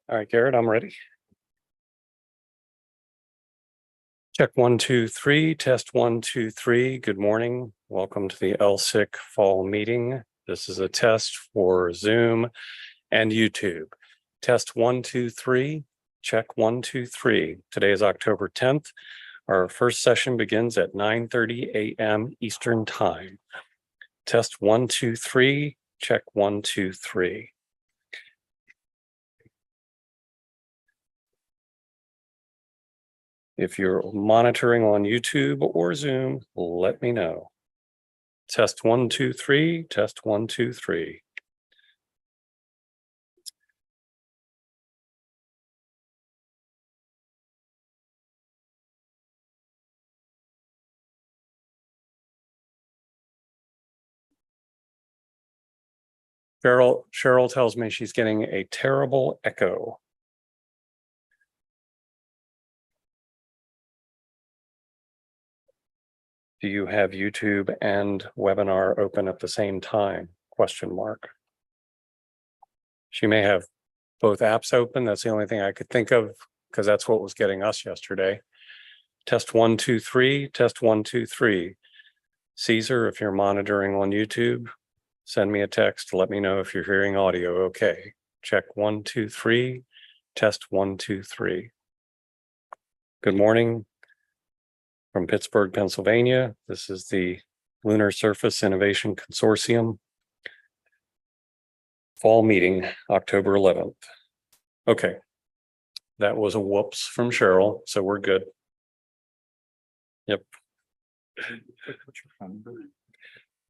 All right, Garrett, I'm ready. Check 1, 2, 3, test 1, 2, 3. Good morning. Welcome to the LSIC fall meeting. This is a test for Zoom and YouTube. Test 1, 2, 3. Check 1, 2, 3. Today is October 10th. Our first session begins at 9:30 a.m. Eastern Time. Test 1, 2, 3. Check 1, 2, 3. If you're monitoring on YouTube or Zoom, let me know. Test 1, 2, 3, test 1, 2, 3. Cheryl tells me she's getting a terrible echo. Do you have YouTube and webinar open at the same time? Question mark. She may have both apps open. That's the only thing I could think of because that's what was getting us yesterday. Test 1, 2, 3, test 1, 2, 3. Caesar, if you're monitoring on YouTube, send me a text. Let me know if you're hearing audio okay. Check 1, 2, 3, test 1, 2, 3. Good morning from Pittsburgh, Pennsylvania. This is the Lunar Surface Innovation Consortium fall meeting, October 11th. Okay, that was a whoops from Cheryl, so we're good. Yep.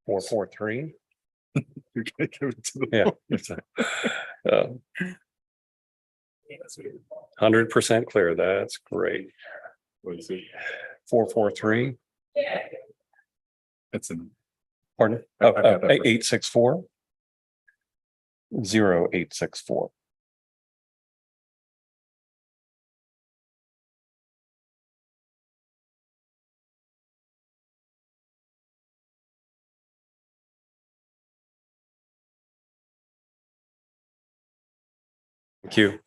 443. Yeah, it's 100% clear. That's great. What is it? 443. It's an Pardon? 864. 0864. Thank you.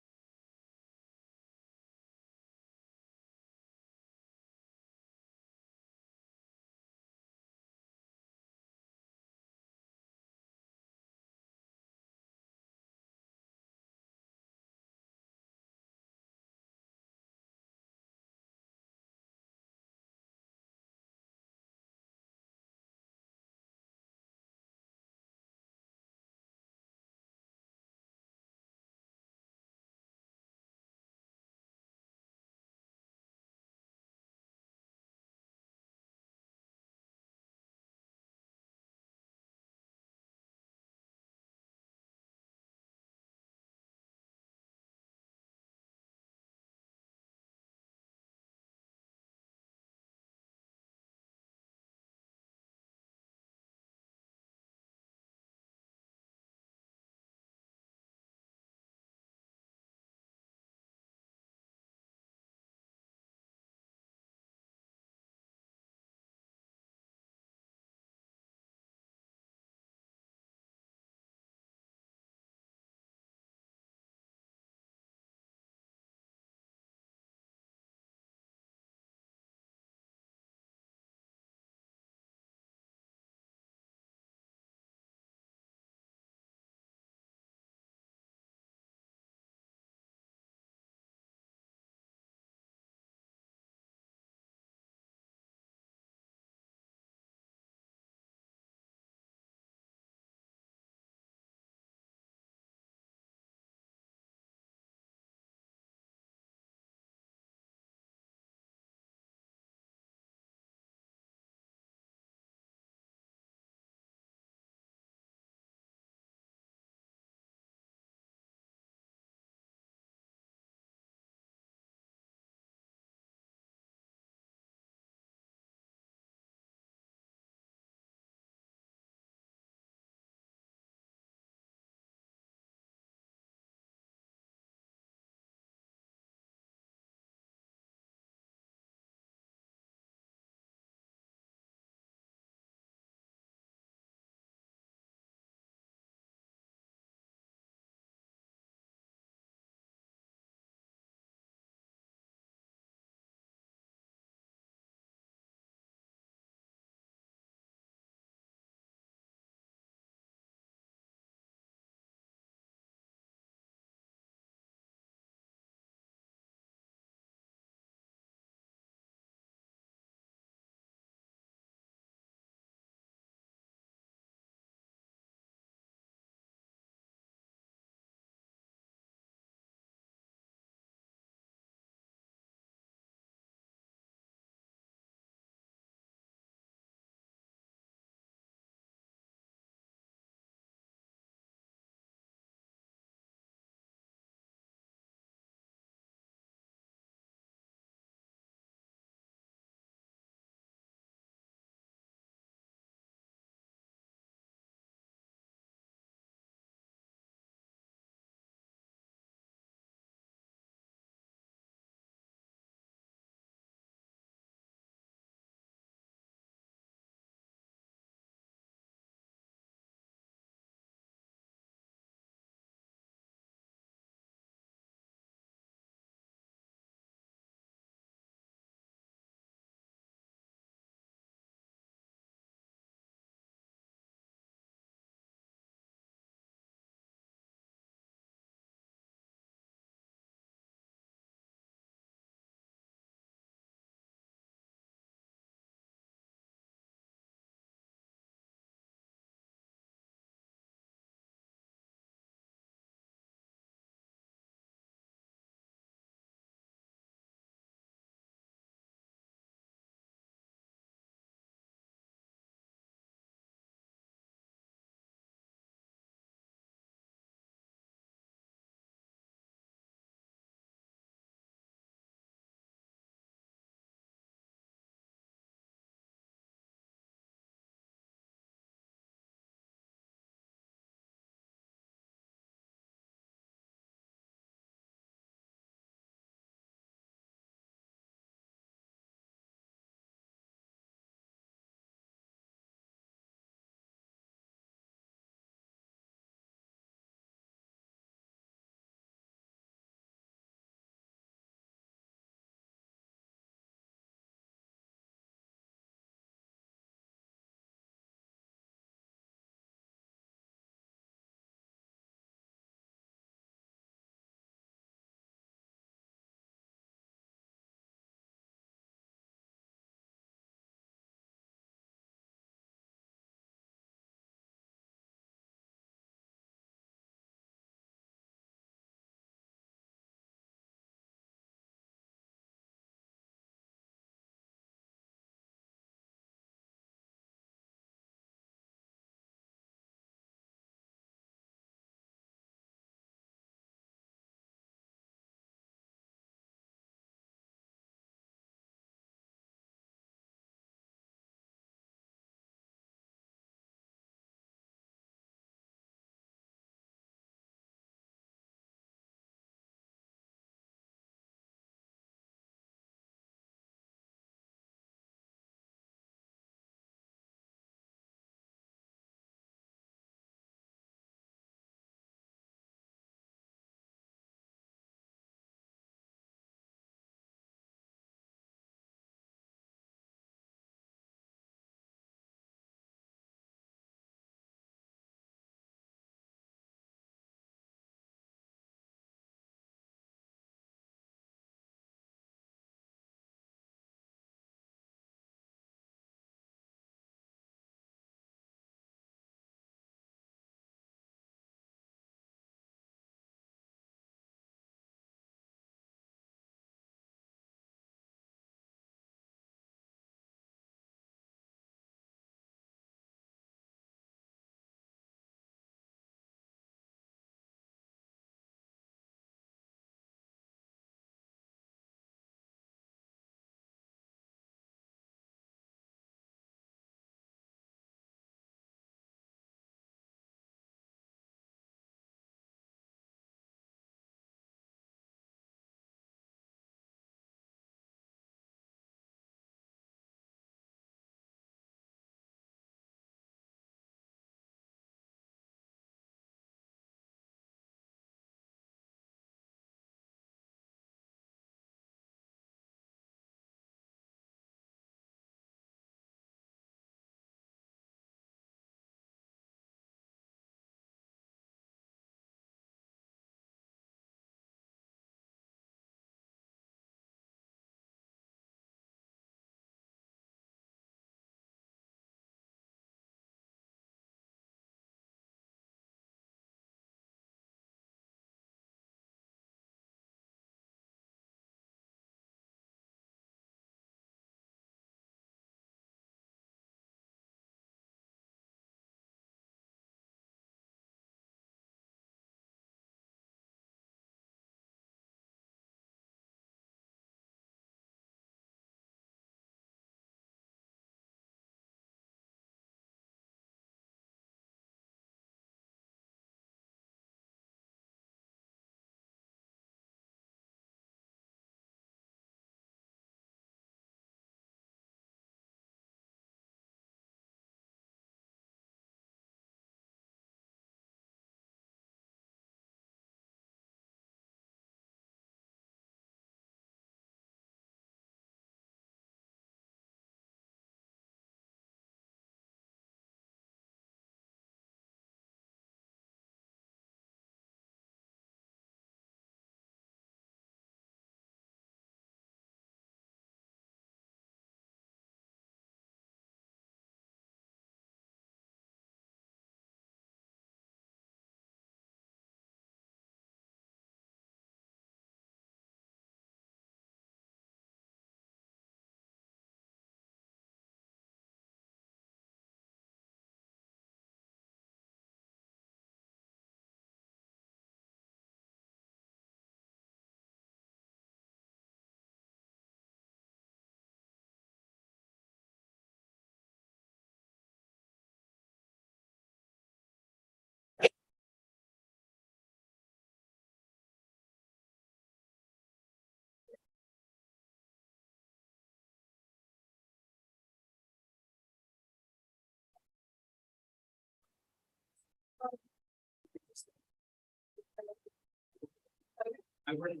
Morning,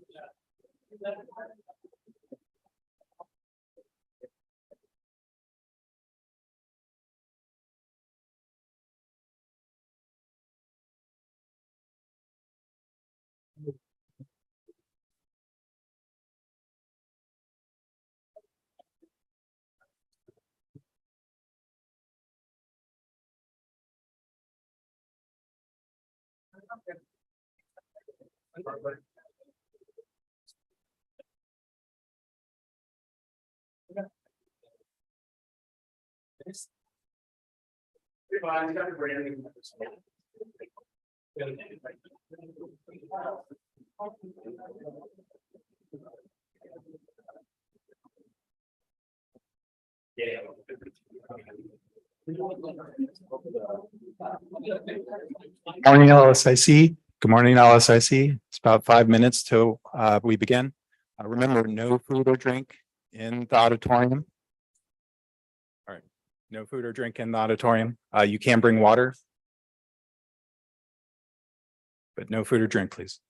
LSIC. Good morning, LSIC. It's about 5 minutes till we begin. Remember, no food or drink in the auditorium. All right, no food or drink in the auditorium. You can bring water, but no food or drink, please.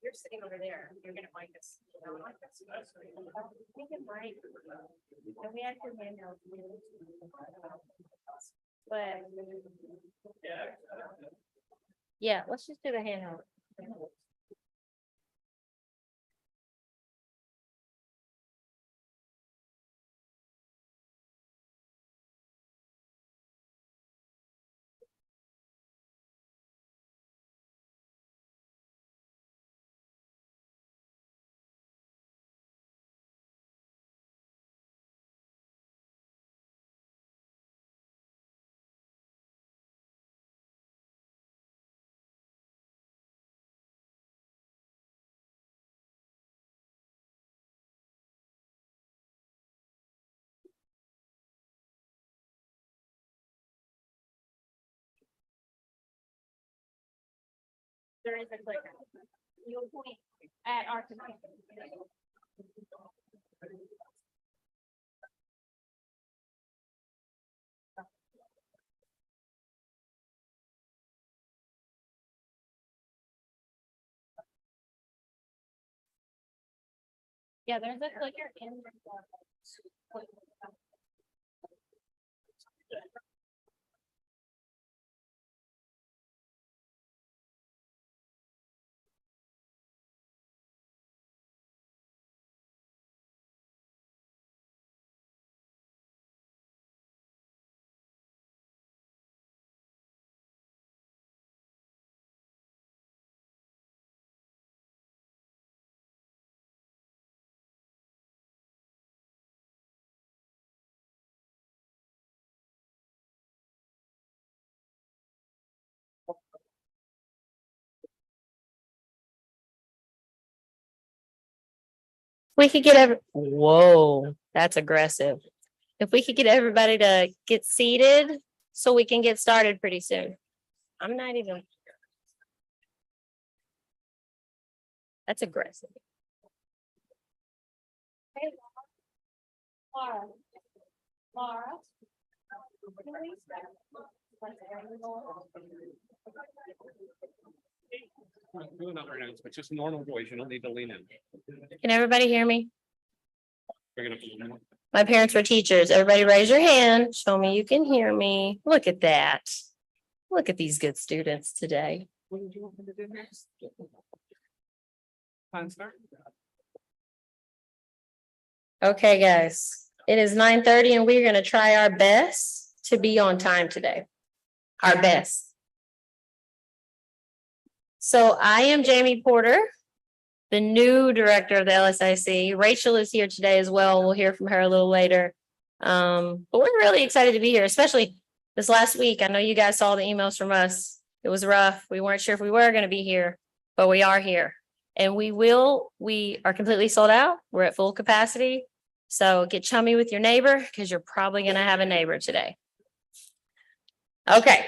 You're sitting over there, you're gonna like this. We can write. And we have to handle. But. Yeah, let's just do the handheld. There is a clicker. You'll point at our computer. Yeah, there's a clicker in the. We could get whoa, that's aggressive. If we could get everybody to get seated so we can get started pretty soon. I'm not even. That's aggressive. Laura. Do another announcement, just normal voice, you don't need to lean in. Can everybody hear me? Bring it up a little more. My parents were teachers. Everybody raise your hand. Show me you can hear me. Look at that. Look at these good students today. What did you want me to do next? Time start? Okay, guys, it is 9:30 and we're gonna try our best to be on time today. Our best. So I am Jamie Porter, the new director of the LSIC. Rachel is here today as well. We'll hear from her a little later. But we're really excited to be here, especially this last week. I know you guys saw the emails from us. It was rough. We weren't sure if we were going to be here, but we are here. And we are completely sold out. We're at full capacity. So get chummy with your neighbor because you're probably going to have a neighbor today. Okay.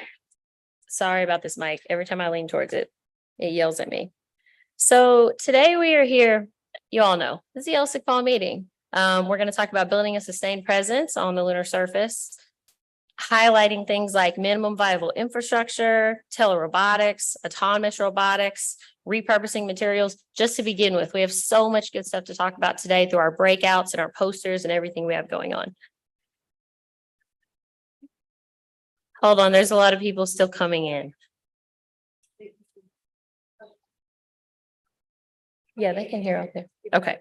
Sorry about this mic. Every time I lean towards it, it yells at me. So today we are here, you all know, this is the LSIC fall meeting. We're going to talk about building a sustained presence on the lunar surface, highlighting things like minimum viable infrastructure, telerobotics, autonomous robotics, repurposing materials, just to begin with. We have so much good stuff to talk about today through our breakouts and our posters and everything we have going on. Hold on, there's a lot of people still coming in. Yeah, they can hear out there. Okay.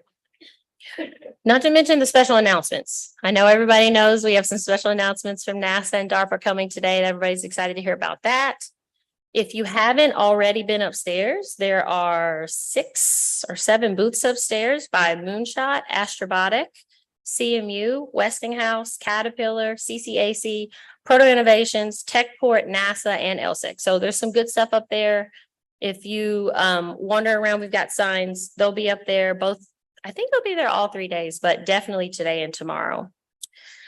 Not to mention the special announcements. I know everybody knows we have some special announcements from NASA and DARPA coming today, and everybody's excited to hear about that. If you haven't already been upstairs, there are 6 or 7 booths upstairs by Moonshot, Astrobotic, CMU, Westinghouse, Caterpillar, CCAC, Proto Innovations, Techport, NASA, and LSIC. So there's some good stuff up there. If you wander around, we've got signs. They'll be up there both. I think they'll be there all 3 days, but definitely today and tomorrow.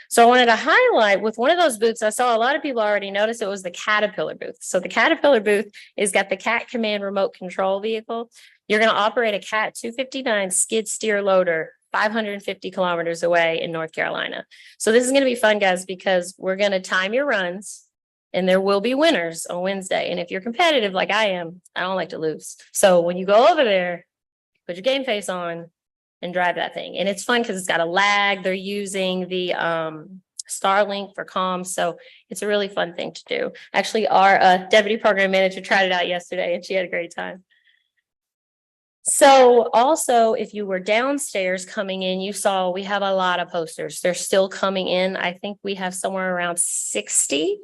So I wanted to highlight with one of those booths, I saw a lot of people already notice it was the Caterpillar booth. So the Caterpillar booth is got the Cat Command remote control vehicle. You're going to operate a Cat 259 skid steer loader 550 kilometers away in North Carolina. So this is going to be fun, guys, because we're going to time your runs and there will be winners on Wednesday. And if you're competitive like I am, I don't like to lose. So when you go over there, put your game face on and drive that thing. And it's fun because it's got a lag. They're using the Starlink for comms. So it's a really fun thing to do. Actually, our deputy program manager tried it out yesterday and she had a great time. So also, if you were downstairs coming in, you saw we have a lot of posters. They're still coming in. I think we have somewhere around 60.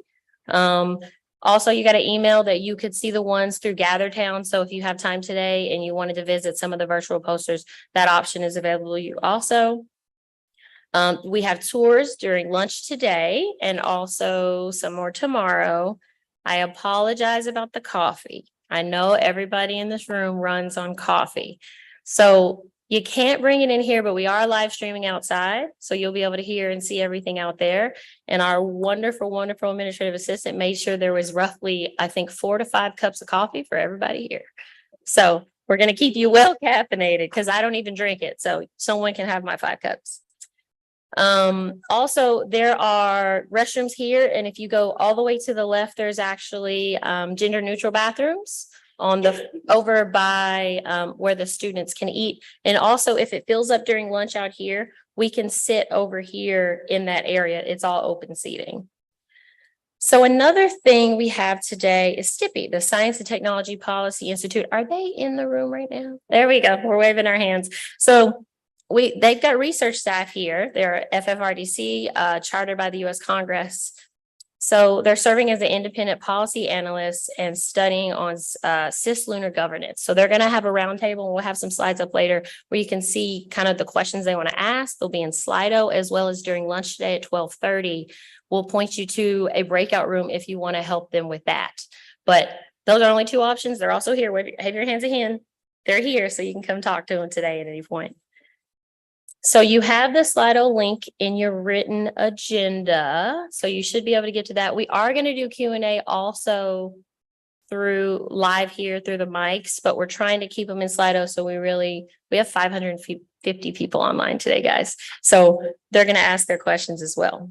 Also, you got an email that you could see the ones through GatherTown. So if you have time today and you wanted to visit some of the virtual posters, that option is available to you also. We have tours during lunch today and also some more tomorrow. I apologize about the coffee. I know everybody in this room runs on coffee. So you can't bring it in here, but we are live streaming outside. So you'll be able to hear and see everything out there. And our wonderful, wonderful administrative assistant made sure there was roughly, I think, 4 to 5 cups of coffee for everybody here. So we're going to keep you well caffeinated because I don't even drink it. So someone can have my 5 cups. Also, there are restrooms here. And if you go all the way to the left, there's actually gender neutral bathrooms on the over by where the students can eat. And also, if it fills up during lunch out here, we can sit over here in that area. It's all open seating. So another thing we have today is STIPI, the Science and Technology Policy Institute. Are they in the room right now? There we go. We're waving our hands. So they've got research staff here. They're FFRDC, chartered by the U.S. Congress. So they're serving as an independent policy analyst and studying on cislunar governance. So they're going to have a roundtable, and we'll have some slides up later where you can see kind of the questions they want to ask. They'll be in Slido, as well as during lunch today at 12:30. We'll point you to a breakout room if you want to help them with that. But those are only 2 options. They're also here. Have your hands again. They're here, so you can come talk to them today at any point. So you have the Slido link in your written agenda, so you should be able to get to that. We are going to do Q&A also through live here through the mics, but we're trying to keep them in Slido. So we have 550 people online today, guys. So they're going to ask their questions as well.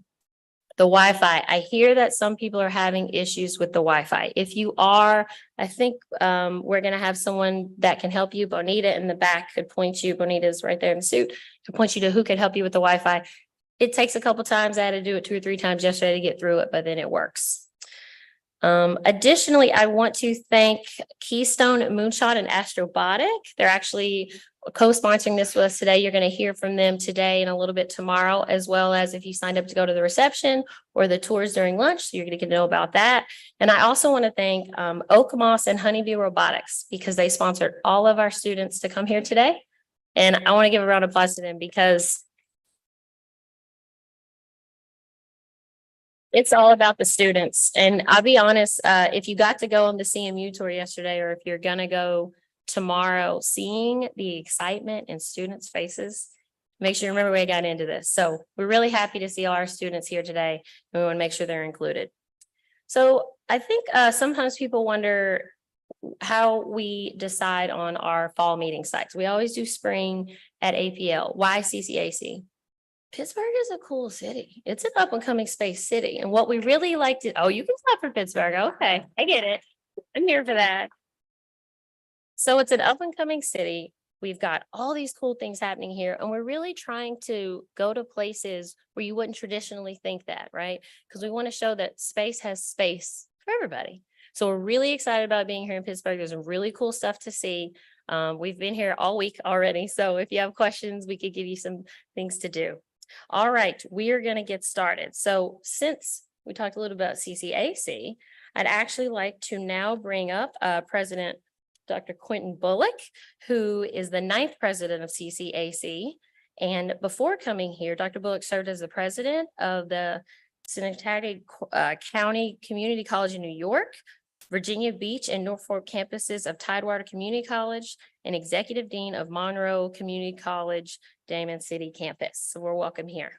The Wi-Fi, I hear that some people are having issues with the Wi-Fi. If you are, I think we're going to have someone that can help you. Bonita in the back could point you. Bonita's right there in the suit to point you to who could help you with the Wi-Fi. It takes a couple times. I had to do it 2 or 3 times yesterday to get through it, but then it works. Additionally, I want to thank Keystone, Moonshot, and Astrobotic. They're actually co-sponsoring this with us today. You're going to hear from them today and a little bit tomorrow, as well as if you signed up to go to the reception or the tours during lunch, so you're going to get to know about that. And I also want to thank Oak Moss and Honeybee Robotics because they sponsored all of our students to come here today. And I want to give a round of applause to them because it's all about the students. And I'll be honest, if you got to go on the CMU tour yesterday, or if you're gonna go tomorrow, seeing the excitement in students' faces makes you remember we got into this. So we're really happy to see all our students here today, and we want to make sure they're included. So I think sometimes people wonder how we decide on our fall meeting sites. We always do spring at APL. Why CCAC? Pittsburgh is a cool city. It's an up and coming space city. And what we really like to, oh, you can clap for Pittsburgh. Okay, I get it. I'm here for that. So it's an up and coming city. We've got all these cool things happening here. And we're really trying to go to places where you wouldn't traditionally think that, right? Because we want to show that space has space for everybody. So we're really excited about being here in Pittsburgh. There's some really cool stuff to see. We've been here all week already. So if you have questions, we could give you some things to do. All right, we are going to get started. So since we talked a little about CCAC, I'd actually like to now bring up President Dr. Quentin Bullock, who is the 9th president of CCAC. And before coming here, Dr. Bullock served as the president of the Schenectady County Community College in New York, Virginia Beach and Norfolk campuses of Tidewater Community College, and executive dean of Monroe Community College, Diamond City campus. So we're welcome here.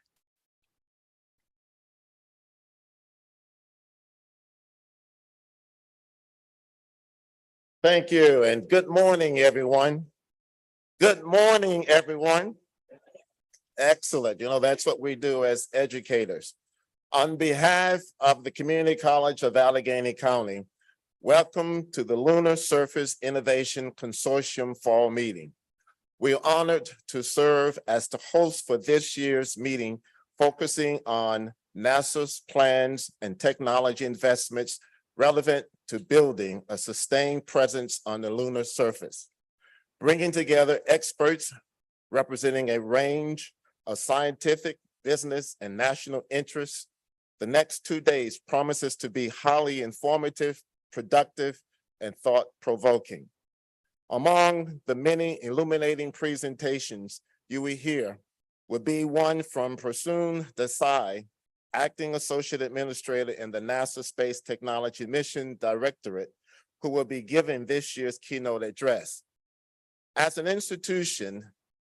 Thank you, and good morning, everyone. Good morning, everyone. Excellent. You know, that's what we do as educators. On behalf of the Community College of Allegheny County, welcome to the Lunar Surface Innovation Consortium Fall Meeting. We are honored to serve as the host for this year's meeting, focusing on NASA's plans and technology investments relevant to building a sustained presence on the lunar surface. Bringing together experts representing a range of scientific, business, and national interests, the next 2 days promises to be highly informative, productive, and thought-provoking. Among the many illuminating presentations you will hear will be one from Prasoon Desai, Acting Associate Administrator in the NASA Space Technology Mission Directorate, who will be giving this year's keynote address. As an institution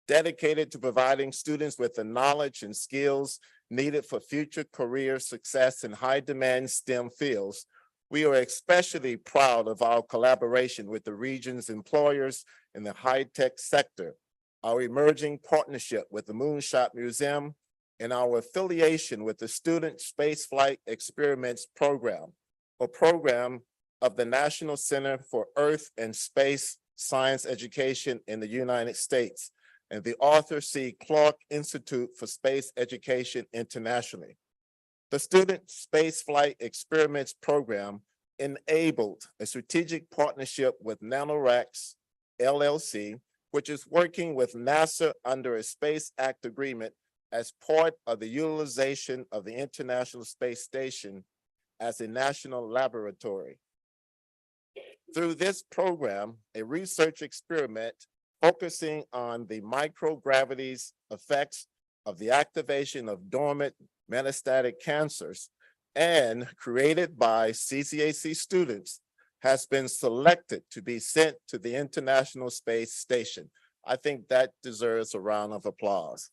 dedicated to providing students with the knowledge and skills needed for future career success in high-demand STEM fields, we are especially proud of our collaboration with the region's employers in the high-tech sector, our emerging partnership with the Moonshot Museum, and our affiliation with the Student Spaceflight Experiments Program, a program of the National Center for Earth and Space Science Education in the United States, and the Arthur C. Clarke Institute for Space Education internationally. The Student Spaceflight Experiments Program enabled a strategic partnership with NanoRacks LLC, which is working with NASA under a Space Act agreement as part of the utilization of the International Space Station as a national laboratory. Through this program, a research experiment focusing on the microgravity's effects of the activation of dormant metastatic cancers and created by CCAC students has been selected to be sent to the International Space Station. I think that deserves a round of applause.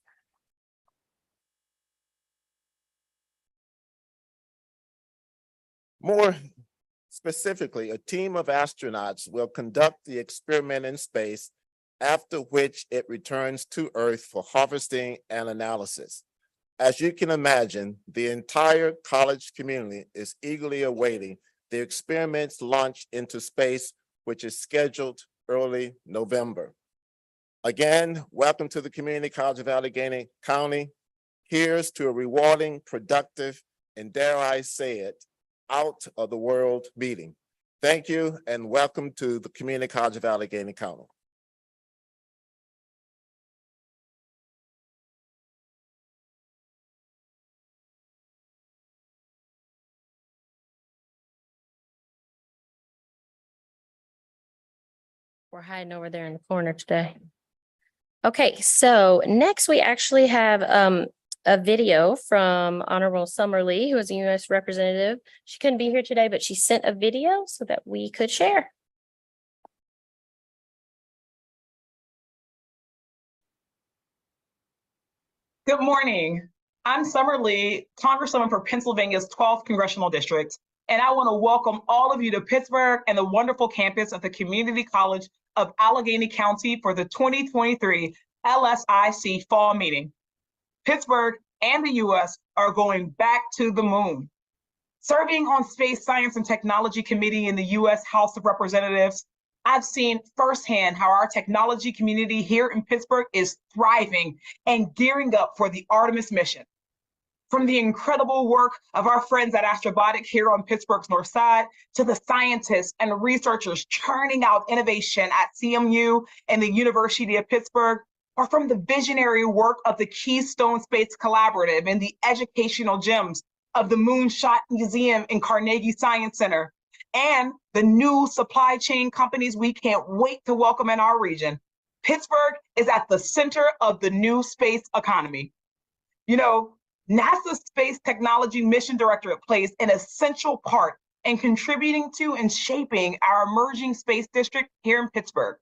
More specifically, a team of astronauts will conduct the experiment in space, after which it returns to Earth for harvesting and analysis. As you can imagine, the entire college community is eagerly awaiting the experiment's launch into space, which is scheduled early November. Again, welcome to the Community College of Allegheny County. Here's to a rewarding, productive, and dare I say it, out of the world meeting. Thank you and welcome to the Community College of Allegheny County. We're hiding over there in the corner today. Okay, so next we actually have a video from Honorable Summer Lee, who is a U.S. representative. She couldn't be here today, but she sent a video so that we could share. Good morning. I'm Summer Lee, Congresswoman for Pennsylvania's 12th Congressional District, and I want to welcome all of you to Pittsburgh and the wonderful campus of the Community College of Allegheny County for the 2023 LSIC Fall Meeting. Pittsburgh and the U.S. are going back to the moon. Serving on Space Science and Technology Committee in the U.S. House of Representatives, I've seen firsthand how our technology community here in Pittsburgh is thriving and gearing up for the Artemis mission. From the incredible work of our friends at Astrobotic here on Pittsburgh's North Side, to the scientists and researchers churning out innovation at CMU and the University of Pittsburgh, or from the visionary work of the Keystone Space Collaborative and the educational gems of the Moonshot Museum and Carnegie Science Center, and the new supply chain companies we can't wait to welcome in our region. Pittsburgh is at the center of the new space economy. You know, NASA's Space Technology Mission Directorate plays an essential part in contributing to and shaping our emerging space district here in Pittsburgh.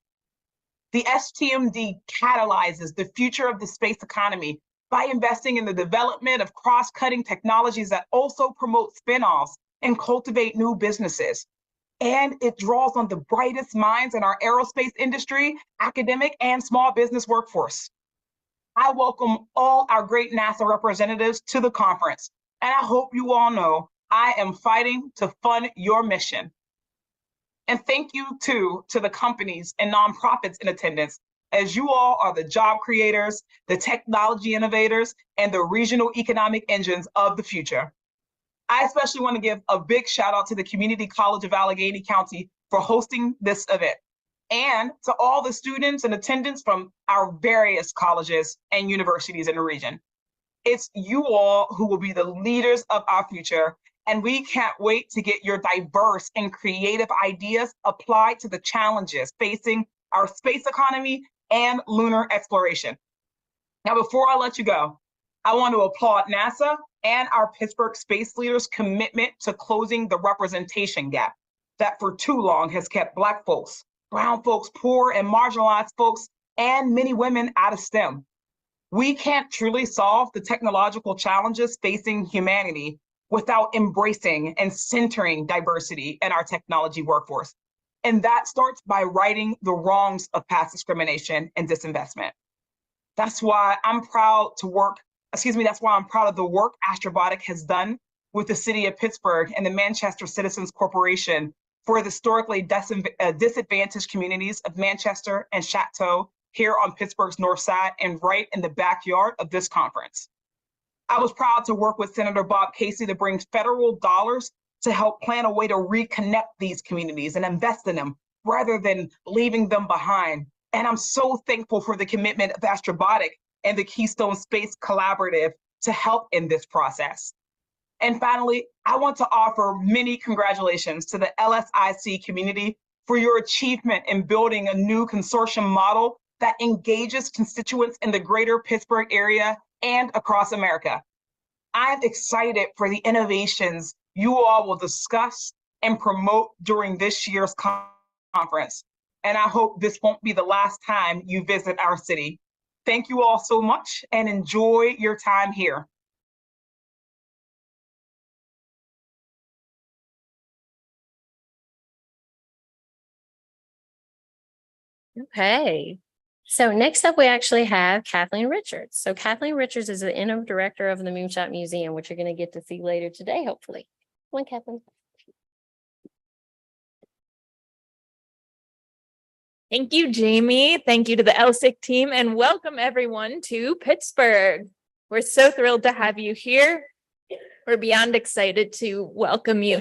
The STMD catalyzes the future of the space economy by investing in the development of cross-cutting technologies that also promote spin-offs and cultivate new businesses. And it draws on the brightest minds in our aerospace industry, academic, and small business workforce. I welcome all our great NASA representatives to the conference, and I hope you all know I am fighting to fund your mission. And thank you too to the companies and nonprofits in attendance, as you all are the job creators, the technology innovators, and the regional economic engines of the future. I especially want to give a big shout out to the Community College of Allegheny County for hosting this event, and to all the students and attendants from our various colleges and universities in the region. It's you all who will be the leaders of our future, and we can't wait to get your diverse and creative ideas applied to the challenges facing our space economy and lunar exploration. Now, before I let you go, I want to applaud NASA and our Pittsburgh space leaders' commitment to closing the representation gap that for too long has kept Black folks, brown folks, poor and marginalized folks, and many women out of STEM. We can't truly solve the technological challenges facing humanity without embracing and centering diversity in our technology workforce. And that starts by righting the wrongs of past discrimination and disinvestment. That's why I'm proud of the work Astrobotic has done with the city of Pittsburgh and the Manchester Citizens Corporation for the historically disadvantaged communities of Manchester and Chateau here on Pittsburgh's North Side and right in the backyard of this conference. I was proud to work with Senator Bob Casey to bring federal dollars to help plan a way to reconnect these communities and invest in them rather than leaving them behind. And I'm so thankful for the commitment of Astrobotic and the Keystone Space Collaborative to help in this process. And finally, I want to offer many congratulations to the LSIC community for your achievement in building a new consortium model that engages constituents in the greater Pittsburgh area and across America. I'm excited for the innovations you all will discuss and promote during this year's conference. And I hope this won't be the last time you visit our city. Thank you all so much and enjoy your time here. Okay. So next up, we actually have Kathleen Richards. So Kathleen Richards is the interim director of the Moonshot Museum, which you're going to get to see later today, hopefully. Come on, Kathleen. Thank you, Jamie. Thank you to the LSIC team and welcome everyone to Pittsburgh. We're so thrilled to have you here. We're beyond excited to welcome you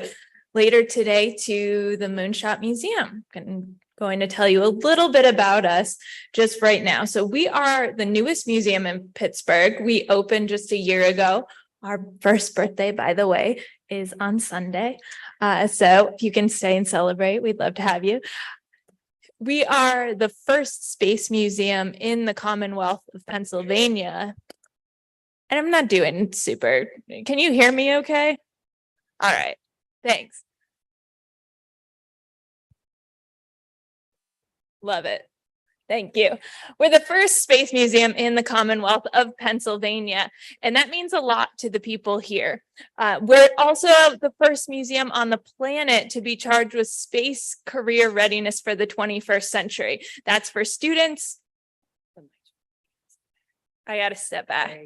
later today to the Moonshot Museum. I'm going to tell you a little bit about us just right now. So we are the newest museum in Pittsburgh. We opened just a year ago. Our first birthday, by the way, is on Sunday. So if you can stay and celebrate, we'd love to have you. We are the first space museum in the Commonwealth of Pennsylvania. And I'm not doing super. Can you hear me okay? All right. Thanks. Love it. Thank you. We're the first space museum in the Commonwealth of Pennsylvania, and that means a lot to the people here. We're also the first museum on the planet to be charged with space career readiness for the 21st century. That's for students. I got to step back.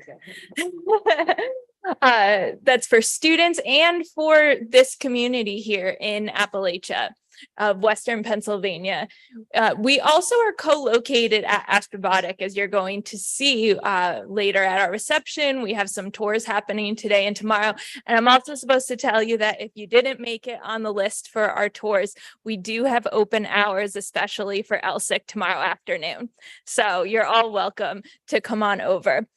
That's for students and for this community here in Appalachia of Western Pennsylvania. We also are co-located at Astrobotic, as you're going to see later at our reception. We have some tours happening today and tomorrow. And I'm also supposed to tell you that if you didn't make it on the list for our tours, we do have open hours, especially for LSIC tomorrow afternoon. So you're all welcome to come on over.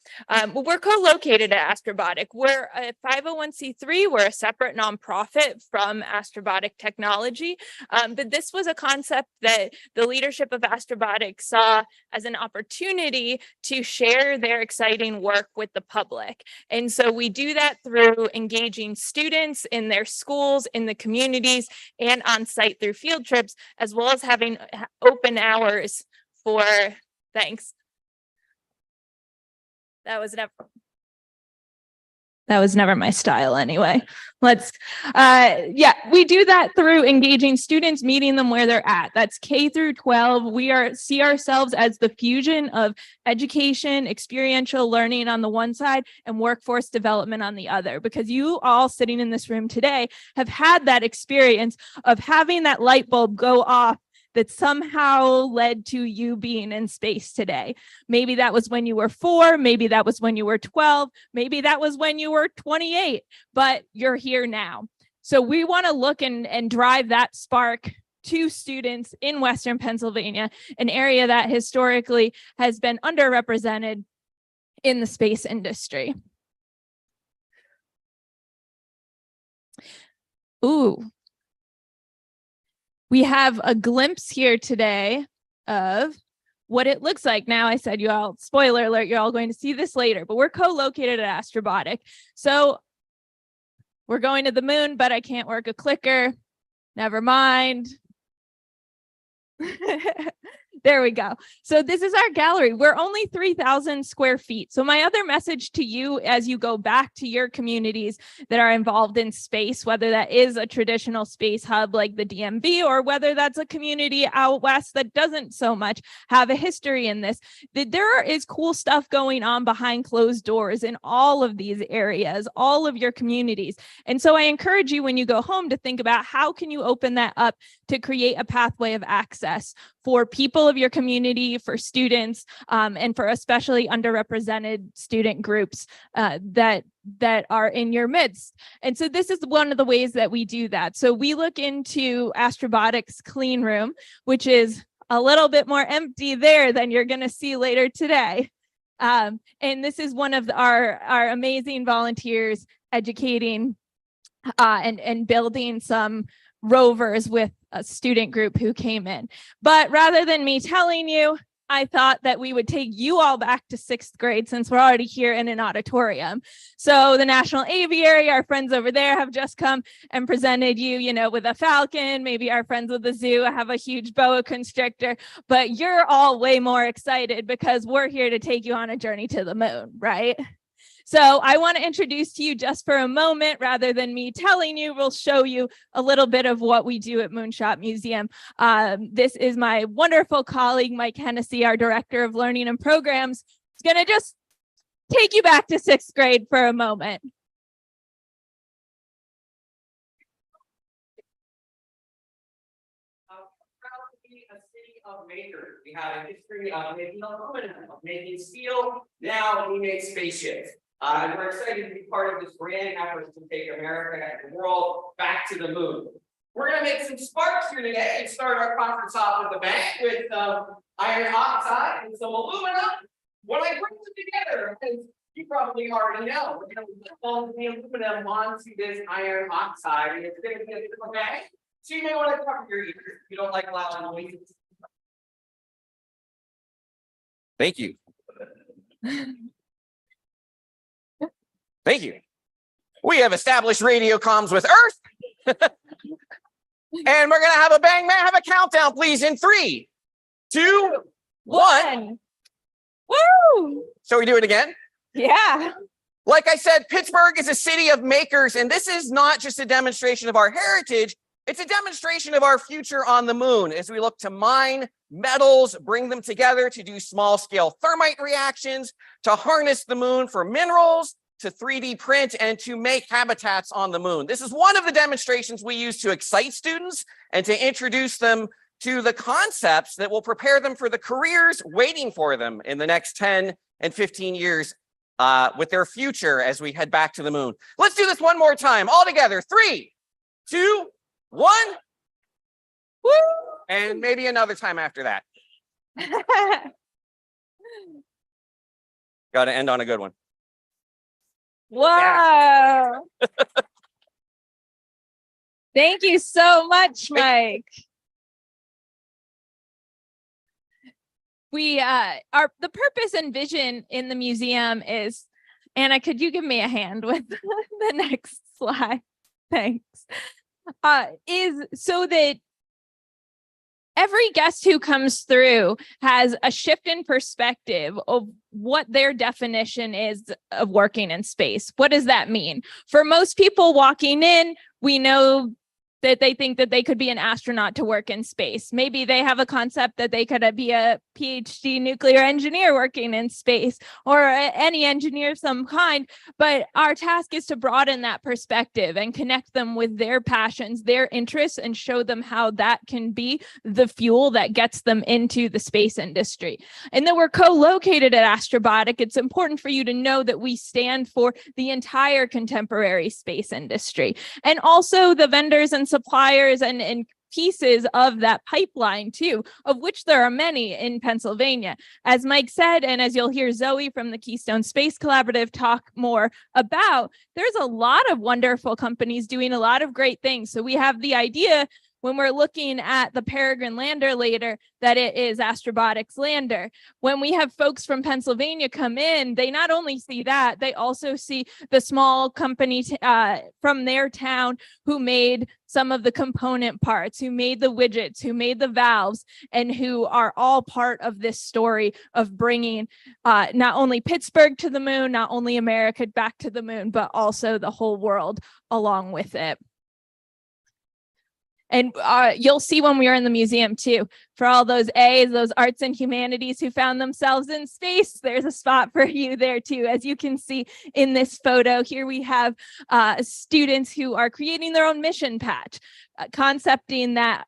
We're co-located at Astrobotic. We're a 501c3. We're a separate nonprofit from Astrobotic Technology. But this was a concept that the leadership of Astrobotic saw as an opportunity to share their exciting work with the public. And so we do that through engaging students in their schools, in the communities, and on site through field trips, as well as having open hours for, thanks. That was never my style anyway. Yeah, we do that through engaging students, meeting them where they're at. That's K through 12. We see ourselves as the fusion of education, experiential learning on the one side, and workforce development on the other, because you all sitting in this room today have had that experience of having that light bulb go off that somehow led to you being in space today. Maybe that was when you were 4, maybe that was when you were 12, maybe that was when you were 28, but you're here now. So we want to look and drive that spark to students in Western Pennsylvania, an area that historically has been underrepresented in the space industry. Ooh. We have a glimpse here today of what it looks like. Now, I said you all, spoiler alert, you're all going to see this later, but we're co-located at Astrobotic. So we're going to the moon, but I can't work a clicker. Never mind. There we go. So this is our gallery. We're only 3,000 square feet. So my other message to you as you go back to your communities that are involved in space, whether that is a traditional space hub like the DMV, or whether that's a community out west that doesn't so much have a history in this, that there is cool stuff going on behind closed doors in all of these areas, all of your communities. And so I encourage you when you go home to think about how can you open that up to create a pathway of access for people of your community, for students, and for especially underrepresented student groups that are in your midst. And so this is one of the ways that we do that. So we look into Astrobotic's clean room, which is a little bit more empty there than you're going to see later today. And this is one of our amazing volunteers educating and building some rovers with a student group who came in. But rather than me telling you, I thought that we would take you all back to 6th grade since we're already here in an auditorium. So the National Aviary, our friends over there, have just come and presented you, with a falcon. Maybe our friends with the zoo have a huge boa constrictor, but you're all way more excited because we're here to take you on a journey to the moon, right? So I want to introduce to you just for a moment, rather than me telling you, we'll show you a little bit of what we do at Moonshot Museum. This is my wonderful colleague, Mike Hennessy, our Director of Learning and Programs. He's going to just take you back to 6th grade for a moment. A city of makers. We have a history of making aluminum, of making steel. Now we make spaceships. And we're excited to be part of this grand effort to take America and the world back to the moon. We're going to make some sparks here today and start our conference off with a bang with iron oxide and some aluminum. When I bring them together, as you probably already know, we're going to put the aluminum onto this iron oxide, and it's going to be a bang. So you may want to cover your ears if you don't like loud noises. Thank you. Thank you. We have established radio comms with Earth. And we're going to have a bang. May I have a countdown, please, in 3, 2, 1. Woo! Shall we do it again? Yeah. Like I said, Pittsburgh is a city of makers, and this is not just a demonstration of our heritage. It's a demonstration of our future on the moon as we look to mine metals, bring them together to do small-scale thermite reactions, to harness the moon for minerals, to 3D print, and to make habitats on the moon. This is one of the demonstrations we use to excite students and to introduce them to the concepts that will prepare them for the careers waiting for them in the next 10 and 15 years with their future as we head back to the moon. Let's do this one more time, all together. 3, 2, 1. Woo! And maybe another time after that. Got to end on a good one. Wow. Thank you so much, Mike. We the purpose and vision in the museum is, Anna, could you give me a hand with the next slide? Thanks. Is so that every guest who comes through has a shift in perspective of what their definition is of working in space. What does that mean? For most people walking in, we know that they think that they could be an astronaut to work in space. Maybe they have a concept that they could be a PhD nuclear engineer working in space, or any engineer of some kind. But our task is to broaden that perspective and connect them with their passions, their interests, and show them how that can be the fuel that gets them into the space industry. And that we're co-located at Astrobotic. It's important for you to know that we stand for the entire contemporary space industry, and also the vendors and suppliers and pieces of that pipeline too, of which there are many in Pennsylvania. As Mike said, and as you'll hear Zoe from the Keystone Space Collaborative talk more about, there's a lot of wonderful companies doing a lot of great things. So we have the idea when we're looking at the Peregrine lander later, that it is Astrobotic's lander. When we have folks from Pennsylvania come in, they not only see that, they also see the small company from their town who made some of the component parts, who made the widgets, who made the valves, and who are all part of this story of bringing not only Pittsburgh to the moon, not only America back to the moon, but also the whole world along with it. And you'll see when we are in the museum too, for all those A's, those arts and humanities who found themselves in space, there's a spot for you there too. As you can see in this photo, here we have students who are creating their own mission patch, concepting that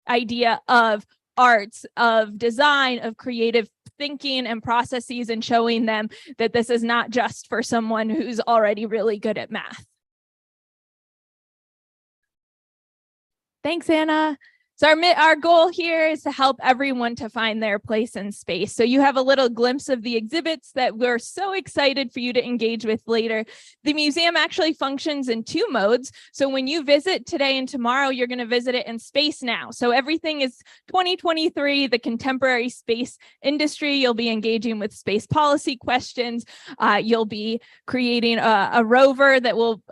idea of arts, of design, of creative thinking and processes, and showing them that this is not just for someone who's already really good at math. Thanks, Anna. So our goal here is to help everyone to find their place in space. So you have a little glimpse of the exhibits that we're so excited for you to engage with later. The museum actually functions in 2 modes. So when you visit today and tomorrow, you're going to visit it in space now. So everything is 2023, the contemporary space industry. You'll be engaging with space policy questions. You'll be creating a rover that will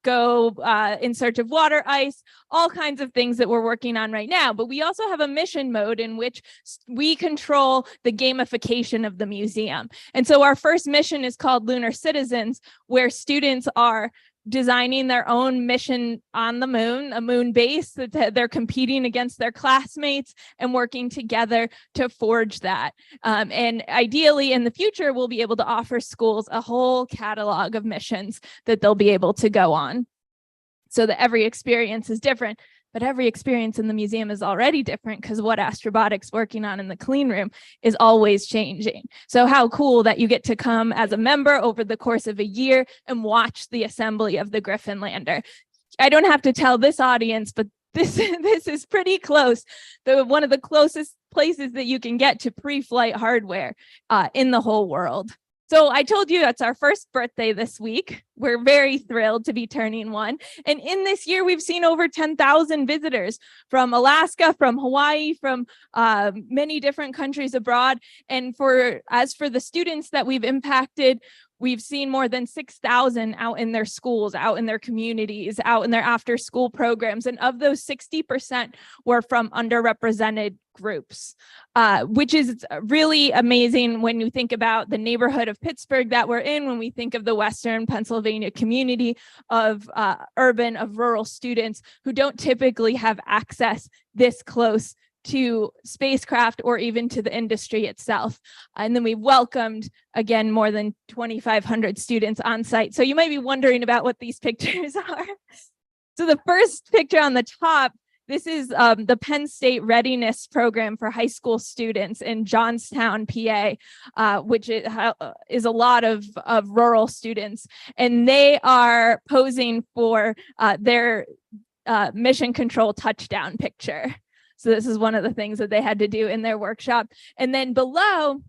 go in search of water ice, all kinds of things that we're working on right right now, but we also have a mission mode in which we control the gamification of the museum. And so our first mission is called Lunar Citizens, where students are designing their own mission on the moon, a moon base that they're competing against their classmates and working together to forge that. And ideally in the future, we'll be able to offer schools a whole catalog of missions that they'll be able to go on, so that every experience is different. But every experience in the museum is already different, because what Astrobotic's working on in the clean room is always changing. So how cool that you get to come as a member over the course of a year and watch the assembly of the Griffin lander. I don't have to tell this audience, but this is pretty close. One of the closest places that you can get to pre-flight hardware in the whole world. So I told you that's our first birthday this week. We're very thrilled to be turning one. And in this year, we've seen over 10,000 visitors from Alaska, from Hawaii, from many different countries abroad. And as for the students that we've impacted, we've seen more than 6,000 out in their schools, out in their communities, out in their after school programs. And of those, 60% were from underrepresented groups, which is really amazing when you think about the neighborhood of Pittsburgh that we're in, when we think of the Western Pennsylvania community of urban, of rural students who don't typically have access this close to spacecraft or even to the industry itself. And then we welcomed, again, more than 2,500 students on site. So you might be wondering about what these pictures are. So the first picture on the top, this is the Penn State Readiness Program for high school students in Johnstown, PA, which is a lot of rural students. And they are posing for their mission control touchdown picture. So this is one of the things that they had to do in their workshop. And then below,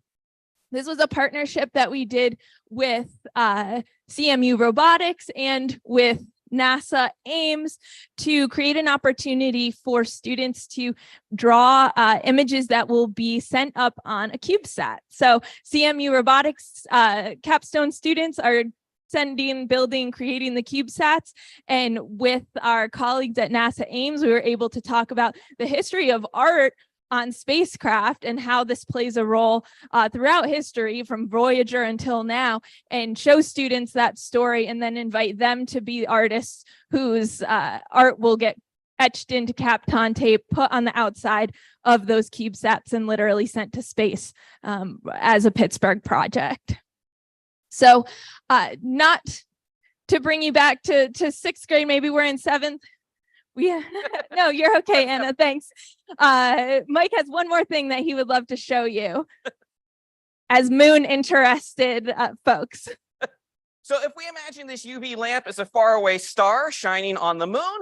this was a partnership that we did with CMU Robotics and with NASA Ames to create an opportunity for students to draw images that will be sent up on a CubeSat. So CMU Robotics capstone students are building, creating the CubeSats. And with our colleagues at NASA Ames, we were able to talk about the history of art on spacecraft and how this plays a role throughout history from Voyager until now, and show students that story and then invite them to be artists whose art will get etched into Kapton tape, put on the outside of those CubeSats and literally sent to space as a Pittsburgh project. So not to bring you back to sixth grade, maybe we're in seventh. No, you're okay, Anna, thanks. Mike has one more thing that he would love to show you as moon interested folks. So if we imagine this UV lamp as a faraway star shining on the moon,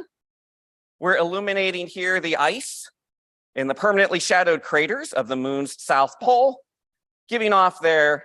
we're illuminating here the ice in the permanently shadowed craters of the moon's south pole, giving off their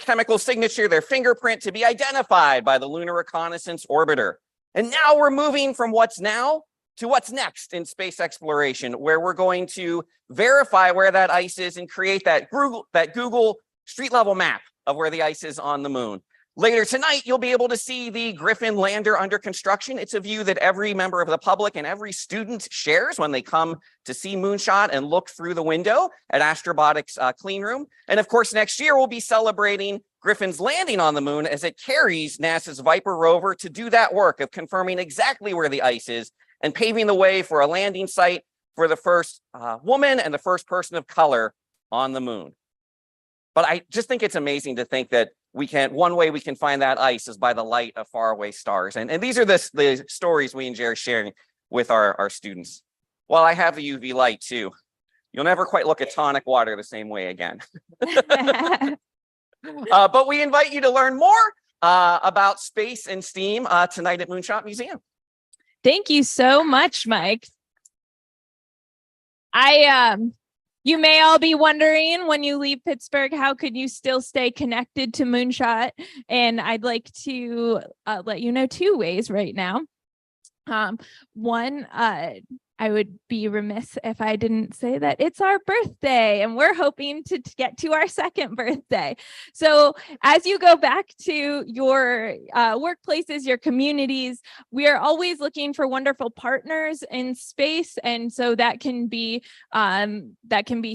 chemical signature, their fingerprint, to be identified by the Lunar Reconnaissance Orbiter. And now we're moving from what's now to what's next in space exploration, where we're going to verify where that ice is and create that Google street level map of where the ice is on the moon. Later tonight, you'll be able to see the Griffin lander under construction. It's a view that every member of the public and every student shares when they come to see Moonshot and look through the window at Astrobotic's clean room. And of course, next year, we'll be celebrating Griffin's landing on the moon as it carries NASA's Viper rover to do that work of confirming exactly where the ice is and paving the way for a landing site for the first woman and the first person of color on the moon. But I just think it's amazing to think that one way we can find that ice is by the light of faraway stars. And these are the stories we enjoy sharing with our students. Well, I have the UV light too. You'll never quite look at tonic water the same way again. But we invite you to learn more about space and STEAM tonight at Moonshot Museum. Thank you so much, Mike. You may all be wondering, when you leave Pittsburgh, how could you still stay connected to Moonshot? And I'd like to let you know two ways right now. One, I would be remiss if I didn't say that it's our birthday and we're hoping to get to our second birthday. So as you go back to your workplaces, your communities, we are always looking for wonderful partners in space. And so that can be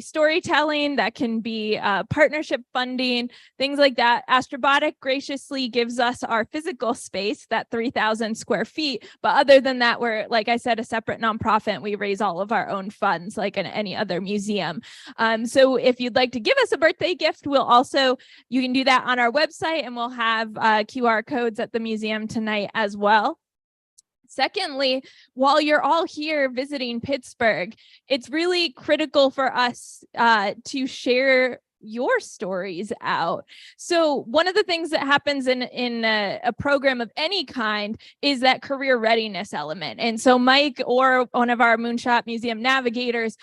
storytelling, that can be partnership funding, things like that. Astrobotic graciously gives us our physical space, that 3,000 square feet. But other than that, we're, like I said, a separate nonprofit. We raise all of our own funds like in any other museum. So if you'd like to give us a birthday gift, you can do that on our website, and we'll have QR codes at the museum tonight as well. Secondly, while you're all here visiting Pittsburgh, it's really critical for us to share your stories out. So one of the things that happens in a program of any kind is that career readiness element. And so Mike, or one of our Moonshot Museum navigators,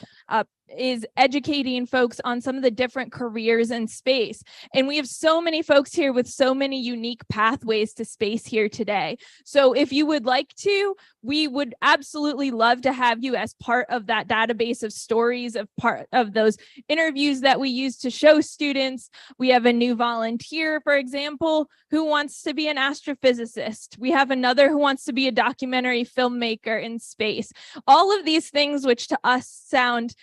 is educating folks on some of the different careers in space. And we have so many folks here with so many unique pathways to space here today. So if you would like to, we would absolutely love to have you as part of that database of stories, of part of those interviews that we use to show students. We have a new volunteer, for example, who wants to be an astrophysicist. We have another who wants to be a documentary filmmaker in space. All of these things, which to us sound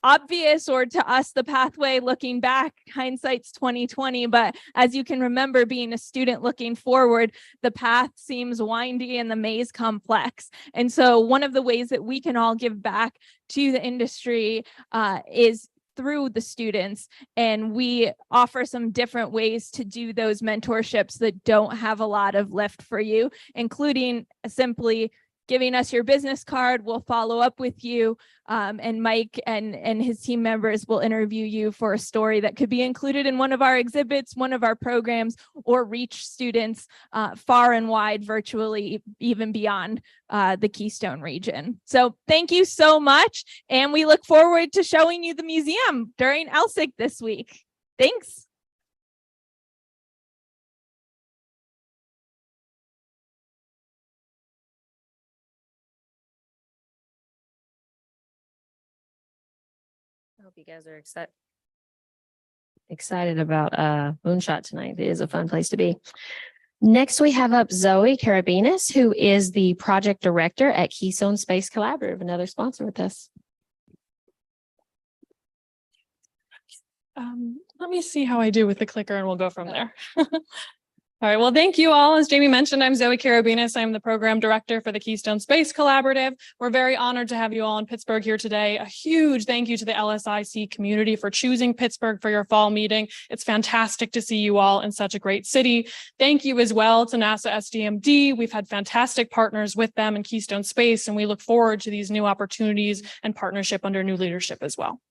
obvious, or to us the pathway looking back, hindsight's 2020, but as you can remember, being a student looking forward, the path seems windy and the maze complex. And so one of the ways that we can all give back to the industry is through the students, and we offer some different ways to do those mentorships that don't have a lot of lift for you, including simply giving us your business card. We'll follow up with you, and Mike and his team members will interview you for a story that could be included in one of our exhibits, one of our programs, or reach students far and wide virtually, even beyond the Keystone region. So thank you so much, and we look forward to showing you the museum during LSIC this week. Thanks. I hope you guys are excited about Moonshot tonight. It is a fun place to be. Next, we have up Zoe Carabinas, who is the project director at Keystone Space Collaborative, another sponsor with us. Let me see how I do with the clicker and we'll go from there. All right, well, thank you all. As Jamie mentioned, I'm Zoe Carabinas. I'm the program director for the Keystone Space Collaborative. We're very honored to have you all in Pittsburgh here today. A huge thank you to the LSIC community for choosing Pittsburgh for your fall meeting. It's fantastic to see you all in such a great city. Thank you as well to NASA SDMD. We've had fantastic partners with them in Keystone Space, and we look forward to these new opportunities and partnership under new leadership as well.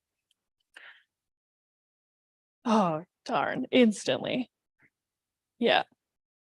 Oh, darn, instantly. Yeah.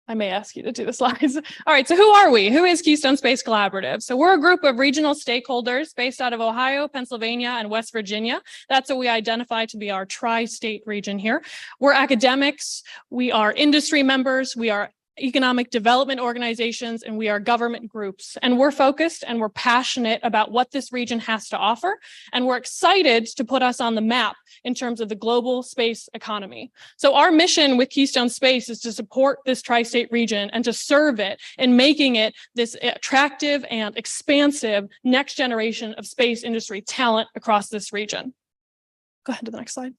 I may ask you to do the slides. All right, so who are we? Who is Keystone Space Collaborative? So we're a group of regional stakeholders based out of Ohio, Pennsylvania, and West Virginia. That's what we identify to be our tri-state region here. We're academics, we are industry members, we are economic development organizations, and we are government groups. And we're focused and we're passionate about what this region has to offer. And we're excited to put us on the map in terms of the global space economy. So our mission with Keystone Space is to support this tri-state region and to serve it in making it this attractive and expansive next generation of space industry talent across this region. Go ahead to the next slide.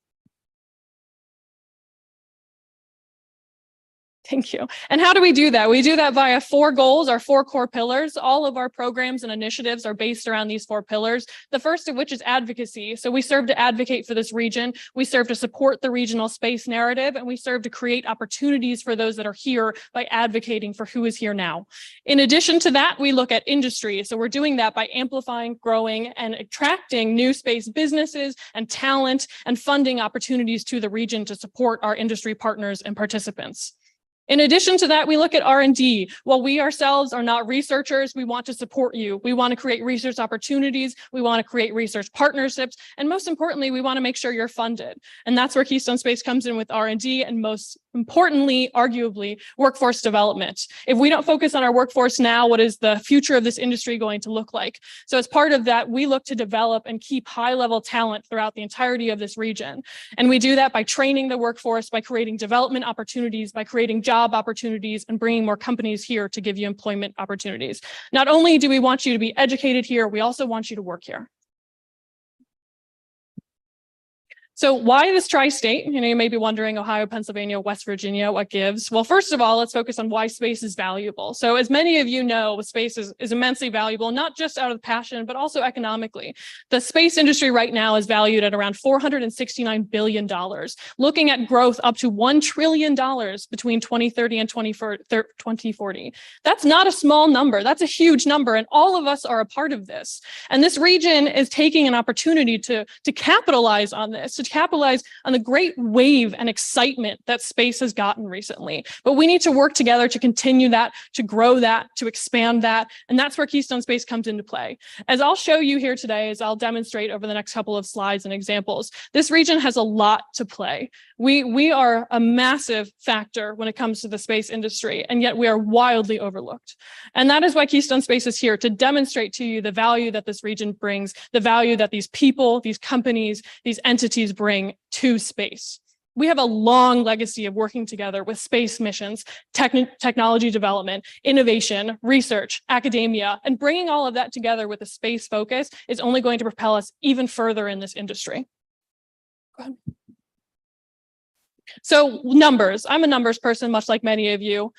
Thank you. And how do we do that? We do that via 4 goals, our 4 core pillars. All of our programs and initiatives are based around these 4 pillars. The first of which is advocacy. So we serve to advocate for this region. We serve to support the regional space narrative, and we serve to create opportunities for those that are here by advocating for who is here now. In addition to that, we look at industry. So we're doing that by amplifying, growing, and attracting new space businesses and talent and funding opportunities to the region to support our industry partners and participants. In addition to that, we look at R&D. While we ourselves are not researchers, we want to support you. We want to create research opportunities. We want to create research partnerships. And most importantly, we want to make sure you're funded. And that's where Keystone Space comes in with R&D. And most importantly, arguably, workforce development. If we don't focus on our workforce now, what is the future of this industry going to look like? So as part of that, we look to develop and keep high-level talent throughout the entirety of this region. And we do that by training the workforce, by creating development opportunities, by creating job opportunities, and bringing more companies here to give you employment opportunities. Not only do we want you to be educated here, we also want you to work here. So why this tri-state? You may be wondering, Ohio, Pennsylvania, West Virginia, what gives? Well, first of all, let's focus on why space is valuable. So as many of you know, space is immensely valuable, not just out of passion, but also economically. The space industry right now is valued at around $469 billion, looking at growth up to $1 trillion between 2030 and 2040. That's not a small number. That's a huge number. And all of us are a part of this. And this region is taking an opportunity to capitalize on this, to capitalize on the great wave and excitement that space has gotten recently. But we need to work together to continue that, to grow that, to expand that. And that's where Keystone Space comes into play. As I'll show you here today, as I'll demonstrate over the next couple of slides and examples, this region has a lot to play. We are a massive factor when it comes to the space industry, and yet we are wildly overlooked. And that is why Keystone Space is here, to demonstrate to you the value that this region brings, the value that these people, these companies, these entities bring to space. We have a long legacy of working together with space missions, technology development, innovation, research, academia, and bringing all of that together with a space focus is only going to propel us even further in this industry. Go ahead. So numbers, I'm a numbers person, much like many of you.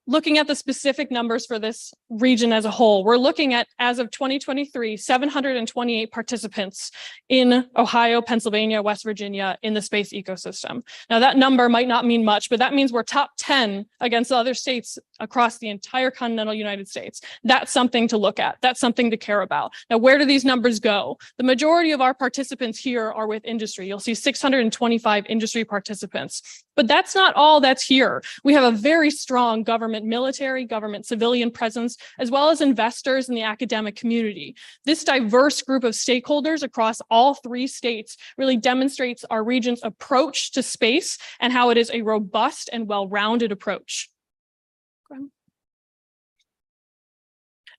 Looking at the specific numbers for this region as a whole, we're looking at, as of 2023, 728 participants in Ohio, Pennsylvania, West Virginia in the space ecosystem. Now that number might not mean much, but that means we're top 10 against other states across the entire continental United States. That's something to look at. That's something to care about. Now, where do these numbers go? The majority of our participants here are with industry. You'll see 625 industry participants. But that's not all that's here. We have a very strong government military, government civilian presence, as well as investors in the academic community. This diverse group of stakeholders across all 3 states really demonstrates our region's approach to space and how it is a robust and well-rounded approach.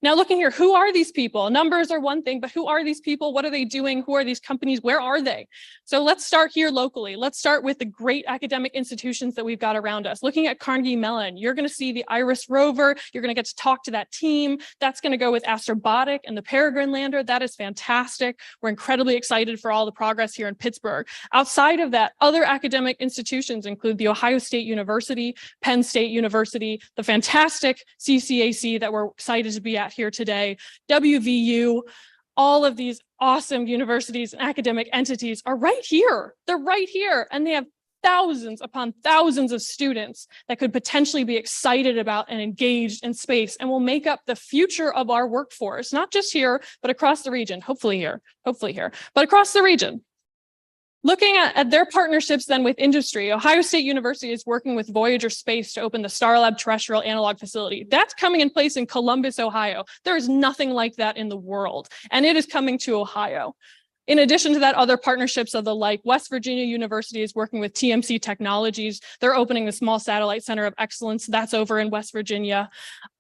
Now looking here, who are these people? Numbers are one thing, but who are these people? What are they doing? Who are these companies? Where are they? So let's start here locally. Let's start with the great academic institutions that we've got around us. Looking at Carnegie Mellon, you're going to see the Iris rover. You're going to get to talk to that team. That's going to go with Astrobotic and the Peregrine lander. That is fantastic. We're incredibly excited for all the progress here in Pittsburgh. Outside of that, other academic institutions include the Ohio State University, Penn State University, the fantastic CCAC that we're excited to be at here today, WVU. All of these awesome universities and academic entities are right here. They're right here, and they have thousands upon thousands of students that could potentially be excited about and engaged in space and will make up the future of our workforce, not just here, but across the region, hopefully here, but across the region. Looking at their partnerships then with industry, Ohio State University is working with Voyager Space to open the Starlab terrestrial analog facility. That's coming in place in Columbus, Ohio. There is nothing like that in the world, and it is coming to Ohio. In addition to that, other partnerships of the like, West Virginia University is working with TMC Technologies. They're opening the Small Satellite Center of Excellence. That's over in West Virginia.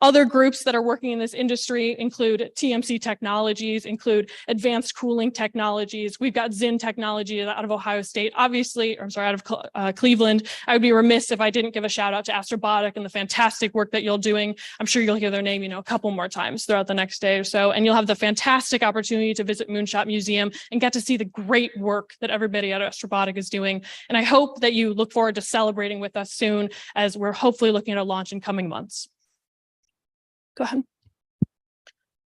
Other groups that are working in this industry include TMC Technologies, include Advanced Cooling Technologies. We've got Zinn Technology out of Ohio State, obviously, out of Cleveland. I would be remiss if I didn't give a shout out to Astrobotic and the fantastic work that you're doing. I'm sure you'll hear their name, a couple more times throughout the next day or so, and you'll have the fantastic opportunity to visit Moonshot Museum and get to see the great work that everybody at Astrobotic is doing. And I hope that you look forward to celebrating with us soon, as we're hopefully looking at a launch in coming months. Go ahead.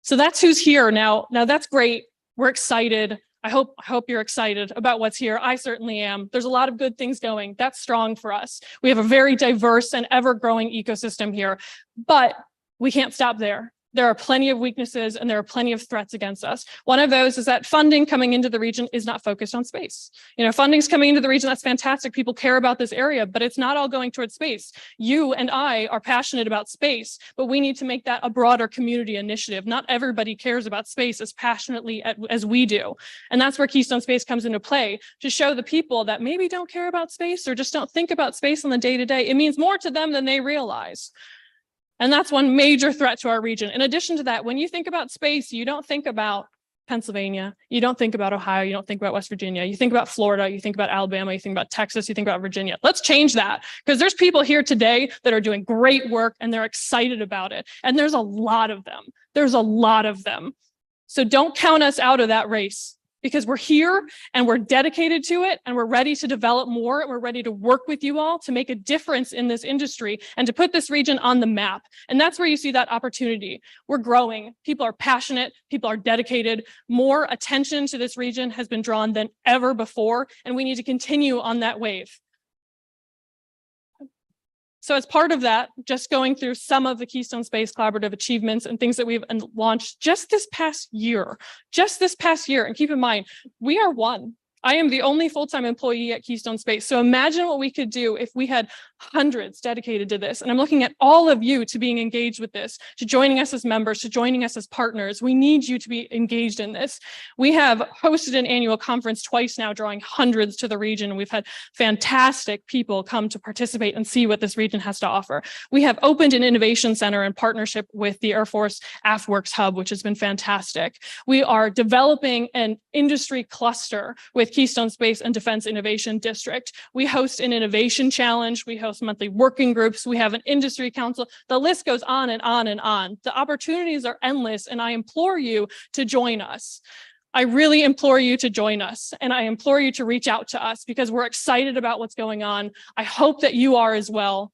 So that's who's here now. Now that's great. We're excited. I hope you're excited about what's here. I certainly am. There's a lot of good things going. That's strong for us. We have a very diverse and ever-growing ecosystem here, but we can't stop there. There are plenty of weaknesses and there are plenty of threats against us. One of those is that funding coming into the region is not focused on space. You know, funding's coming into the region. That's fantastic. People care about this area, but it's not all going towards space. You and I are passionate about space, but we need to make that a broader community initiative. Not everybody cares about space as passionately as we do. And that's where Keystone Space comes into play, to show the people that maybe don't care about space or just don't think about space on the day-to-day. It means more to them than they realize. And that's one major threat to our region. In addition to that, when you think about space, you don't think about Pennsylvania, you don't think about Ohio, you don't think about West Virginia, you think about Florida, you think about Alabama, you think about Texas, you think about Virginia. Let's change that, because there's people here today that are doing great work and they're excited about it. And there's a lot of them. There's a lot of them. So don't count us out of that race, because we're here and we're dedicated to it and we're ready to develop more. And we're ready to work with you all to make a difference in this industry and to put this region on the map. And that's where you see that opportunity. We're growing. People are passionate. People are dedicated. More attention to this region has been drawn than ever before. And we need to continue on that wave. So as part of that, just going through some of the Keystone Space Collaborative achievements and things that we've launched just this past year. And keep in mind, we are one. I am the only full-time employee at Keystone Space. So imagine what we could do if we had hundreds dedicated to this. And I'm looking at all of you to being engaged with this, to joining us as members, to joining us as partners. We need you to be engaged in this. We have hosted an annual conference twice now, drawing hundreds to the region. We've had fantastic people come to participate and see what this region has to offer. We have opened an innovation center in partnership with the Air Force AFWorks Hub, which has been fantastic. We are developing an industry cluster with Keystone Space and Defense Innovation District. We host an innovation challenge. We host monthly working groups. We have an industry council. The list goes on and on and on. The opportunities are endless, and I implore you to join us. I really implore you to join us, and I implore you to reach out to us, because we're excited about what's going on. I hope that you are as well.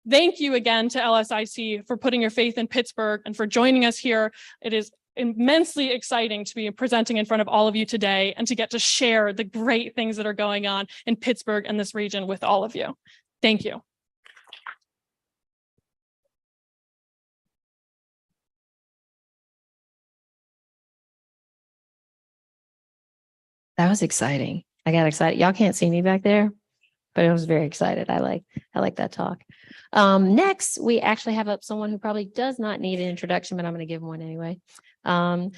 Thank you again to LSIC for putting your faith in Pittsburgh and for joining us here. It is immensely exciting to be presenting in front of all of you today and to get to share the great things that are going on in Pittsburgh and this region with all of you. Thank you. That was exciting. I got excited. Y'all can't see me back there, but I was very excited. I like that talk. Next, we actually have up someone who probably does not need an introduction, but I'm going to give him one anyway. Prasan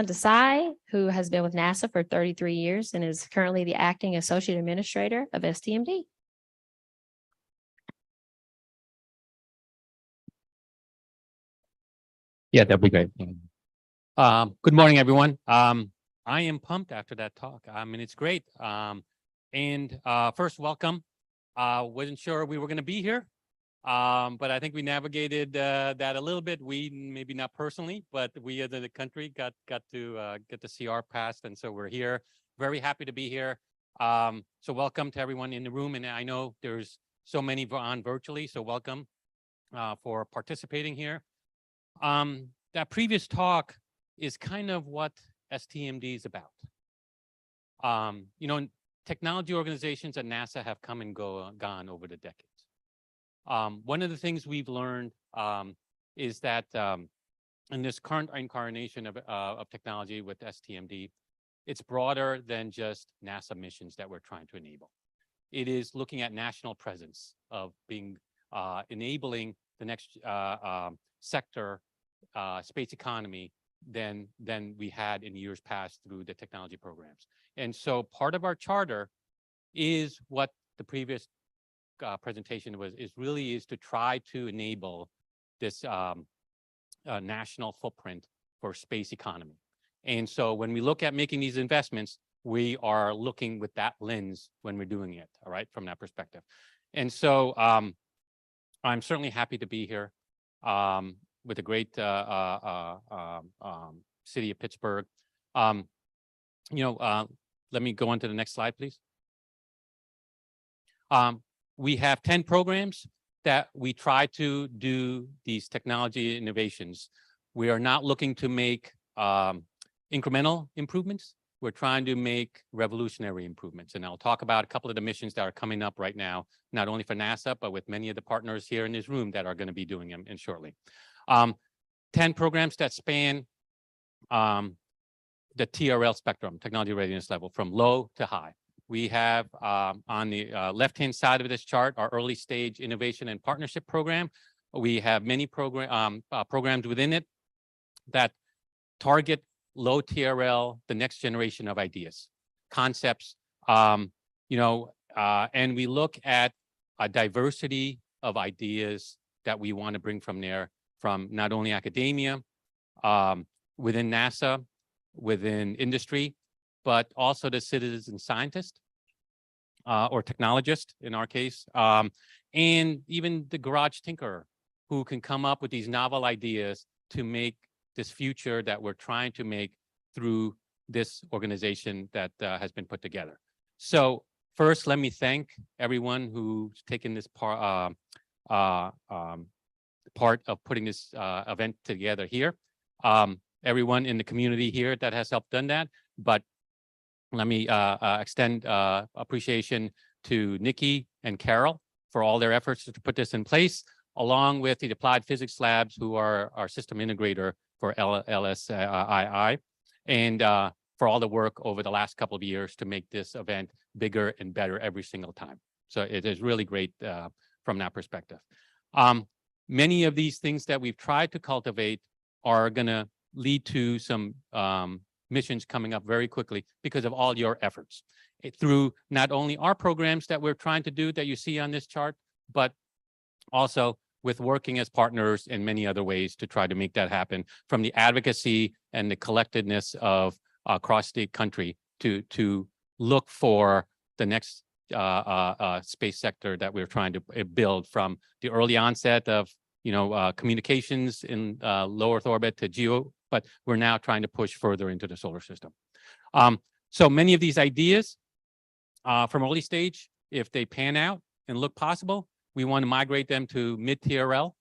Desai, who has been with NASA for 33 years and is currently the acting associate administrator of STMD. Yeah, that'd be great. Good morning, everyone. I am pumped after that talk. I mean, it's great. First, welcome. Wasn't sure we were going to be here, but I think we navigated that a little bit. We maybe not personally, but we as a country got to get the CR passed, and so we're here. Very happy to be here. So welcome to everyone in the room, and I know there's so many on virtually, so welcome for participating here. That previous talk is kind of what STMD is about. You know, technology organizations at NASA have come and gone over the decades. One of the things we've learned is that in this current incarnation of technology with STMD, it's broader than just NASA missions that we're trying to enable. It is looking at national presence of being enabling the next sector space economy than we had in years past through the technology programs. And so part of our charter is what the previous presentation is to try to enable this national footprint for space economy. And so when we look at making these investments, we are looking with that lens when we're doing it, all right, from that perspective. And so I'm certainly happy to be here with the great city of Pittsburgh. Let me go on to the next slide, please. We have 10 programs that we try to do these technology innovations. We are not looking to make incremental improvements. We're trying to make revolutionary improvements. And I'll talk about a couple of the missions that are coming up right now, not only for NASA, but with many of the partners here in this room that are going to be doing them shortly. 10 programs that span the TRL spectrum, technology readiness level, from low to high. We have on the left-hand side of this chart, our early stage innovation and partnership program. We have many programs within it that target low TRL, the next generation of ideas, concepts, and we look at a diversity of ideas that we want to bring from there, from not only academia, within NASA, within industry, but also the citizen scientist or technologist in our case, and even the garage tinkerer who can come up with these novel ideas to make this future that we're trying to make through this organization that has been put together. So first, let me thank everyone who's taken this part of putting this event together here. Everyone in the community here that has helped done that. But let me extend appreciation to Nikki and Carol for all their efforts to put this in place, along with the Applied Physics Labs, who are our system integrator for LSIC, and for all the work over the last couple of years to make this event bigger and better every single time. So it is really great from that perspective. Many of these things that we've tried to cultivate are going to lead to some missions coming up very quickly because of all your efforts. Through not only our programs that we're trying to do that you see on this chart, but also with working as partners in many other ways to try to make that happen, from the advocacy and the collectedness of across the country to look for the next space sector that we're trying to build, from the early onset of communications in low Earth orbit to geo, but we're now trying to push further into the solar system. So many of these ideas from early stage, if they pan out and look possible, we want to migrate them to mid-TRL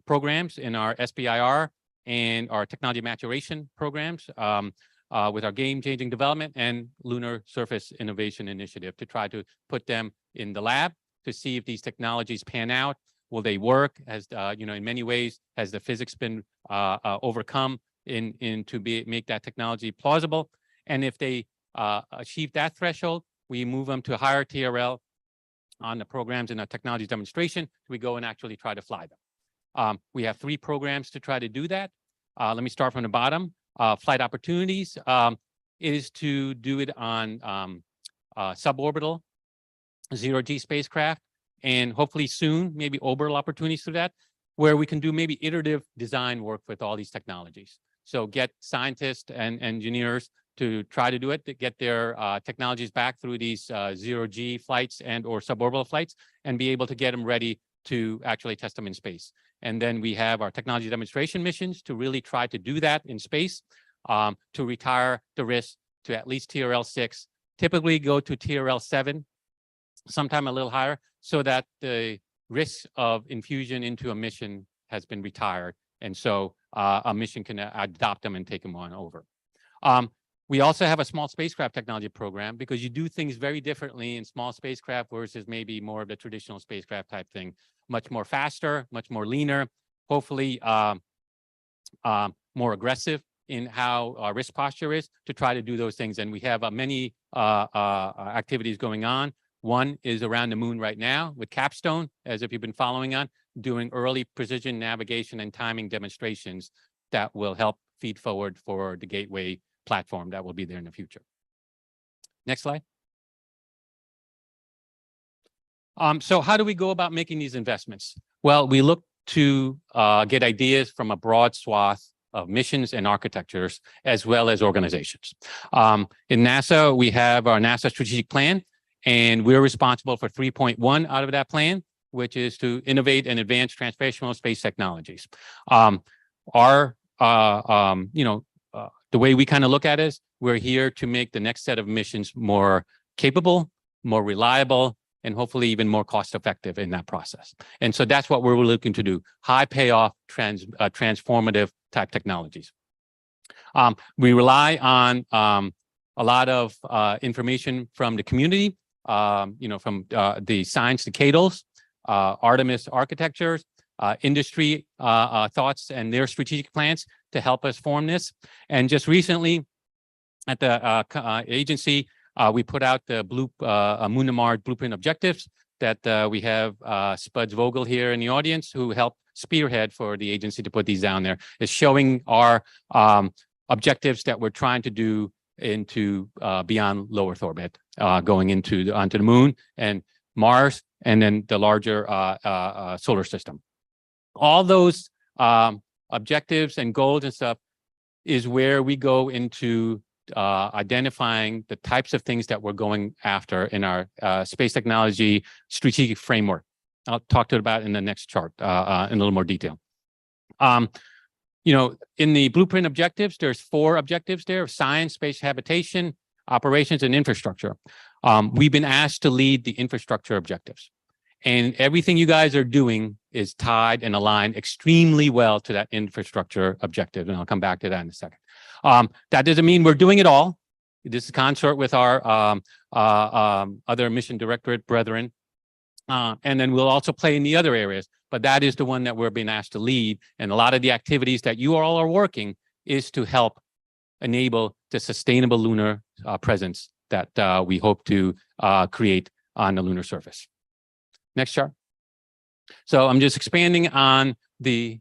programs in our SBIR and our technology maturation programs with our game-changing development and lunar surface innovation initiative, to try to put them in the lab to see if these technologies pan out. Will they work? Has in many ways, has the physics been overcome to make that technology plausible? And if they achieve that threshold, we move them to higher TRL on the programs in our technology demonstration. We go and actually try to fly them. We have 3 programs to try to do that. Let me start from the bottom. Flight opportunities is to do it on suborbital zero-G spacecraft, and hopefully soon, maybe orbital opportunities through that, where we can do maybe iterative design work with all these technologies. So get scientists and engineers to try to do it, to get their technologies back through these zero-G flights and or suborbital flights, and be able to get them ready to actually test them in space. And then we have our technology demonstration missions to really try to do that in space, to retire the risk to at least TRL 6, typically go to TRL 7, sometime a little higher, so that the risk of infusion into a mission has been retired. And so a mission can adopt them and take them on over. We also have a small spacecraft technology program, because you do things very differently in small spacecraft versus maybe more of the traditional spacecraft type thing. Much more faster, much more leaner, hopefully more aggressive in how our risk posture is to try to do those things. And we have many activities going on. One is around the moon right now with Capstone, as if you've been following on, doing early precision navigation and timing demonstrations that will help feed forward for the Gateway platform that will be there in the future. Next slide. So how do we go about making these investments? Well, we look to get ideas from a broad swath of missions and architectures, as well as organizations. In NASA, we have our NASA strategic plan, and we're responsible for 3.1 out of that plan, which is to innovate and advance transformational space technologies. The way we kind of look at it is we're here to make the next set of missions more capable, more reliable, and hopefully even more cost effective in that process. And so that's what we're looking to do: high payoff, transformative type technologies. We rely on a lot of information from the community, from the science decadals, Artemis architectures, industry thoughts and their strategic plans to help us form this. And just recently at the agency, we put out the Moon to Mars blueprint objectives that we have Spuds Vogel here in the audience who helped spearhead for the agency to put these down there. It's showing our objectives that we're trying to do into beyond low Earth orbit, going onto the moon and Mars, and then the larger solar system. All those objectives and goals and stuff is where we go into identifying the types of things that we're going after in our space technology strategic framework. I'll talk to it about in the next chart in a little more detail. You know, in the blueprint objectives, there's 4 objectives there: science, space habitation, operations, and infrastructure. We've been asked to lead the infrastructure objectives. And everything you guys are doing is tied and aligned extremely well to that infrastructure objective. And I'll come back to that in a second. That doesn't mean we're doing it all. This is consort with our other mission directorate brethren. And then we'll also play in the other areas. But that is the one that we're being asked to lead. And a lot of the activities that you all are working is to help enable the sustainable lunar presence that we hope to create on the lunar surface. Next chart. So I'm just expanding on the,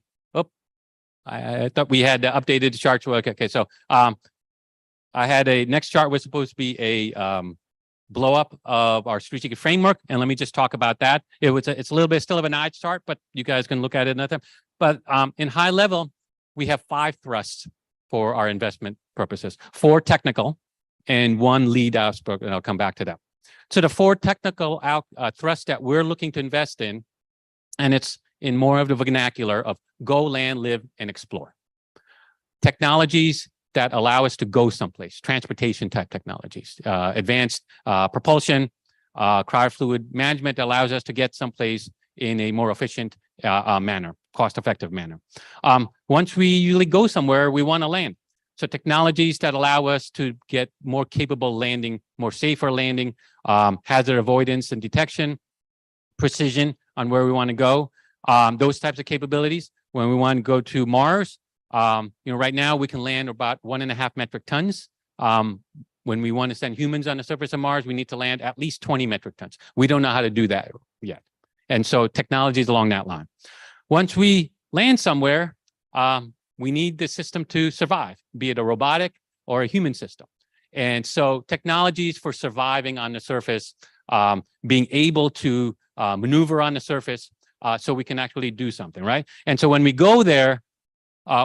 I thought we had updated the chart. Okay, so I had a, next chart was supposed to be a blow up of our strategic framework. And let me just talk about that. It's a little bit still of an eye chart, but you guys can look at it another time. But in high level, we have 5 thrusts for our investment purposes: 4 technical and 1 lead outspoken, and I'll come back to that. So the 4 technical thrusts that we're looking to invest in, and it's in more of the vernacular of go, land, live, and explore. Technologies that allow us to go someplace, transportation type technologies, advanced propulsion, cryofluid management that allows us to get someplace in a more efficient manner, cost-effective manner. Once we usually go somewhere, we want to land. So technologies that allow us to get more capable landing, more safer landing, hazard avoidance and detection, precision on where we want to go, those types of capabilities. When we want to go to Mars, right now we can land about 1.5 metric tons. When we want to send humans on the surface of Mars, we need to land at least 20 metric tons. We don't know how to do that yet. And so technologies along that line. Once we land somewhere, we need the system to survive, be it a robotic or a human system. And so technologies for surviving on the surface, being able to maneuver on the surface so we can actually do something, right? And so when we go there,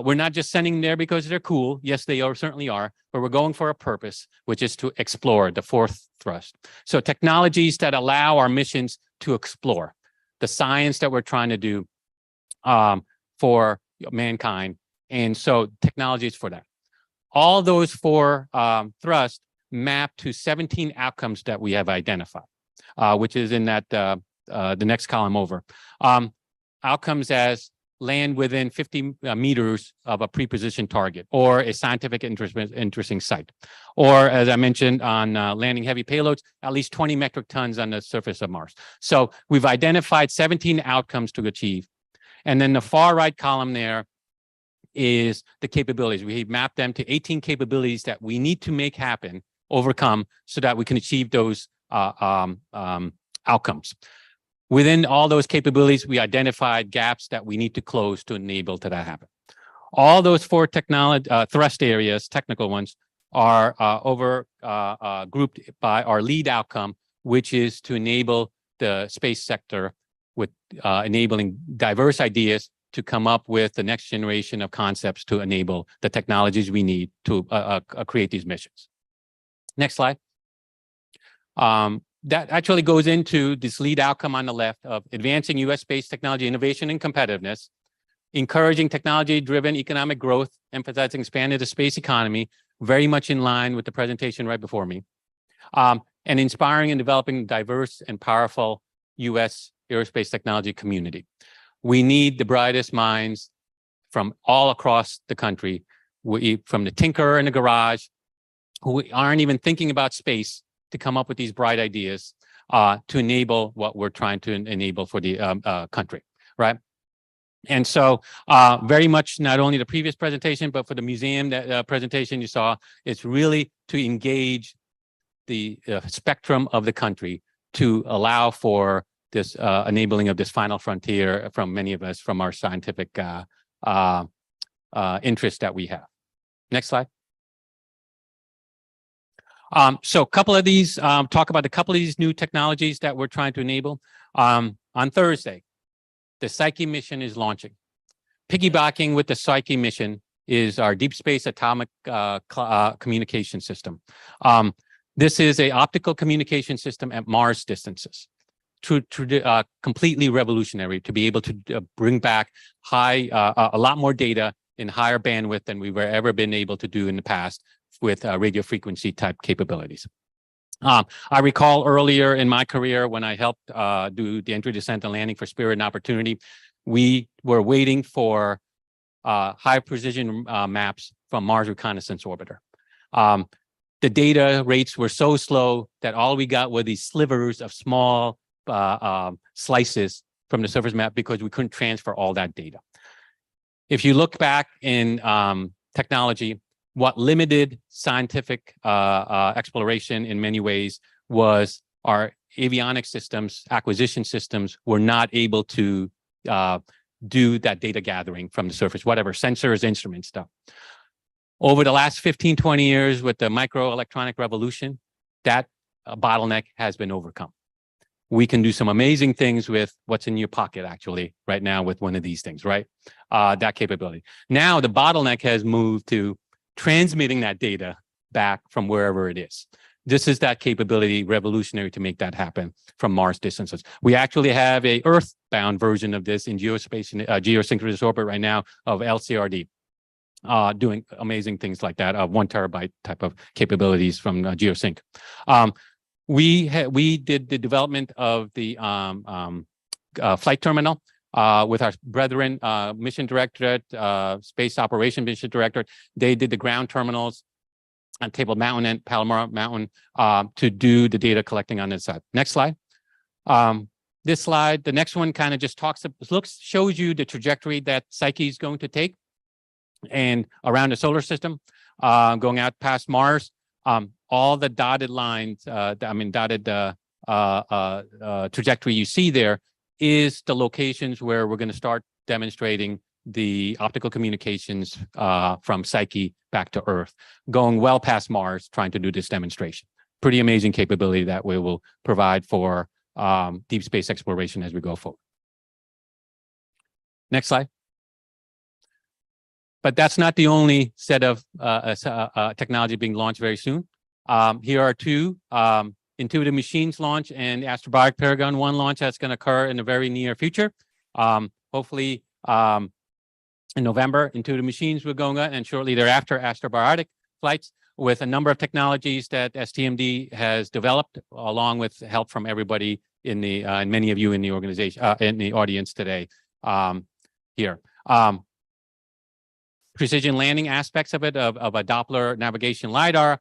we're not just sending them there because they're cool. Yes, they certainly are, but we're going for a purpose, which is to explore, the 4th thrust. So technologies that allow our missions to explore, the science that we're trying to do for mankind. And so technologies for that. All those 4 thrusts map to 17 outcomes that we have identified, which is in that the next column over. Outcomes as land within 50 meters of a pre-positioned target or a scientific interesting site. Or as I mentioned on landing heavy payloads, at least 20 metric tons on the surface of Mars. So we've identified 17 outcomes to achieve. And then the far right column there is the capabilities. We mapped them to 18 capabilities that we need to make happen, overcome, so that we can achieve those outcomes. Within all those capabilities, we identified gaps that we need to close to enable that happen. All those 4 technology thrust areas, technical ones, are grouped by our lead outcome, which is to enable the space sector with enabling diverse ideas to come up with the next generation of concepts to enable the technologies we need to create these missions. Next slide. That actually goes into this lead outcome on the left of advancing U.S. space technology innovation and competitiveness, encouraging technology-driven economic growth, emphasizing expanding the space economy, very much in line with the presentation right before me, and inspiring and developing diverse and powerful U.S. aerospace technology community. We need the brightest minds from all across the country, from the tinkerer in the garage, who aren't even thinking about space, to come up with these bright ideas to enable what we're trying to enable for the country, right? And so very much not only the previous presentation, but for the museum that presentation you saw, it's really to engage the spectrum of the country to allow for this enabling of this final frontier from many of us from our scientific interest that we have. Next slide. So a couple of these, talk about a couple of these new technologies that we're trying to enable. On Thursday, the Psyche mission is launching. Piggybacking with the Psyche mission is our deep space atomic communication system. This is a optical communication system at Mars distances. Completely revolutionary to be able to bring back a lot more data in higher bandwidth than we've ever been able to do in the past with radio frequency type capabilities. I recall earlier in my career when I helped do the entry, descent, and landing for Spirit and Opportunity, we were waiting for high precision maps from Mars Reconnaissance Orbiter. The data rates were so slow that all we got were these slivers of small slices from the surface map because we couldn't transfer all that data. If you look back in technology, what limited scientific exploration in many ways was our avionics systems, acquisition systems were not able to do that data gathering from the surface, whatever, sensors, instruments, stuff. Over the last 15, 20 years with the microelectronic revolution, that bottleneck has been overcome. We can do some amazing things with what's in your pocket actually right now with one of these things, right? That capability. Now the bottleneck has moved to transmitting that data back from wherever it is. This is that capability, revolutionary to make that happen from Mars distances. We actually have a Earth-bound version of this in geospace, geosynchronous orbit right now of LCRD, doing amazing things like that, 1 terabyte type of capabilities from Geosync. We did the development of the flight terminal with our brethren, mission directorate, space operation mission directorate. They did the ground terminals on Table Mountain and Palomar Mountain to do the data collecting on this side. Next slide. This slide, the next one kind of just shows you the trajectory that Psyche is going to take and around the solar system, going out past Mars. All the dotted lines, dotted trajectory you see there is the locations where we're going to start demonstrating the optical communications from Psyche back to Earth, going well past Mars, trying to do this demonstration. Pretty amazing capability that we will provide for deep space exploration as we go forward. Next slide. But that's not the only set of technology being launched very soon. Here are two, Intuitive Machines launch and Astrobotic Paragon 1 launch that's going to occur in the very near future. Hopefully in November, Intuitive Machines will go on, and shortly thereafter, Astrobiotic flights with a number of technologies that STMD has developed, along with help from everybody in the and many of you in the organization, in the audience today here. Precision landing aspects of it, of a Doppler navigation LiDAR,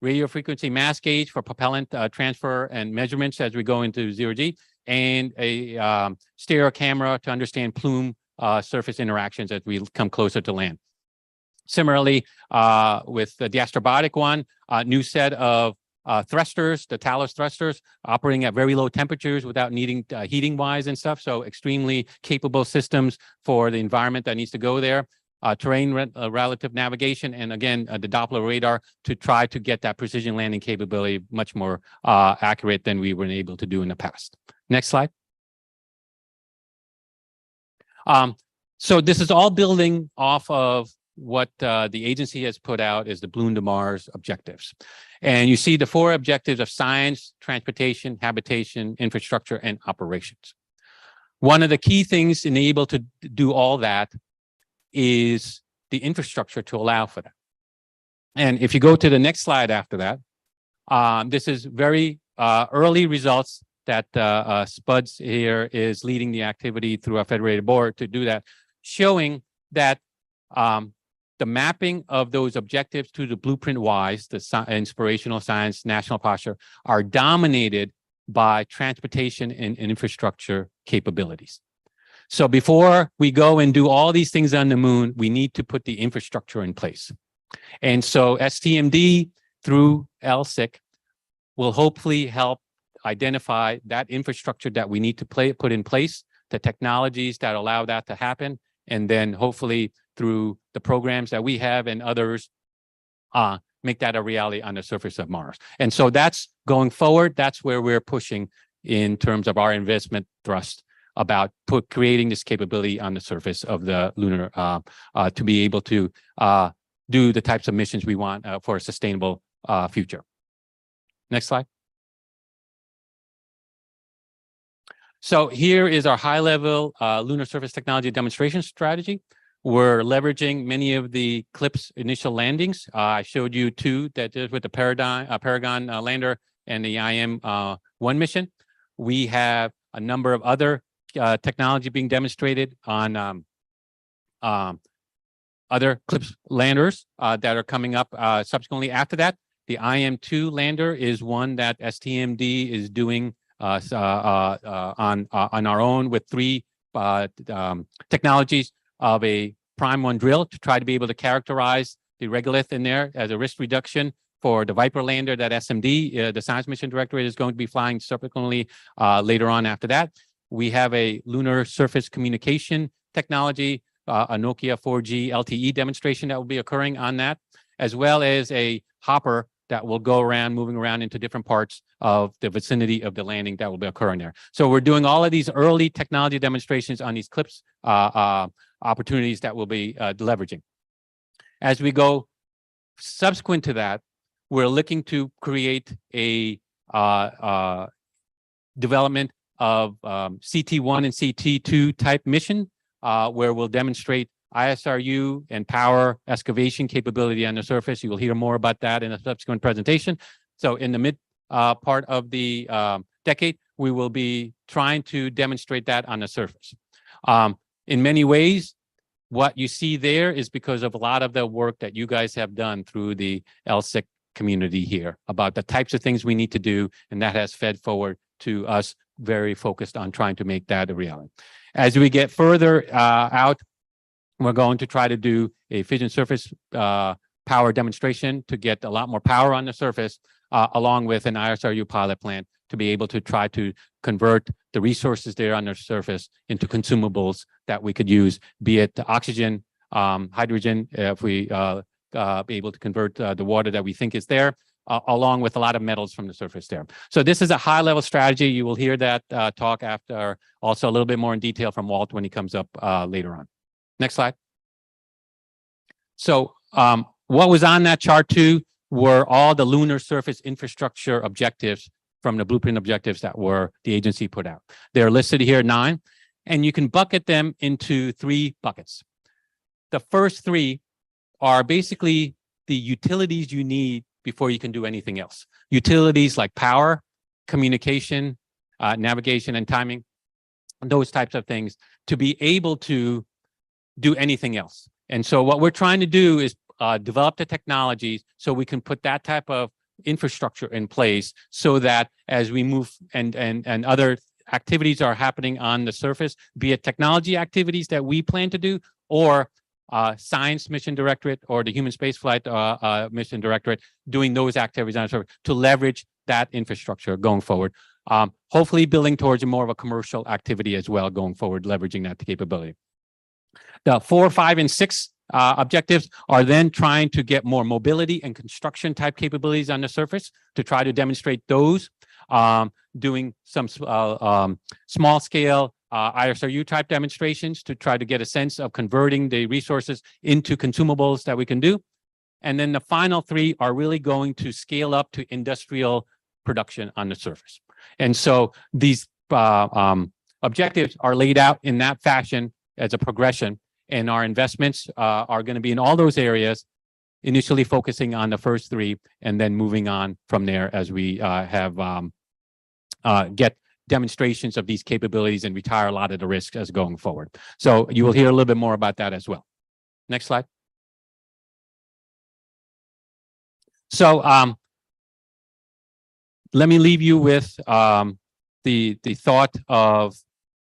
radio frequency mass gauge for propellant transfer and measurements as we go into 0G, and a stereo camera to understand plume surface interactions as we come closer to land. Similarly, with the Astrobotic one, a new set of thrusters, the Talos thrusters, operating at very low temperatures without needing heating wise and stuff. So extremely capable systems for the environment that needs to go there. Terrain relative navigation, and again, the Doppler radar to try to get that precision landing capability much more accurate than we were able to do in the past. Next slide. So this is all building off of what the agency has put out as the Bloom to Mars objectives. And you see the 4 objectives of science, transportation, habitation, infrastructure, and operations. One of the key things enabled to do all that is the infrastructure to allow for that. And if you go to the next slide after that, this is very early results that Spuds here is leading the activity through our federated board to do that, showing that the mapping of those objectives to the blueprint wise, the inspirational science, national posture, are dominated by transportation and infrastructure capabilities. So before we go and do all these things on the moon, we need to put the infrastructure in place. And so STMD through LSIC will hopefully help identify that infrastructure that we need to put in place, the technologies that allow that to happen, and then hopefully through the programs that we have and others, make that a reality on the surface of Mars. And so that's going forward. That's where we're pushing in terms of our investment thrust about creating this capability on the surface of the lunar to be able to do the types of missions we want for a sustainable future. Next slide. So here is our high-level lunar surface technology demonstration strategy. We're leveraging many of the CLIPS initial landings. I showed you two that did with the Paragon lander and the IM-1 mission. We have a number of other technology being demonstrated on other CLIPS landers that are coming up subsequently after that. The IM-2 lander is one that STMD is doing on our own with three technologies of a prime one drill to try to be able to characterize the regolith in there as a risk reduction for the Viper lander that SMD, the Science Mission Directorate, is going to be flying subsequently later on after that. We have a lunar surface communication technology, a Nokia 4G LTE demonstration that will be occurring on that, as well as a hopper that will go around, moving around into different parts of the vicinity of the landing that will be occurring there. So we're doing all of these early technology demonstrations on these CLIPS opportunities that we'll be leveraging. As we go subsequent to that, we're looking to create a development of CT1 and CT2 type mission where we'll demonstrate ISRU and power excavation capability on the surface. You will hear more about that in a subsequent presentation. So in the mid part of the decade, we will be trying to demonstrate that on the surface. In many ways, what you see there is because of a lot of the work that you guys have done through the LSIC community here about the types of things we need to do, and that has fed forward to us very focused on trying to make that a reality. As we get further out, we're going to try to do a fission surface power demonstration to get a lot more power on the surface, along with an ISRU pilot plant to be able to try to convert the resources there on the surface into consumables that we could use, be it oxygen, hydrogen, if we be able to convert the water that we think is there, along with a lot of metals from the surface there. So this is a high-level strategy. You will hear that talk after, also a little bit more in detail from Walt when he comes up later on. Next slide. So what was on that chart too were all the lunar surface infrastructure objectives from the blueprint objectives that were the agency put out. They're listed here 9, and you can bucket them into 3 buckets. The first 3 are basically the utilities you need before you can do anything else. Utilities like power, communication, navigation and timing, those types of things to be able to do anything else. And so what we're trying to do is develop the technologies so we can put that type of infrastructure in place so that as we move and other activities are happening on the surface, be it technology activities that we plan to do or Science Mission Directorate or the Human Spaceflight Mission Directorate doing those activities on the surface to leverage that infrastructure going forward. Hopefully building towards more of a commercial activity as well going forward, leveraging that capability. The 4, 5, and 6 objectives are then trying to get more mobility and construction type capabilities on the surface to try to demonstrate those, doing some small scale ISRU type demonstrations to try to get a sense of converting the resources into consumables that we can do. And then the final 3 are really going to scale up to industrial production on the surface. And so these objectives are laid out in that fashion as a progression. And our investments are going to be in all those areas, initially focusing on the first 3 and then moving on from there as we get demonstrations of these capabilities and retire a lot of the risk as going forward. So you will hear a little bit more about that as well. Next slide. So let me leave you with the thought of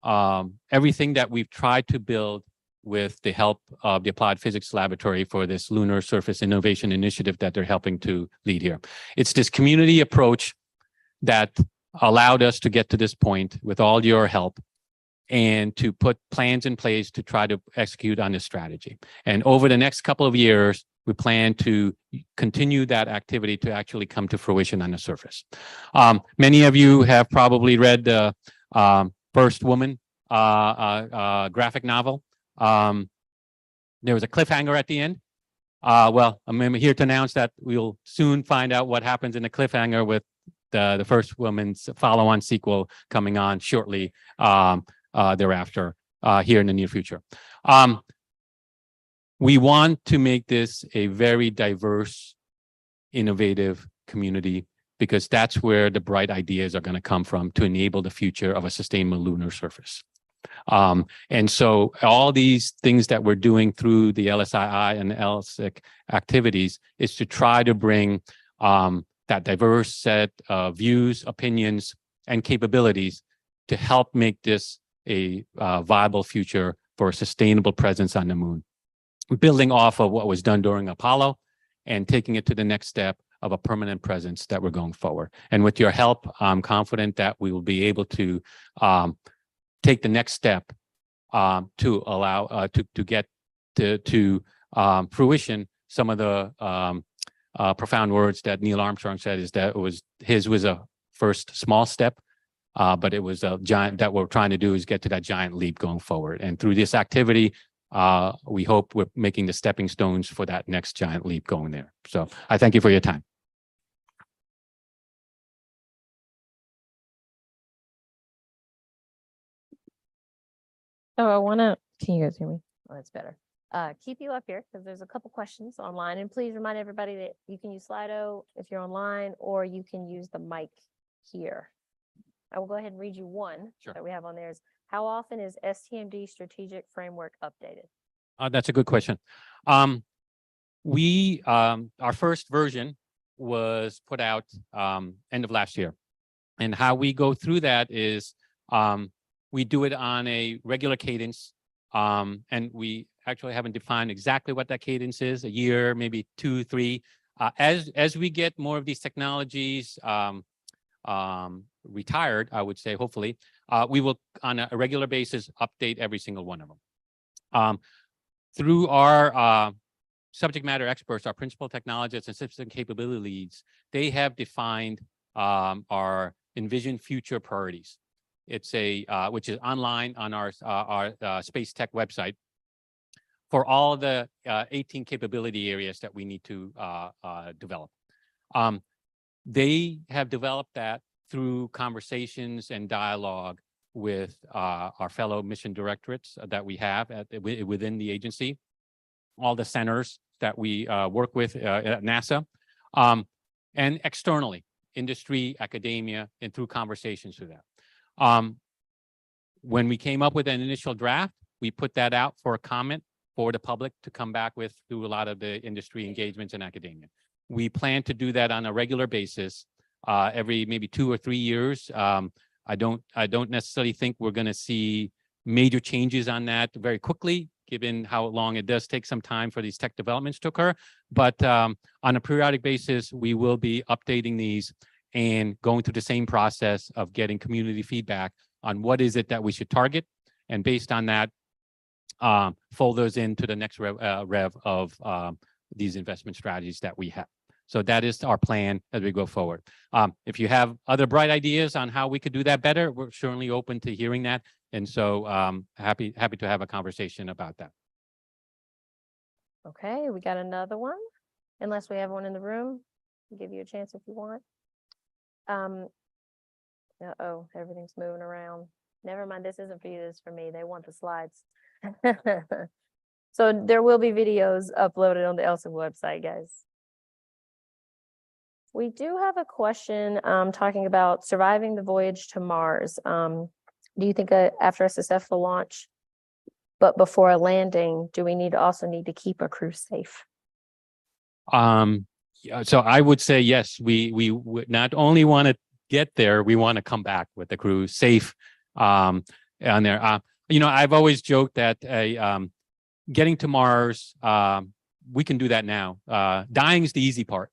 everything that we've tried to build with the help of the Applied Physics Laboratory for this Lunar Surface Innovation Initiative that they're helping to lead here. It's this community approach that allowed us to get to this point with all your help and to put plans in place to try to execute on this strategy. And over the next couple of years, we plan to continue that activity to actually come to fruition on the surface. Many of you have probably read the First Woman graphic novel. There was a cliffhanger at the end. Well, I'm here to announce that we'll soon find out what happens in the cliffhanger with the First Woman's follow-on sequel coming on shortly thereafter here in the near future. We want to make this a very diverse, innovative community because that's where the bright ideas are going to come from to enable the future of a sustainable lunar surface. And so all these things that we're doing through the LSII and the LSIC activities is to try to bring that diverse set of views, opinions, and capabilities to help make this a viable future for a sustainable presence on the moon, building off of what was done during Apollo and taking it to the next step of a permanent presence that we're going forward. And with your help, I'm confident that we will be able to take the next step to allow to get to fruition some of the profound words that Neil Armstrong said, is that his was a first small step, but it was a giant. That what we're trying to do is get to that giant leap going forward. And through this activity, we hope we're making the stepping stones for that next giant leap going there. So I thank you for your time. So I want to, can you guys hear me? Oh, that's better. Keep you up here because there's a couple questions online, and please remind everybody that you can use Slido if you're online, or you can use the mic here. I will go ahead and read you one that we have on there. Is how often is STMD strategic framework updated? That's a good question. Our first version was put out end of last year, and how we go through that is we do it on a regular cadence, and we actually haven't defined exactly what that cadence is, a year, maybe 2, 3. As we get more of these technologies retired, I would say, hopefully, we will on a regular basis update every single one of them. Through our subject matter experts, our principal technologists and system capability leads, they have defined our envisioned future priorities. It's which is online on our Space Tech website for all the 18 capability areas that we need to develop. They have developed that through conversations and dialogue with our fellow mission directorates that we have within the agency, all the centers that we work with at NASA, and externally, industry, academia, and through conversations with them. When we came up with an initial draft, we put that out for a comment for the public to come back with through a lot of the industry engagements in academia. We plan to do that on a regular basis, every maybe 2 or 3 years. I don't necessarily think we're going to see major changes on that very quickly, given how long it does take some time for these tech developments to occur. But on a periodic basis, we will be updating these and going through the same process of getting community feedback on what is it that we should target. And based on that, fold those into the next rev of these investment strategies that we have. So that is our plan as we go forward. If you have other bright ideas on how we could do that better, we're certainly open to hearing that. And so happy to have a conversation about that. Okay, we got another one. Unless we have one in the room, I'll give you a chance if you want. Uh-oh, everything's moving around. Never mind, this isn't for you, this is for me. They want the slides. So there will be videos uploaded on the LSIC website, guys. We do have a question talking about surviving the voyage to Mars. Do you think after a successful launch, but before a landing, do we also need to keep a crew safe? So I would say yes. We would not only want to get there, we want to come back with the crew safe. on there. I've always joked that getting to Mars, we can do that now. Dying is the easy part.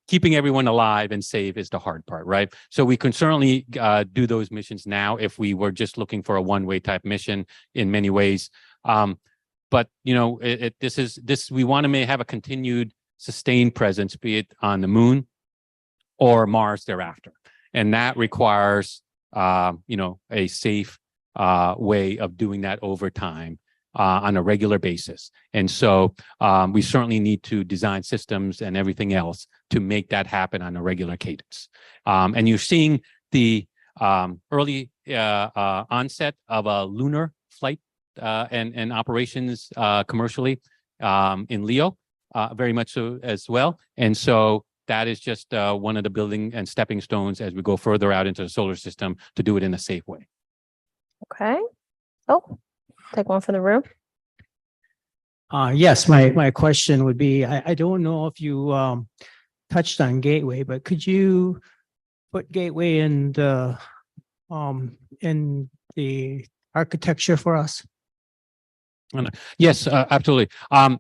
Keeping everyone alive and safe is the hard part, right? So we can certainly do those missions now if we were just looking for a one-way type mission in many ways. But we want to have a continued sustained presence, be it on the moon or Mars thereafter. And that requires, a safe way of doing that over time on a regular basis. And so we certainly need to design systems and everything else to make that happen on a regular cadence. And you're seeing the early onset of a lunar flight and operations commercially in LEO, very much so as well. And so that is just one of the building and stepping stones as we go further out into the solar system to do it in a safe way. Okay. Oh, take one from the room. Yes, my question would be, I don't know if you touched on Gateway, but could you put Gateway in the architecture for us? Yes, absolutely.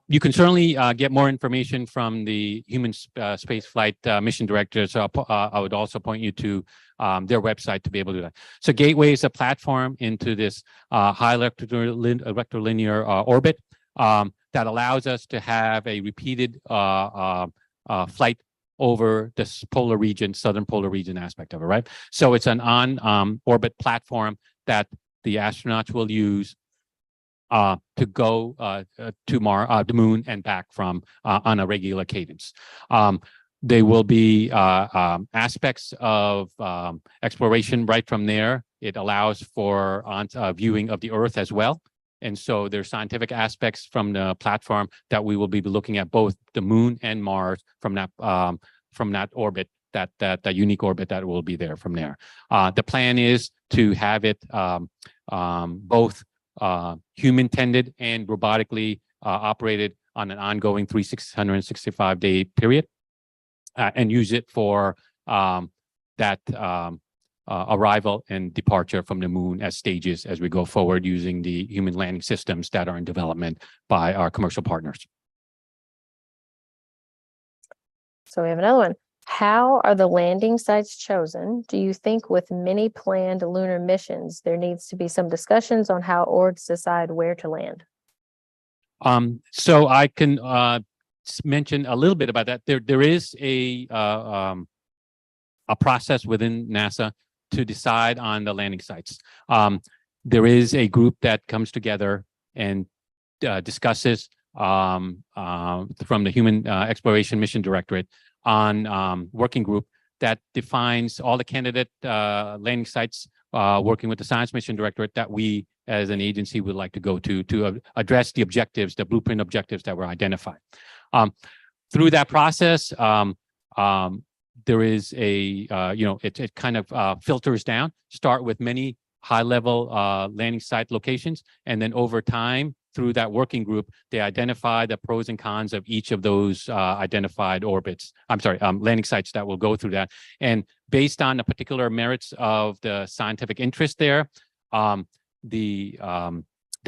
You can certainly get more information from the human space flight mission director. So I would also point you to their website to be able to do that. So Gateway is a platform into this high rectilinear orbit that allows us to have a repeated flight over this polar region, southern polar region aspect of it, right? So it's an on-orbit platform that the astronauts will use to go to the moon and back from on a regular cadence. There will be aspects of exploration right from there. It allows for viewing of the Earth as well. And so there's scientific aspects from the platform that we will be looking at both the moon and Mars from that orbit, that unique orbit that will be there from there. The plan is to have it both human tended and robotically operated on an ongoing 365-day period, and use it for that arrival and departure from the moon as stages as we go forward using the human landing systems that are in development by our commercial partners. So we have another one. How are the landing sites chosen? Do you think with many planned lunar missions, there needs to be some discussions on how orgs decide where to land? So I can mention a little bit about that. There is a process within NASA to decide on the landing sites. There is a group that comes together and discusses from the Human Exploration Mission Directorate on working group that defines all the candidate landing sites, working with the Science Mission Directorate that we as an agency would like to go to address the objectives, the blueprint objectives that were identified. Through that process, there is a, it kind of filters down, start with many high-level landing site locations, and then over time, through that working group, they identify the pros and cons of each of those identified landing sites that will go through that. And based on the particular merits of the scientific interest there, the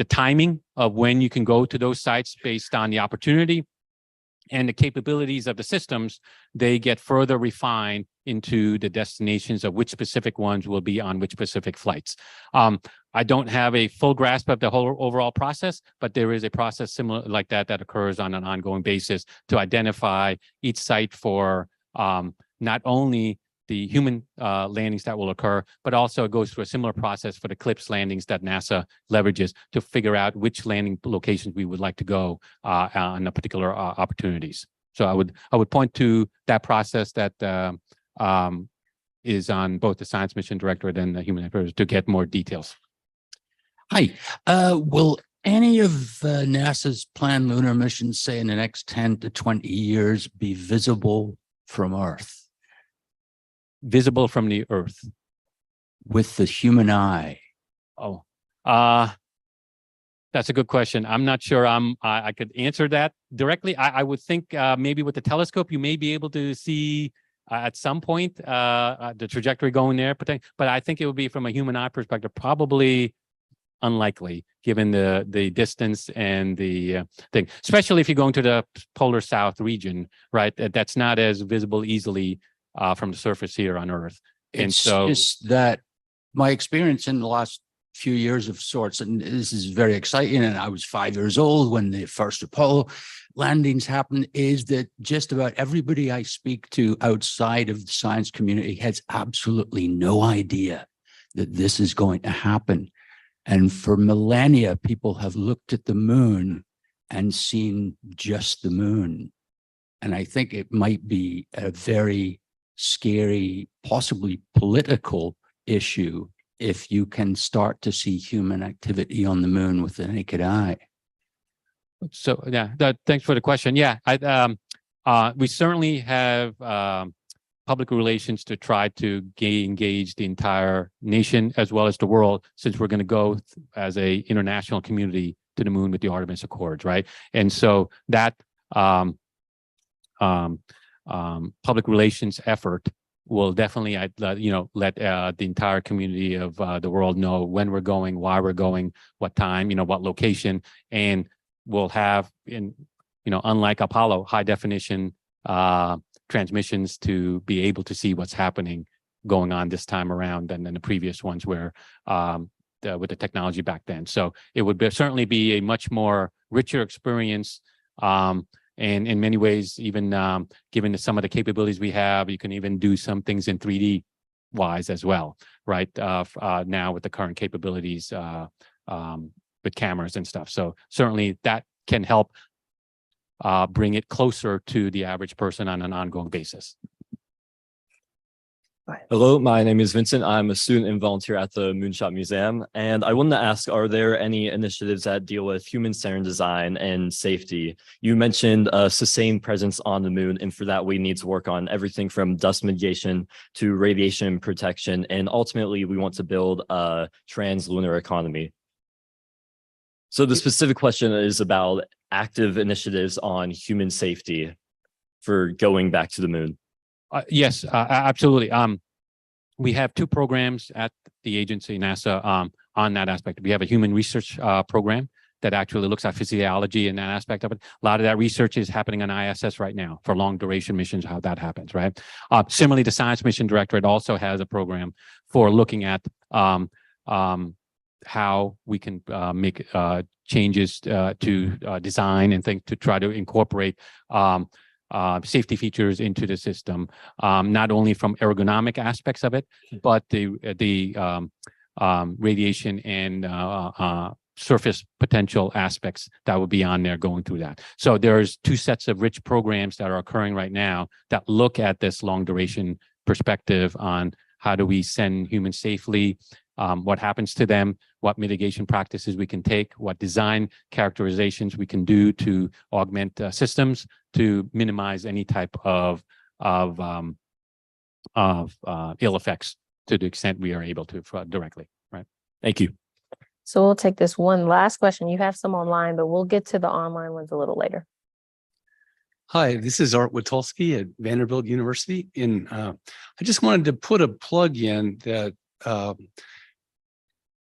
timing of when you can go to those sites based on the opportunity and the capabilities of the systems, they get further refined into the destinations of which specific ones will be on which specific flights. I don't have a full grasp of the whole overall process, but there is a process similar like that that occurs on an ongoing basis to identify each site for not only the human landings that will occur, but also it goes through a similar process for the CLIPS landings that NASA leverages to figure out which landing locations we would like to go on the particular opportunities. So I would point to that process that is on both the Science Mission Directorate and the Human Affairs to get more details. Hi, will any of NASA's planned lunar missions, say in the next 10 to 20 years, be visible from Earth? Visible from the Earth? With the human eye? Oh, that's a good question. I'm not sure I could answer that directly. I would think maybe with the telescope, you may be able to see at some point the trajectory going there, but I think it would be from a human eye perspective, probably unlikely given the distance and the thing, especially if you're going to the polar south region, right? That's not as visible easily from the surface here on Earth. And It's so just that my experience in the last few years of sorts, and this is very exciting, and I was 5 years old when the first Apollo landings happened, is that just about everybody I speak to outside of the science community has absolutely no idea that this is going to happen. And for millennia, people have looked at the moon and seen just the moon. And I think it might be a very scary, possibly political issue if you can start to see human activity on the moon with the naked eye. So yeah, thanks for the question. Yeah, we certainly have public relations to try to engage the entire nation as well as the world, since we're going to go as a international community to the moon with the Artemis Accords, right? And so that public relations effort will definitely, let the entire community of the world know when we're going, why we're going, what time, what location, and we'll have, unlike Apollo, high definition transmissions to be able to see what's happening going on this time around than the previous ones where with the technology back then. So it would certainly be a much more richer experience. And in many ways, even given some of the capabilities we have, you can even do some things in 3D wise as well, right? Now with the current capabilities with cameras and stuff. So certainly that can help bring it closer to the average person on an ongoing basis. Hello, my name is Vincent. I'm a student and volunteer at the Moonshot Museum. And I wanted to ask, are there any initiatives that deal with human-centered design and safety? You mentioned a sustained presence on the moon, and for that, we need to work on everything from dust mitigation to radiation protection. And ultimately, we want to build a trans-lunar economy. So the specific question is about active initiatives on human safety for going back to the moon. Yes, absolutely. We have two programs at the agency, NASA, on that aspect. We have a human research program that actually looks at physiology and that aspect of it. A lot of that research is happening on ISS right now for long duration missions, how that happens, right? Similarly, the Science Mission Directorate also has a program for looking at how we can make changes to design and things to try to incorporate safety features into the system, not only from ergonomic aspects of it, but the radiation and surface potential aspects that will be on there going through that. So there's two sets of rich programs that are occurring right now that look at this long duration perspective on how do we send humans safely, what happens to them, what mitigation practices we can take, what design characterizations we can do to augment systems to minimize any type of ill effects to the extent we are able to directly, right? Thank you. So we'll take this one last question. You have some online, but we'll get to the online ones a little later. Hi, this is Art Witulski at Vanderbilt University. And I just wanted to put a plug in that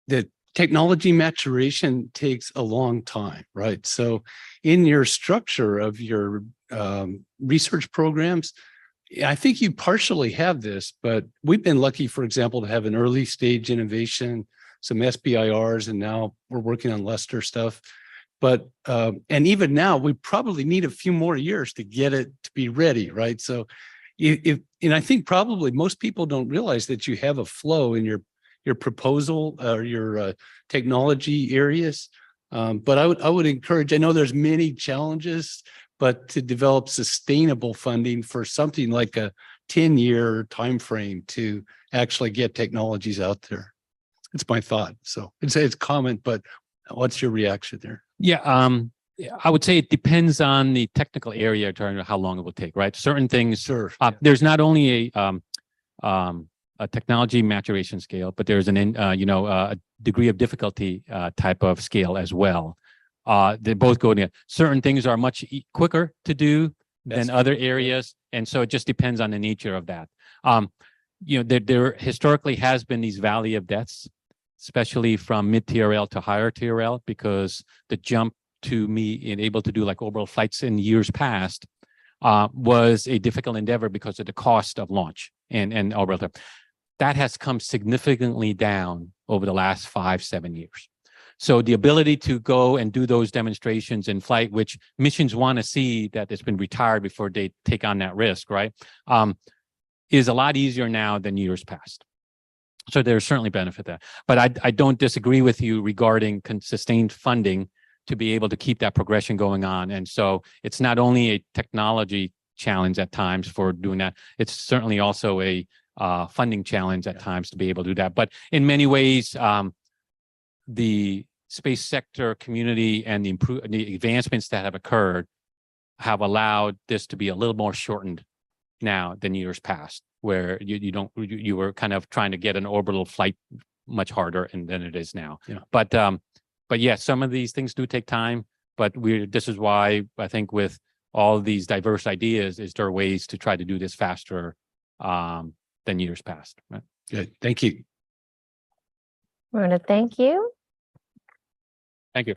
that technology maturation takes a long time, right? So in your structure of your research programs, I think you partially have this, but we've been lucky, for example, to have an early stage innovation, some SBIRs, and now we're working on Lester stuff. But, and even now, we probably need a few more years to get it to be ready, right? So and I think probably most people don't realize that you have a flow in your proposal or your technology areas. But I would encourage, I know there's many challenges, but to develop sustainable funding for something like a 10-year timeframe to actually get technologies out there. It's my thought. So it's a comment, but what's your reaction there? Yeah, I would say it depends on the technical area in terms of how long it will take, right? Certain things, Sure. There's not only a technology maturation scale, but there's a degree of difficulty type of scale as well. They both go together. Certain things are much quicker to do than other areas, and so it just depends on the nature of that. There historically has been these valley of deaths especially from mid TRL to higher TRL, because the jump to me and able to do like orbital flights in years past was a difficult endeavor because of the cost of launch and orbital. That has come significantly down over the last 5-7 years. So the ability to go and do those demonstrations in flight, which missions want to see that it's been retired before they take on that risk, right, is a lot easier now than years past. So there's certainly benefit there. But I don't disagree with you regarding sustained funding to be able to keep that progression going on. And so it's not only a technology challenge at times for doing that, it's certainly also a funding challenge at times to be able to do that. But in many ways, the space sector community and the advancements that have occurred have allowed this to be a little more shortened now than years past, where you were kind of trying to get an orbital flight much harder than it is now. Yeah. But yeah, some of these things do take time, but this is why I think with all these diverse ideas, is there are ways to try to do this faster than years past. Right? Good. Thank you. I want to thank you. Thank you.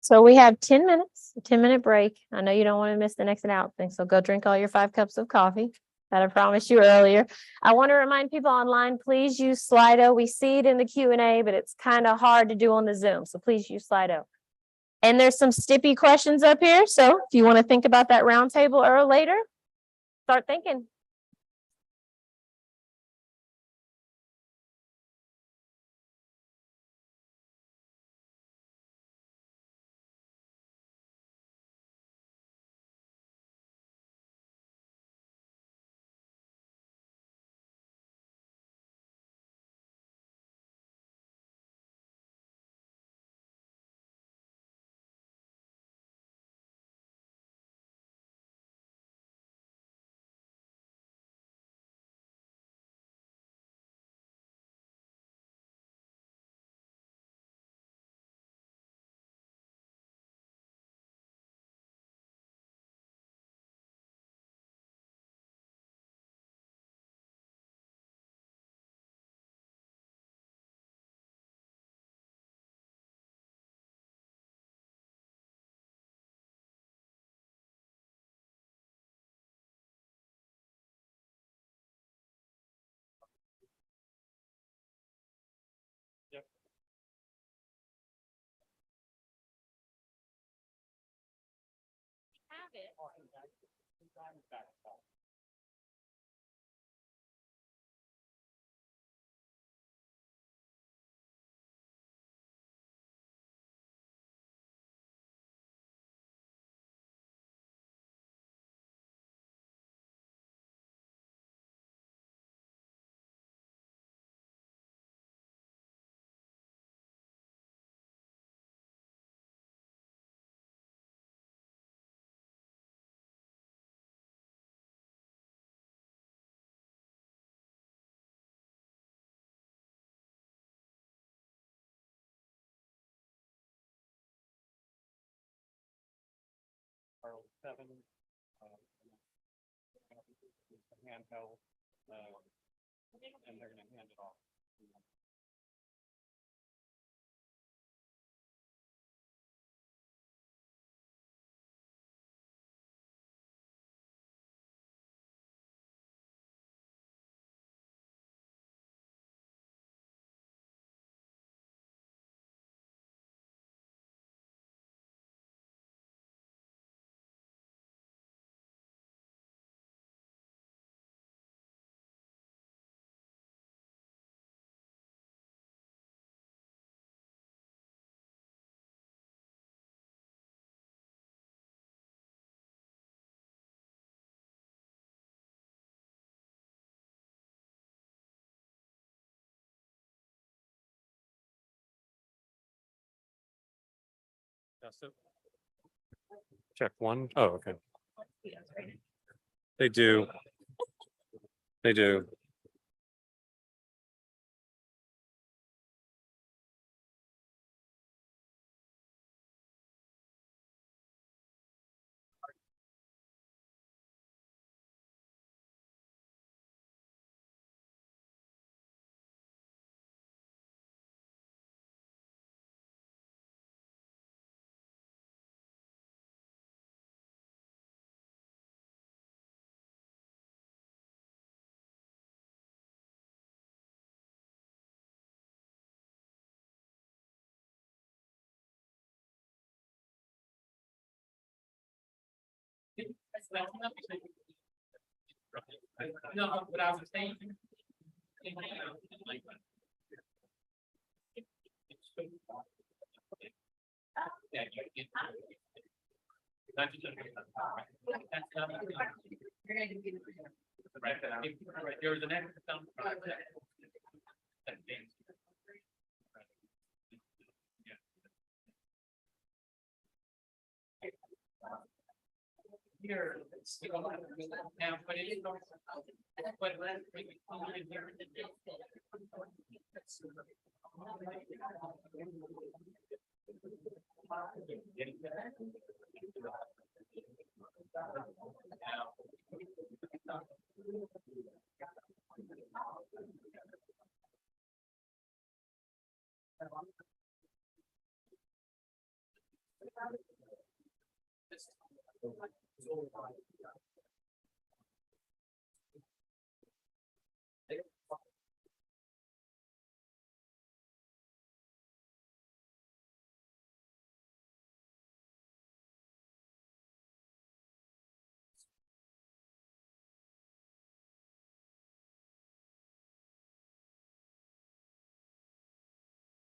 So we have 10 minutes, a 10-minute break. I know you don't want to miss the next announcement, so go drink all your 5 cups of coffee that I promised you earlier. I want to remind people online, please use Slido. We see it in the Q&A, but it's kind of hard to do on the Zoom, so please use Slido. And there's some stippy questions up here, so if you want to think about that roundtable or later, start thinking. Handheld, and they're going to hand it off. Check 1. Oh, okay. They do. They do. No, but I was saying. You're the next. Here. Now, but it is. But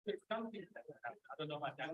there's something that I don't know about that.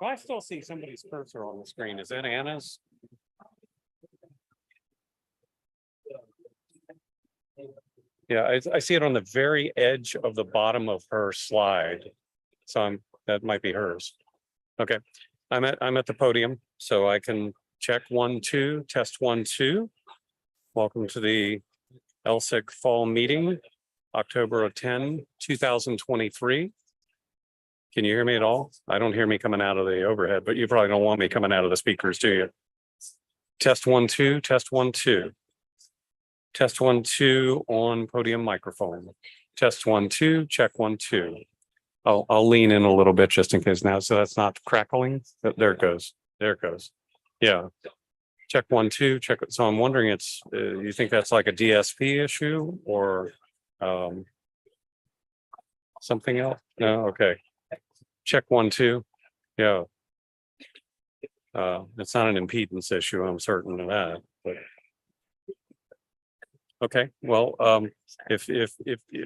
Well, I still see somebody's cursor on the screen. Is that Anna's? Yeah, I see it on the very edge of the bottom of her slide. So that might be hers. Okay, I'm at the podium, so I can check 1, 2, test 1, 2. Welcome to the LSIC fall meeting, October of 10, 2023. Can you hear me at all? I don't hear me coming out of the overhead, but you probably don't want me coming out of the speakers, do you? Test 1, 2, test 1, 2. Test 1, 2 on podium microphone. Test 1, 2, check 1, 2. I'll lean in a little bit just in case now. So that's not crackling. There it goes. There it goes. Yeah. Check 1, 2, check. So I'm wondering, you think that's like a DSP issue or something else? No, okay. Check 1, 2. Yeah. It's not an impedance issue, I'm certain of that, but. Okay, well, if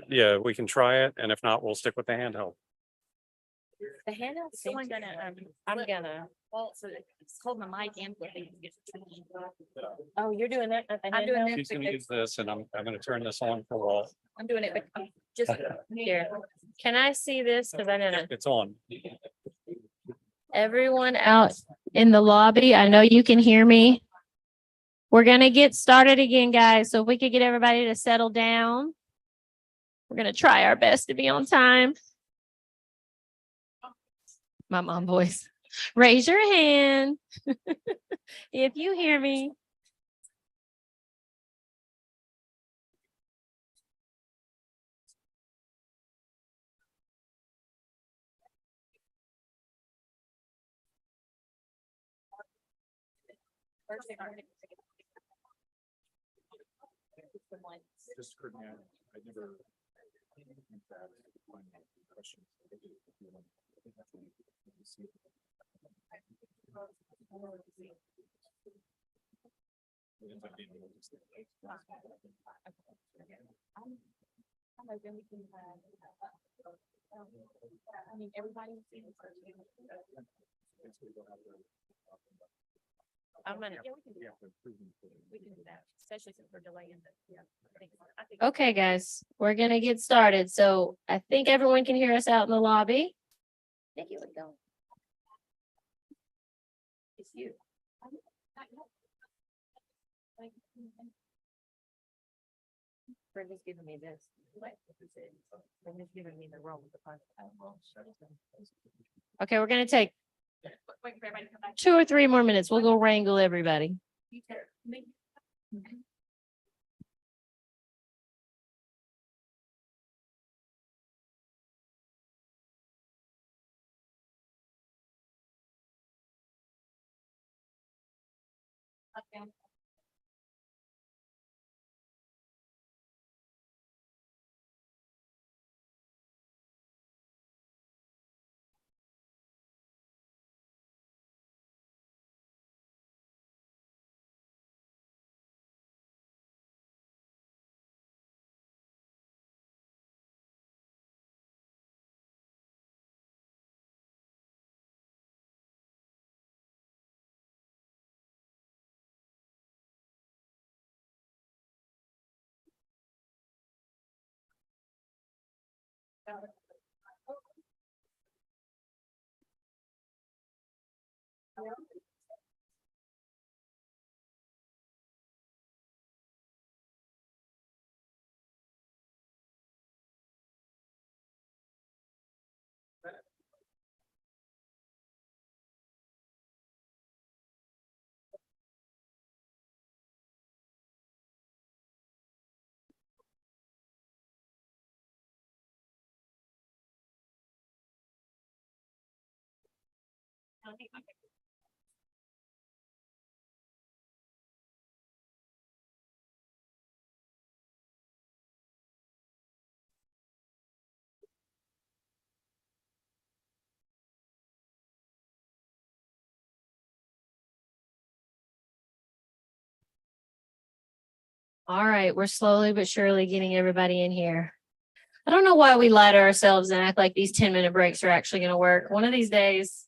yeah, we can try it, and if not, we'll stick with the handheld. The handout, someone gonna, I'm gonna, well, so it's holding the mic and flipping. Oh, you're doing that? I'm doing that. She's gonna use this, and I'm gonna turn this on for Walt. I'm doing it, but just here. Can I see this? Cause I know It's on. everyone out in the lobby, I know you can hear me. We're gonna get started again, guys. So if we could get everybody to settle down. We're gonna try our best to be on time. My mom voice. Raise your hand if you hear me. Just heard me. I never. I mean, everybody. I'm gonna. We can do that, especially since we're delaying. Okay, guys, we're gonna get started. So I think everyone can hear us out in the lobby. I think it would go. It's you. Brenda's giving me this. Brenda's giving me the roll with the punch. Okay, we're gonna take 2 or 3 more minutes. We'll go wrangle everybody. Okay. All right, we're slowly but surely getting everybody in here. I don't know why we lie to ourselves and act like these 10-minute breaks are actually going to work. One of these days,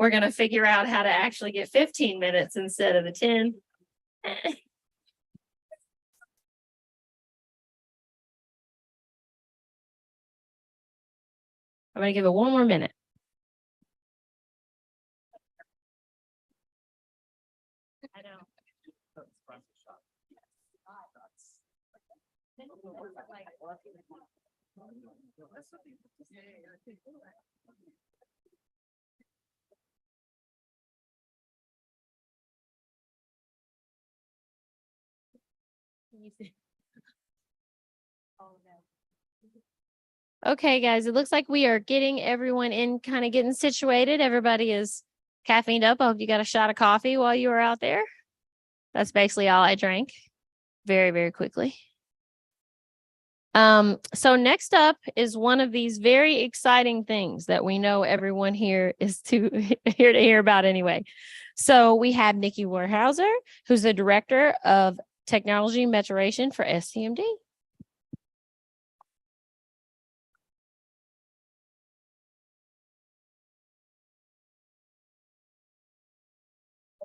we're gonna figure out how to actually get 15 minutes instead of the 10. I'm gonna give it one more minute. I know. Okay, guys, it looks like we are getting everyone in, kind of getting situated. Everybody is caffeined up. I hope you got a shot of coffee while you were out there. That's basically all I drank very, very quickly. So next up is one of these very exciting things that we know everyone here is here to hear about anyway. So we have Nikki Warhauser, who's the Director of Technology Maturation for STMD.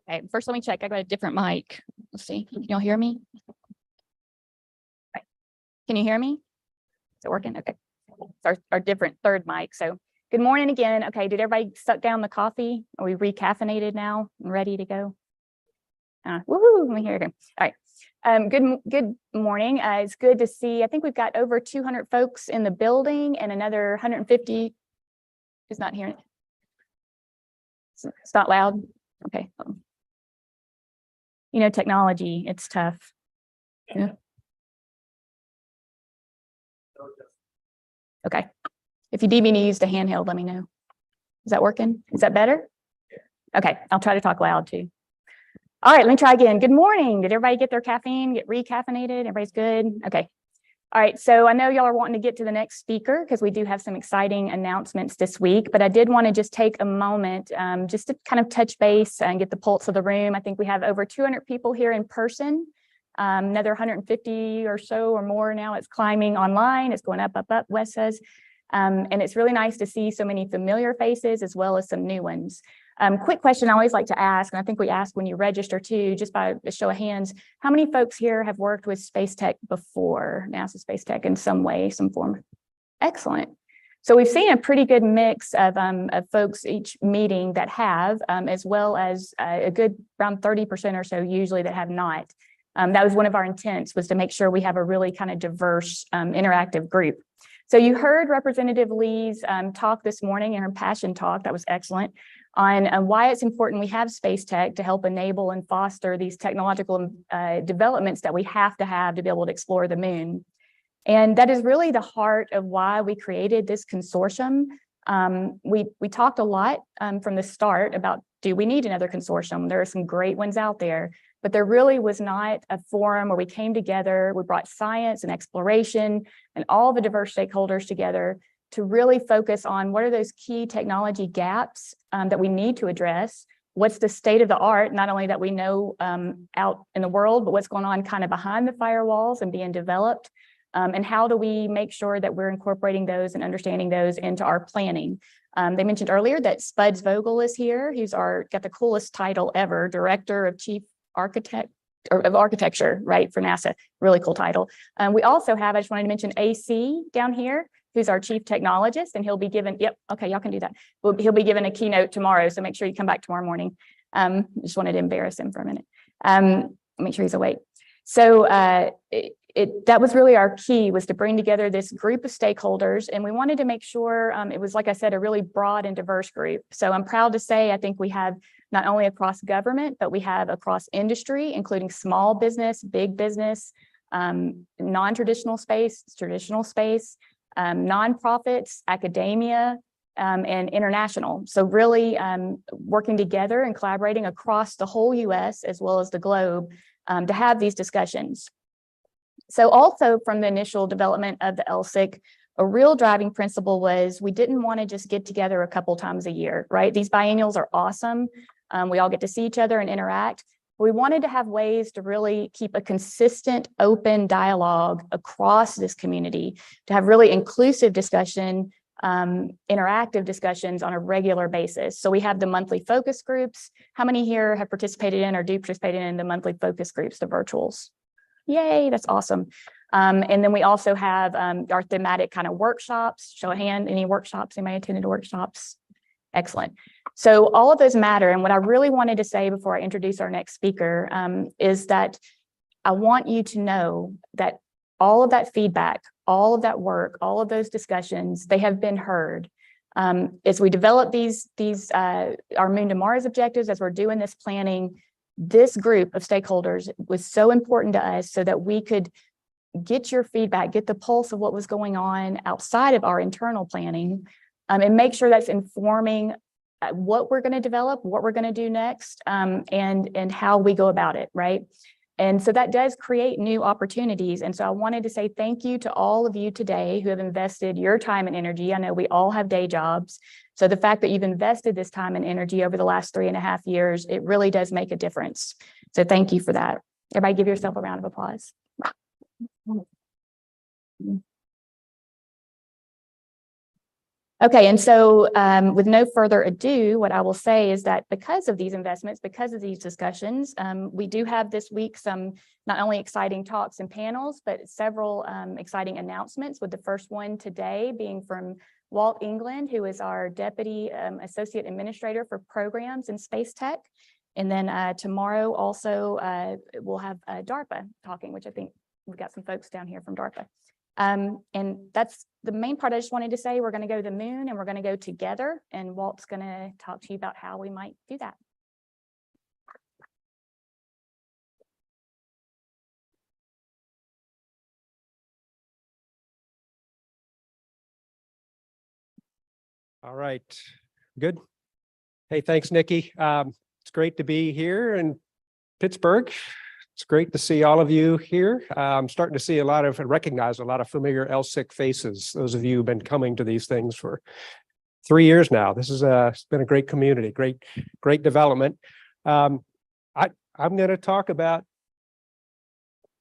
Okay, first let me check. I got a different mic. Let's see. Can y'all hear me? Okay. Can you hear me? Is it working? Okay. It's our different third mic. So good morning again. Okay, did everybody suck down the coffee? Are we recaffeinated now and ready to go? Woohoo, let me hear it again. All right. Good morning. It's good to see. I think we've got over 200 folks in the building and another 150 is not hearing it. It's not loud. Okay. You know, technology, it's tough. Yeah. Okay. If you need me to use the handheld, let me know. Is that working? Is that better? Okay, I'll try to talk loud too. All right, let me try again. Good morning. Did everybody get their caffeine, get recaffeinated? Everybody's good? Okay. All right, so I know y'all are wanting to get to the next speaker because we do have some exciting announcements this week, but I did want to just take a moment just to kind of touch base and get the pulse of the room. I think we have over 200 people here in person, another 150 or so or more now. It's climbing online. It's going up, Wes says. And it's really nice to see so many familiar faces as well as some new ones. Quick question I always like to ask, and I think we ask when you register too, just by a show of hands, how many folks here have worked with space tech before, NASA space tech in some way, some form? Excellent. So we've seen a pretty good mix of folks each meeting that have, as well as a good around 30% or so usually that have not. That was one of our intents, was to make sure we have a really kind of diverse, interactive group. So you heard Representative Lee's talk this morning in her passion talk, that was excellent, on why it's important we have space tech to help enable and foster these technological developments that we have to be able to explore the moon. And that is really the heart of why we created this consortium. We talked a lot from the start about, do we need another consortium? There are some great ones out there, but there really was not a forum where we came together, we brought science and exploration and all the diverse stakeholders together to really focus on what are those key technology gaps that we need to address. What's the state of the art, not only that we know out in the world, but what's going on kind of behind the firewalls and being developed. And how do we make sure that we're incorporating those and understanding those into our planning? They mentioned earlier that Spuds Vogel is here. He's got the coolest title ever, Director of Chief Architect or of Architecture, right, for NASA. Really cool title. We also have, I just wanted to mention AC down here, who's our Chief Technologist, and he'll be given, yep, okay, y'all can do that. He'll be given a keynote tomorrow, so make sure you come back tomorrow morning. Just wanted to embarrass him for a minute. Make sure he's awake. So that was really our key, was to bring together this group of stakeholders, and we wanted to make sure it was, like I said, a really broad and diverse group. So I'm proud to say, I think we have not only across government, but we have across industry, including small business, big business, non-traditional space, traditional space, nonprofits, academia, and international. So really working together and collaborating across the whole US as well as the globe to have these discussions. So also from the initial development of the LSIC, a real driving principle was we didn't want to just get together a couple times a year, right? These biennials are awesome. We all get to see each other and interact. We wanted to have ways to really keep a consistent, open dialogue across this community, to have really inclusive discussion interactive discussions on a regular basis. So we have the monthly focus groups. How many here have participated in or do participate in the monthly focus groups, the virtuals? Yay, that's awesome. And then we also have our thematic kind of workshops. Show of hand, any workshops? Anybody attended workshops? Excellent. So all of those matter. And what I really wanted to say before I introduce our next speaker is that I want you to know that all of that feedback, all of that work, all of those discussions, they have been heard. As we develop our Moon to Mars objectives, as we're doing this planning, this group of stakeholders was so important to us so that we could get your feedback, get the pulse of what was going on outside of our internal planning, and make sure that's informing what we're going to develop, what we're going to do next, and how we go about it, right? And so that does create new opportunities. And so I wanted to say thank you to all of you today who have invested your time and energy. I know we all have day jobs. So the fact that you've invested this time and energy over the last 3.5 years, it really does make a difference. So thank you for that. Everybody give yourself a round of applause. Okay, and so with no further ado, what I will say is that because of these investments, because of these discussions, we do have this week some not only exciting talks and panels, but several exciting announcements, with the first one today being from Walt England, who is our Deputy Associate Administrator for Programs in Space Tech. And then tomorrow also we'll have DARPA talking, which I think we've got some folks down here from DARPA. And that's the main part I just wanted to say. We're going to go to the moon and we're going to go together, and Walt's going to talk to you about how we might do that. All right, good. Hey, thanks, Nikki. It's great to be here in Pittsburgh. It's great to see all of you here. I'm starting to see recognize a lot of familiar LSIC faces. Those of you who've been coming to these things for 3 years now. This is it's been a great community, great development. I'm going to talk about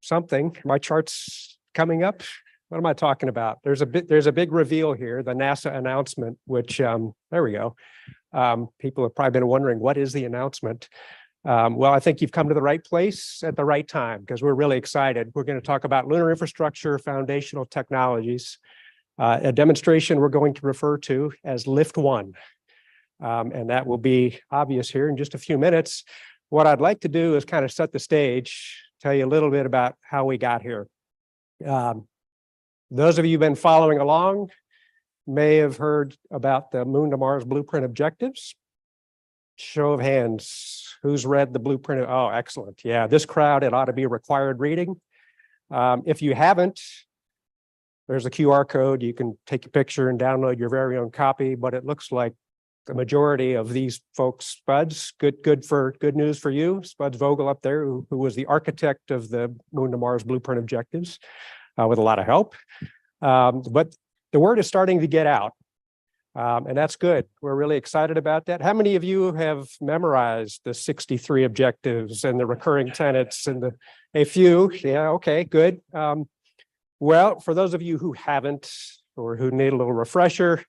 something. My chart's coming up. What am I talking about? There's a big reveal here, the NASA announcement, which there we go. People have probably been wondering, what is the announcement? Well, I think you've come to the right place at the right time, because we're really excited. We're going to talk about lunar infrastructure, foundational technologies, a demonstration we're going to refer to as Lift 1. And that will be obvious here in just a few minutes. What I'd like to do is kind of set the stage, tell you a little bit about how we got here. Those of you who've been following along may have heard about the Moon to Mars blueprint objectives. Show of hands, who's read the blueprint? Oh, excellent. Yeah, this crowd, it ought to be required reading. If you haven't, there's a QR code. You can take a picture and download your very own copy, but it looks like the majority of these folks, Spuds, good news for you. Spuds Vogel up there, who was the architect of the Moon to Mars blueprint objectives with a lot of help. But the word is starting to get out. And that's good. We're really excited about that. How many of you have memorized the 63 objectives and the recurring tenets and a few? Yeah, okay, good. Well, for those of you who haven't or who need a little refresher,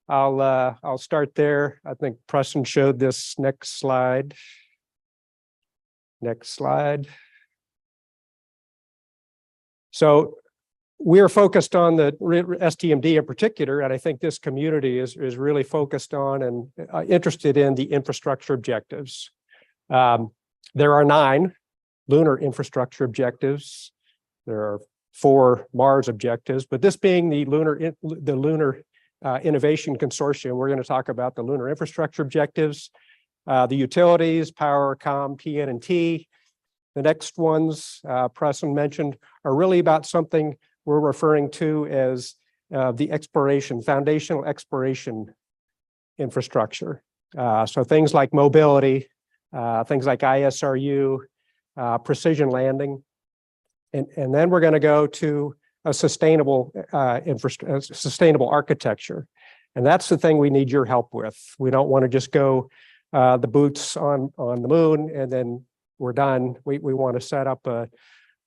I'll start there. I think Preston showed this next slide. Next slide. So we are focused on the STMD in particular, and I think this community is really focused on and interested in the infrastructure objectives. There are 9 lunar infrastructure objectives. There are 4 Mars objectives, but this being the Lunar Innovation Consortium, we're going to talk about the lunar infrastructure objectives, the utilities, power, comm, PN, and T. The next ones Preston mentioned are really about something we're referring to as the foundational exploration infrastructure. So things like mobility, things like ISRU, precision landing, and then we're going to go to a sustainable sustainable architecture, and that's the thing we need your help with. We don't want to just go the boots on the moon and then we're done. We want to set up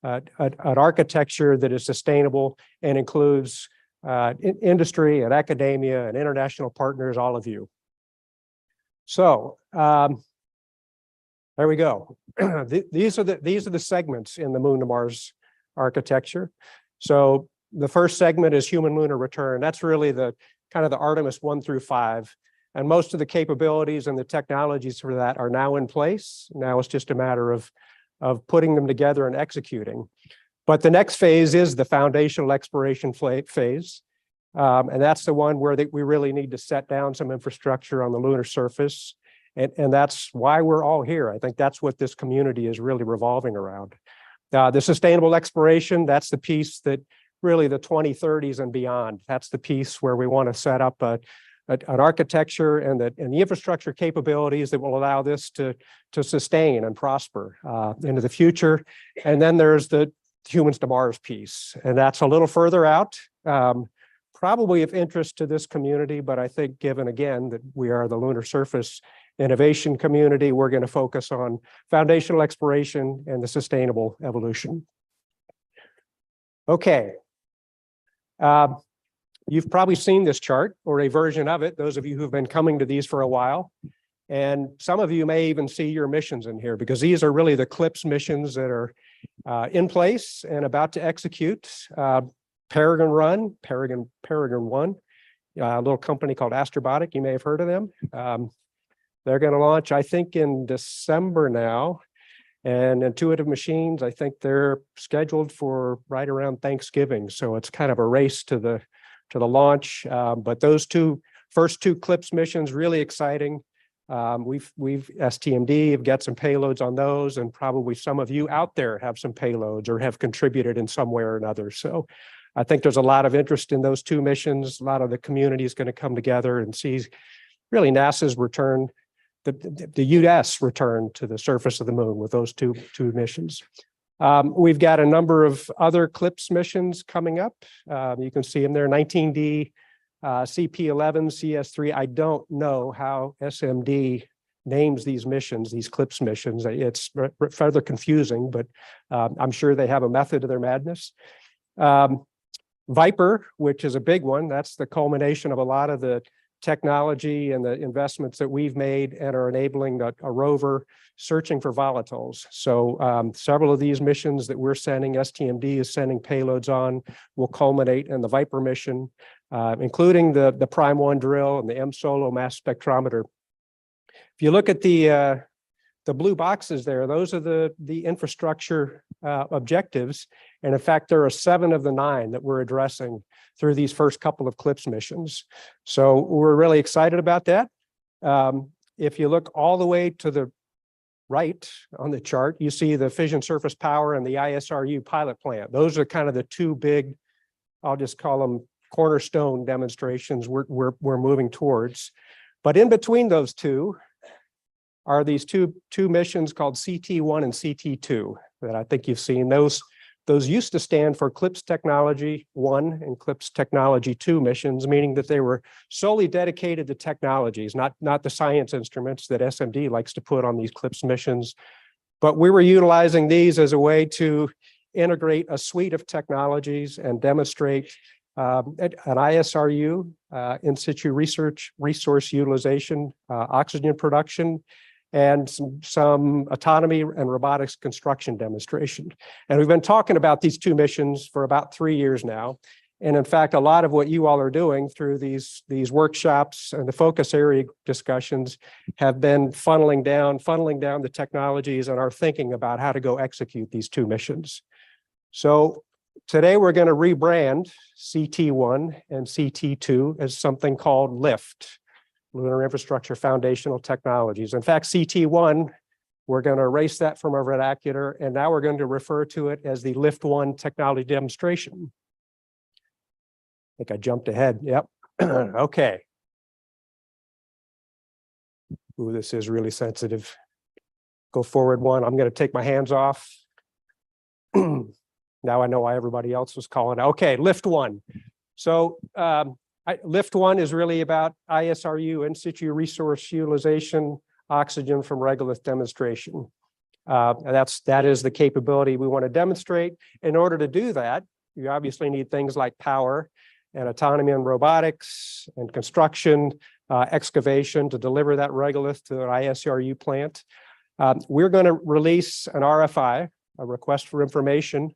an architecture that is sustainable and includes industry and academia and international partners, all of you. So there we go. These are the segments in the Moon to Mars architecture. So the first segment is human lunar return. That's really the kind of the Artemis 1 through 5. And most of the capabilities and the technologies for that are now in place. Now it's just a matter of putting them together and executing. But the next phase is the foundational exploration phase. And that's the one where we really need to set down some infrastructure on the lunar surface. And that's why we're all here. I think that's what this community is really revolving around. The sustainable exploration, that's the piece that really the 2030s and beyond. That's the piece where we want to set up an architecture and the infrastructure capabilities that will allow this to sustain and prosper into the future. And then there's the humans to Mars piece, and that's a little further out. Probably of interest to this community, but I think given again that we are the lunar surface innovation community, we're going to focus on foundational exploration and the sustainable evolution. Okay. You've probably seen this chart or a version of it, those of you who've been coming to these for a while. And some of you may even see your missions in here, because these are really the CLIPS missions that are in place and about to execute. Peregrine 1, a little company called Astrobotic, you may have heard of them. They're going to launch, I think, in December now. And Intuitive Machines, I think they're scheduled for right around Thanksgiving. So it's kind of a race to the launch. But those first two CLIPS missions, really exciting. We've STMD have got some payloads on those, and probably some of you out there have some payloads or have contributed in some way or another. So I think there's a lot of interest in those two missions. A lot of the community is going to come together and see really NASA's return, the US return to the surface of the moon with those two missions. We've got a number of other CLIPS missions coming up. You can see them there, 19D, CP11, CS3. I don't know how SMD names these missions, these CLIPS missions. It's further confusing, but I'm sure they have a method to their madness. Viper, which is a big one, that's the culmination of a lot of the technology and the investments that we've made and are enabling a rover searching for volatiles. So several of these missions that we're sending, STMD is sending payloads on, will culminate in the Viper mission, including the Prime 1 drill and the M-Solo mass spectrometer. If you look at the blue boxes there, those are the infrastructure objectives. And in fact, there are 7 of the 9 that we're addressing through these first couple of CLIPS missions. So we're really excited about that. If you look all the way to the right on the chart, you see the fission surface power and the ISRU pilot plant. Those are kind of the two big, I'll just call them cornerstone demonstrations we're moving towards. But in between those two are these two missions called CT1 and CT2 that I think you've seen. Those used to stand for CLIPS Technology 1 and CLIPS Technology 2 missions, meaning that they were solely dedicated to technologies, not the science instruments that SMD likes to put on these CLIPS missions. But we were utilizing these as a way to integrate a suite of technologies and demonstrate an ISRU, in situ resource utilization, oxygen production, and some autonomy and robotics construction demonstration. And we've been talking about these two missions for about 3 years now. And in fact, a lot of what you all are doing through these workshops and the focus area discussions have been funneling down the technologies and our thinking about how to go execute these two missions. So today we're going to rebrand CT1 and CT2 as something called LIFT, Lunar Infrastructure Foundational Technologies. In fact, CT1, we're going to erase that from our vernacular, and now we're going to refer to it as the LIFT-1 technology demonstration. I think I jumped ahead. Yep. Okay. Ooh, this is really sensitive. Go forward one. I'm going to take my hands off. Now I know why everybody else was calling. Okay, LIFT-1. So LIFT-1 is really about ISRU, in situ resource utilization, oxygen from regolith demonstration. That is the capability we want to demonstrate. In order to do that, you obviously need things like power. and autonomy and robotics and construction, excavation to deliver that regolith to an ISRU plant. We're going to release an RFI, a request for information,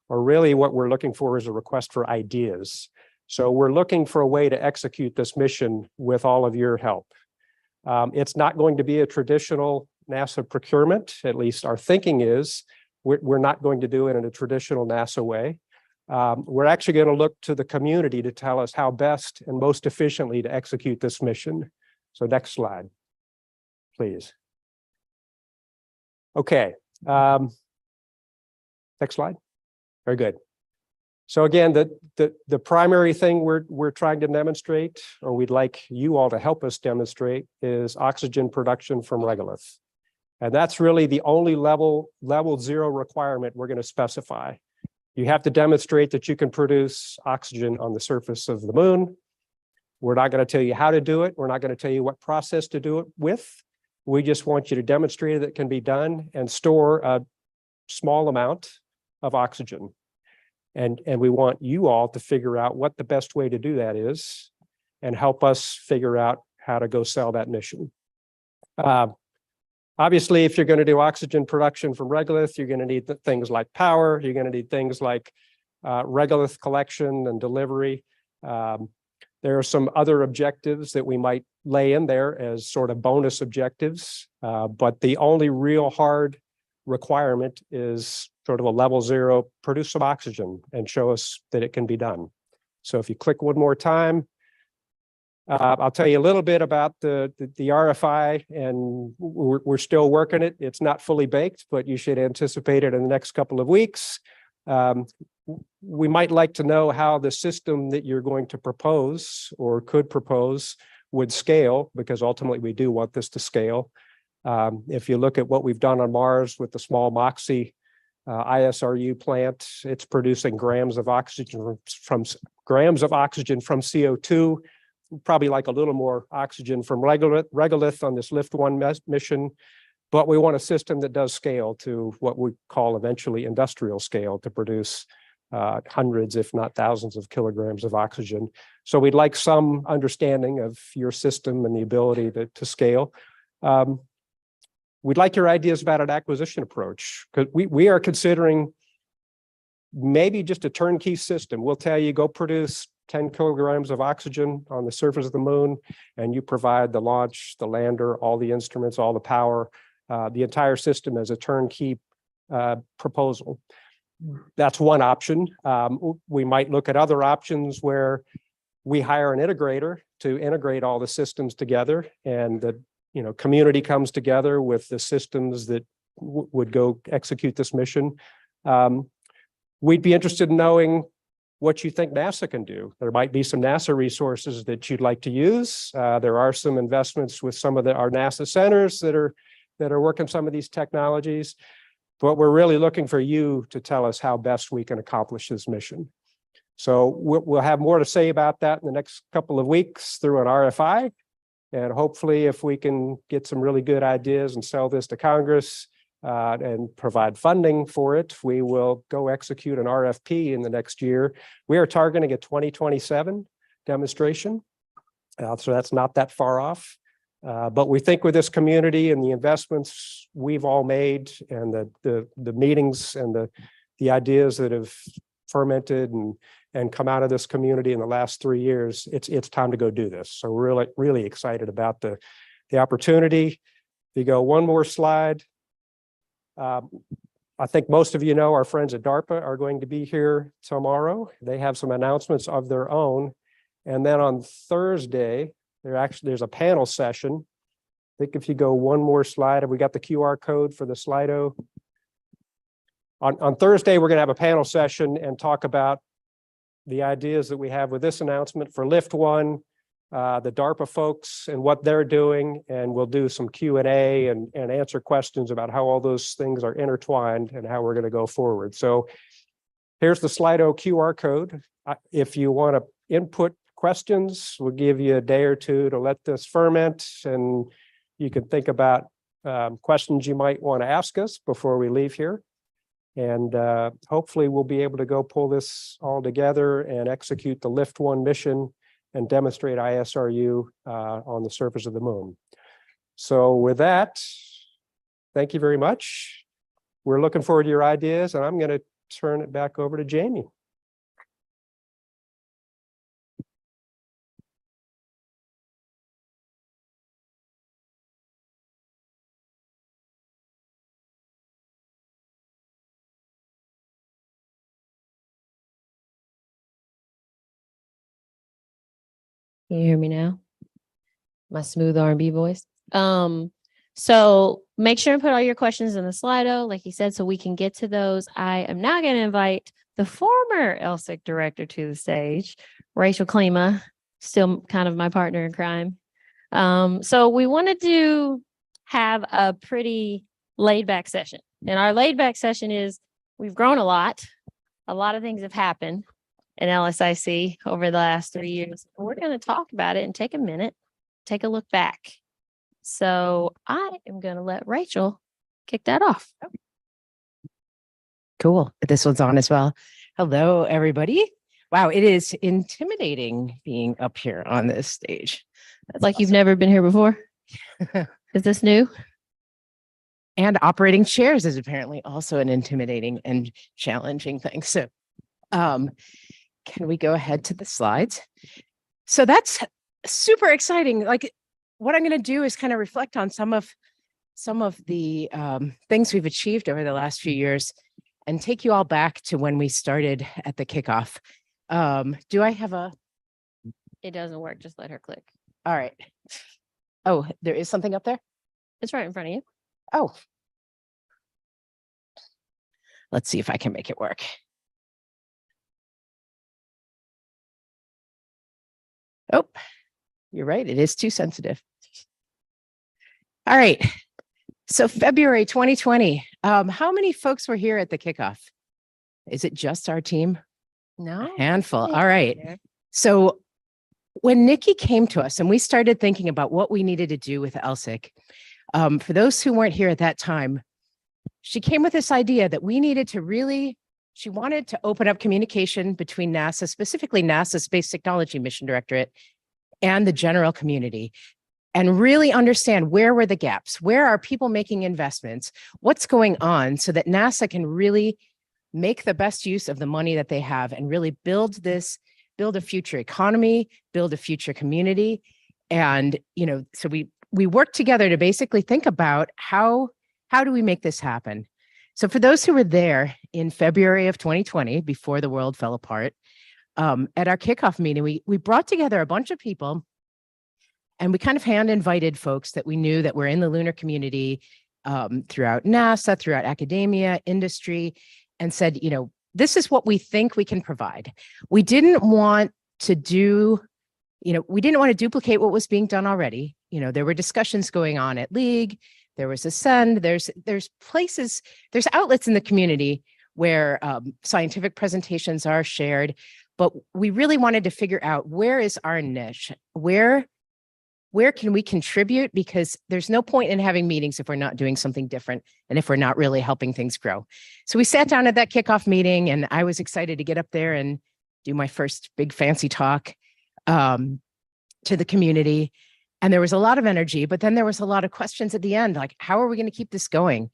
or really what we're looking for is a request for ideas. So we're looking for a way to execute this mission with all of your help. It's not going to be a traditional NASA procurement, at least our thinking is. We're not going to do it in a traditional NASA way. We're actually going to look to the community to tell us how best and most efficiently to execute this mission. So next slide, please. Okay. Next slide. Very good. So again, the primary thing we're trying to demonstrate, or we'd like you all to help us demonstrate, is oxygen production from regolith. And that's really the only level 0 requirement we're going to specify. You have to demonstrate that you can produce oxygen on the surface of the moon. We're not going to tell you how to do it. We're not going to tell you what process to do it with. We just want you to demonstrate that it can be done and store a small amount of oxygen. And we want you all to figure out what the best way to do that is and help us figure out how to go sell that mission. Obviously, if you're going to do oxygen production from regolith, you're going to need things like power. You're going to need things like regolith collection and delivery. There are some other objectives that we might lay in there as sort of bonus objectives, but the only real hard requirement is sort of a level 0, produce some oxygen and show us that it can be done. So if you click one more time, I'll tell you a little bit about the RFI, and we're still working it. It's not fully baked, but you should anticipate it in the next couple of weeks. We might like to know how the system that you're going to propose or could propose would scale, because ultimately we do want this to scale. If you look at what we've done on Mars with the small MOXIE ISRU plant, it's producing grams of oxygen from CO2. Probably like a little more oxygen from regolith on this Lift 1 mission, but we want a system that does scale to what we call eventually industrial scale to produce hundreds, if not thousands of kilograms of oxygen. So we'd like some understanding of your system and the ability to scale. We'd like your ideas about an acquisition approach, because we are considering maybe just a turnkey system. We'll tell you, go produce 10 kilograms of oxygen on the surface of the moon, and you provide the launch, the lander, all the instruments, all the power, the entire system as a turnkey proposal. That's one option. We might look at other options where we hire an integrator to integrate all the systems together, and the community comes together with the systems that would go execute this mission. We'd be interested in knowing what you think NASA can do. There might be some NASA resources that you'd like to use. There are some investments with some of our NASA centers that are working some of these technologies, but we're really looking for you to tell us how best we can accomplish this mission. So we'll have more to say about that in the next couple of weeks through an RFI. And hopefully, if we can get some really good ideas and sell this to Congress and provide funding for it, we will go execute an RFP in the next year. We are targeting a 2027 demonstration. So that's not that far off. But we think with this community and the investments we've all made, and the meetings and the ideas that have fermented and come out of this community in the last 3 years, it's time to go do this. So we're really excited about the opportunity. If you go one more slide. I think most of you know our friends at DARPA are going to be here tomorrow. They have some announcements of their own. And then on Thursday, there's a panel session. I think if you go one more slide, have we got the QR code for the Slido? On Thursday, we're going to have a panel session and talk about the ideas that we have with this announcement for Lift 1, the DARPA folks and what they're doing, and we'll do some Q&A and answer questions about how all those things are intertwined and how we're going to go forward. So here's the Slido QR code. If you want to input questions, we'll give you a day or two to let this ferment, and you can think about questions you might want to ask us before we leave here. And hopefully we'll be able to go pull this all together and execute the Lift 1 mission and demonstrate ISRU on the surface of the moon. So with that, thank you very much. We're looking forward to your ideas, and I'm going to turn it back over to Jamie. Can you hear me now? My smooth R&B voice. So make sure and put all your questions in the Slido, like he said, so we can get to those. I am now going to invite the former LSIC director to the stage, Rachel Klima, still kind of my partner in crime. So we wanted to have a pretty laid back session. And our laid back session is we've grown a lot. A lot of things have happened in LSIC over the last 3 years. We're going to talk about it and take a minute, take a look back. So I am going to let Rachel kick that off. Cool. This one's on as well. Hello, everybody. Wow, it is intimidating being up here on this stage. That's like you've never been here before? Is this new? And operating chairs is apparently also an intimidating and challenging thing. So can we go ahead to the slides? So that's super exciting. Like what I'm going to do is kind of reflect on some of the things we've achieved over the last few years and take you all back to when we started at the kickoff. Do I have a? It doesn't work. Just let her click. All right. Oh, there is something up there? It's right in front of you. Oh. Let's see if I can make it work. Oh, you're right. It is too sensitive. All right. So February 2020. How many folks were here at the kickoff? Is it just our team? No. A handful. All right. So when Nikki came to us and we started thinking about what we needed to do with LSIC, for those who weren't here at that time, she came with this idea that we needed to really, she wanted to open up communication between NASA, specifically NASA Space Technology Mission Directorate, and the general community, and really understand where were the gaps, where are people making investments, what's going on, so that NASA can really make the best use of the money that they have and really build a future economy, build a future community. And, so we worked together to basically think about how do we make this happen? So for those who were there in February of 2020, before the world fell apart, at our kickoff meeting, we brought together a bunch of people and we kind of hand invited folks that we knew that were in the lunar community throughout NASA, throughout academia, industry, and said, this is what we think we can provide. We didn't want to duplicate what was being done already. There were discussions going on at League. There was Ascend. There's places, there's outlets in the community where scientific presentations are shared, but we really wanted to figure out where is our niche? Where can we contribute? Because there's no point in having meetings if we're not doing something different and if we're not really helping things grow. So we sat down at that kickoff meeting and I was excited to get up there and do my first big fancy talk to the community. And there was a lot of energy, but then there was a lot of questions at the end, like, how are we going to keep this going?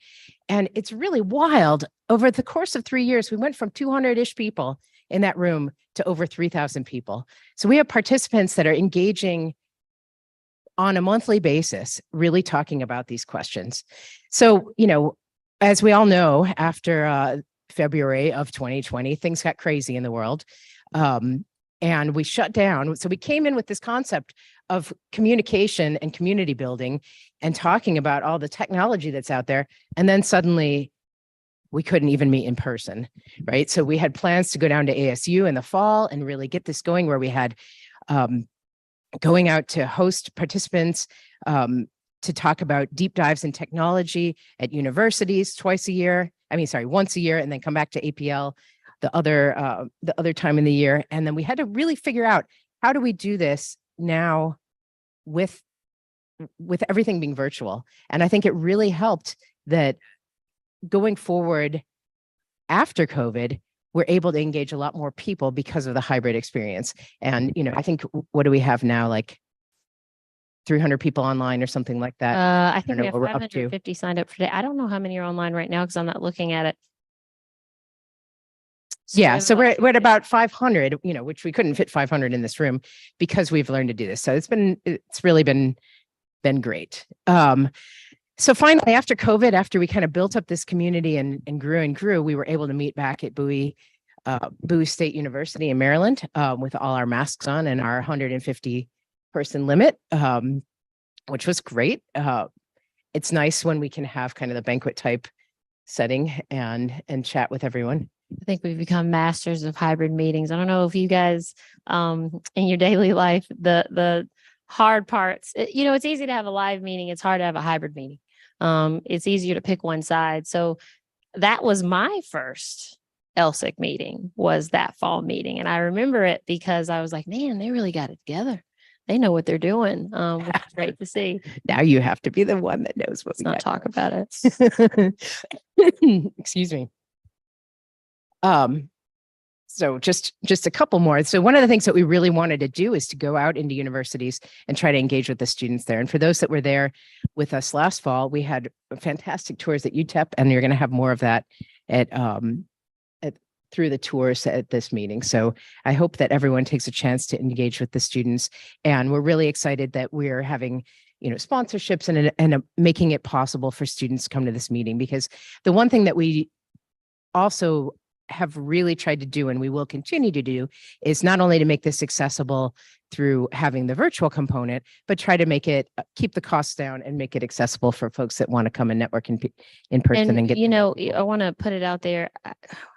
And it's really wild. Over the course of 3 years, we went from 200-ish people in that room to over 3,000 people. So we have participants that are engaging on a monthly basis, really talking about these questions. So, as we all know, after February of 2020, things got crazy in the world. And we shut down. So we came in with this concept of communication and community building and talking about all the technology that's out there. And then suddenly we couldn't even meet in person, right? So we had plans to go down to ASU in the fall and really get this going, where we had going out to host participants to talk about deep dives in technology at universities once a year, and then come back to APL the other time in the year. And then we had to really figure out, how do we do this now with everything being virtual? And I think it really helped that going forward, after COVID, we're able to engage a lot more people because of the hybrid experience. And, you know, I think, what do we have now? Like 300 people online or something like that. I think know we have what we're up to. 550 signed up for today. I don't know how many are online right now because I'm not looking at it. Yeah, so we're at about 500, you know, which we couldn't fit 500 in this room because we've learned to do this. So it's really been great. So finally, after COVID, after we kind of built up this community and grew, we were able to meet back at Bowie State University in Maryland with all our masks on and our 150 person limit, which was great. It's nice when we can have kind of the banquet type setting and chat with everyone. I think we've become masters of hybrid meetings. I don't know if you guys, in your daily life, the hard parts, you know, it's easy to have a live meeting. It's hard to have a hybrid meeting. It's easier to pick one side. So that was my first LSIC meeting, was that fall meeting. And I remember it because I was like, man, they really got it together. They know what they're doing, which is great to see. Now you have to be the one that knows what Let's not talk about it. Excuse me. So just a couple more. So one of the things that we really wanted to do is to go out into universities and try to engage with the students there. And for those that were there with us last fall, we had fantastic tours at UTEP, and you're going to have more of that at through the tours at this meeting. So I hope that everyone takes a chance to engage with the students. And we're really excited that we're having, you know, sponsorships and making it possible for students to come to this meeting, because the one thing that we also have really tried to do, and we will continue to do, is not only to make this accessible through having the virtual component, but try to make it, keep the costs down and make it accessible for folks that want to come and network in person and get. You know, I want to put it out there.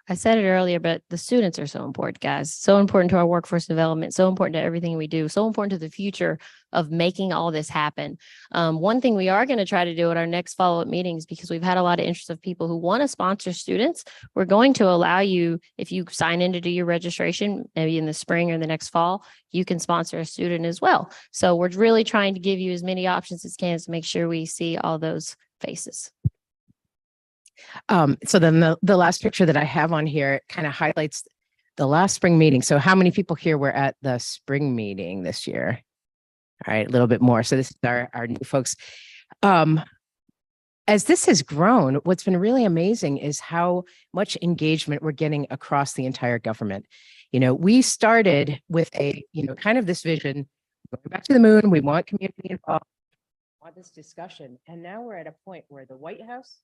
I said it earlier, but the students are so important, guys. So important to our workforce development, so important to everything we do, so important to the future of making all this happen. One thing we are going to try to do at our next follow-up meetings, because we've had a lot of interest of people who want to sponsor students, we're going to allow you, if you sign in to do your registration, maybe in the spring or the next fall, you can sponsor a student as well. So we're really trying to give you as many options as can to make sure we see all those faces. So then the last picture that I have on here kind of highlights the last spring meeting. So how many people here were at the spring meeting this year? All right, a little bit more. So this is our new folks. As this has grown, what's been really amazing is how much engagement we're getting across the entire government. You know, we started with a, you know, kind of this vision, going back to the moon, we want community involved, we want this discussion. And now we're at a point where the White House,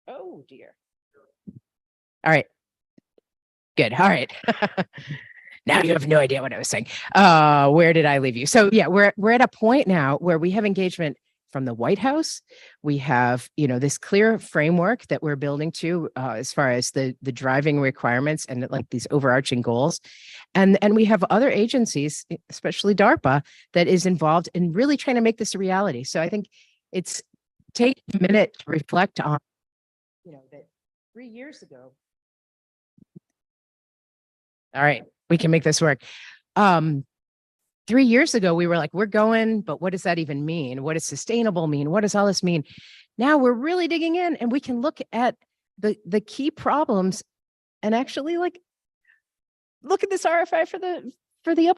oh dear. All right. Good. All right. Now you have no idea what I was saying. Where did I leave you? So yeah, we're at a point now where we have engagement from the White House. We have, you know, this clear framework that we're building to as far as the driving requirements and like these overarching goals. And we have other agencies, especially DARPA, that is involved in really trying to make this a reality. So I think it's take a minute to reflect on, you know, that 3 years ago. All right, we can make this work. 3 years ago, we were like, we're going, but what does that even mean? What does sustainable mean? What does all this mean? Now we're really digging in, and we can look at the key problems and actually like look at this RFI for the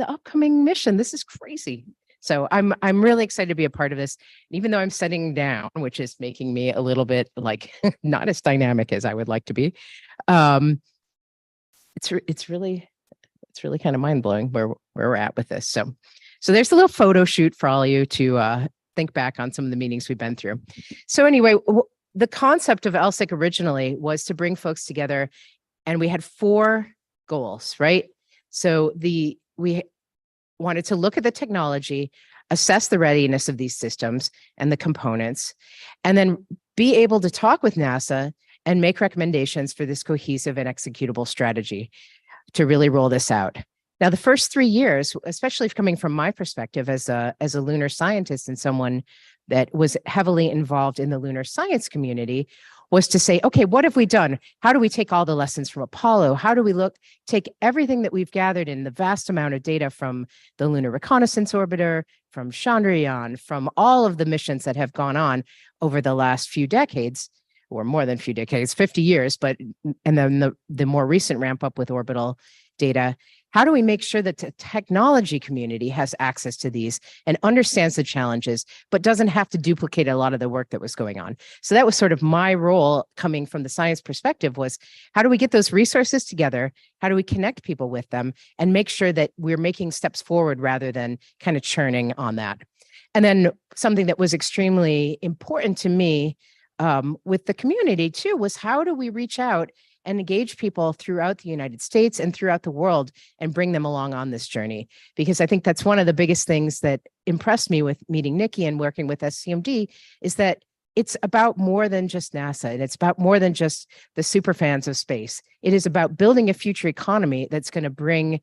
upcoming mission. This is crazy. So I'm really excited to be a part of this. Even though I'm sitting down, which is making me a little bit like not as dynamic as I would like to be. It's really kind of mind blowing where we're at with this. So there's a little photo shoot for all of you to think back on some of the meetings we've been through. So anyway, the concept of LSIC originally was to bring folks together, and we had 4 goals, right? So we wanted to look at the technology, assess the readiness of these systems and the components, and then be able to talk with NASA and make recommendations for this cohesive and executable strategy to really roll this out. Now, the first 3 years, especially coming from my perspective as a lunar scientist and someone that was heavily involved in the lunar science community, was to say, okay, what have we done? How do we take all the lessons from Apollo? How do we take everything that we've gathered in the vast amount of data from the Lunar Reconnaissance Orbiter, from Chandrayaan, from all of the missions that have gone on over the last few decades? or more than a few decades, 50 years, but and then the more recent ramp up with orbital data. How do we make sure that the technology community has access to these and understands the challenges, but doesn't have to duplicate a lot of the work that was going on? So that was sort of my role coming from the science perspective, was how do we get those resources together? How do we connect people with them and make sure that we're making steps forward rather than kind of churning on that? And then something that was extremely important to me with the community too was how do we reach out and engage people throughout the United States and throughout the world and bring them along on this journey? Because I think that's one of the biggest things that impressed me with meeting Nikki and working with SCMD, is that it's about more than just NASA, and it's about more than just the super fans of space. It is about building a future economy that's going to bring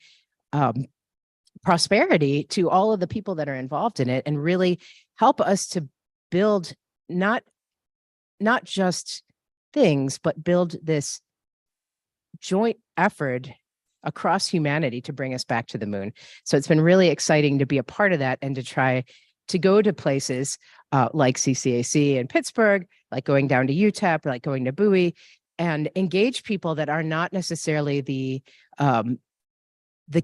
prosperity to all of the people that are involved in it, and really help us to build not just things, but build this joint effort across humanity to bring us back to the moon. So it's been really exciting to be a part of that and to try to go to places like CCAC in Pittsburgh, like going down to UTEP, like going to Bowie, and engage people that are not necessarily the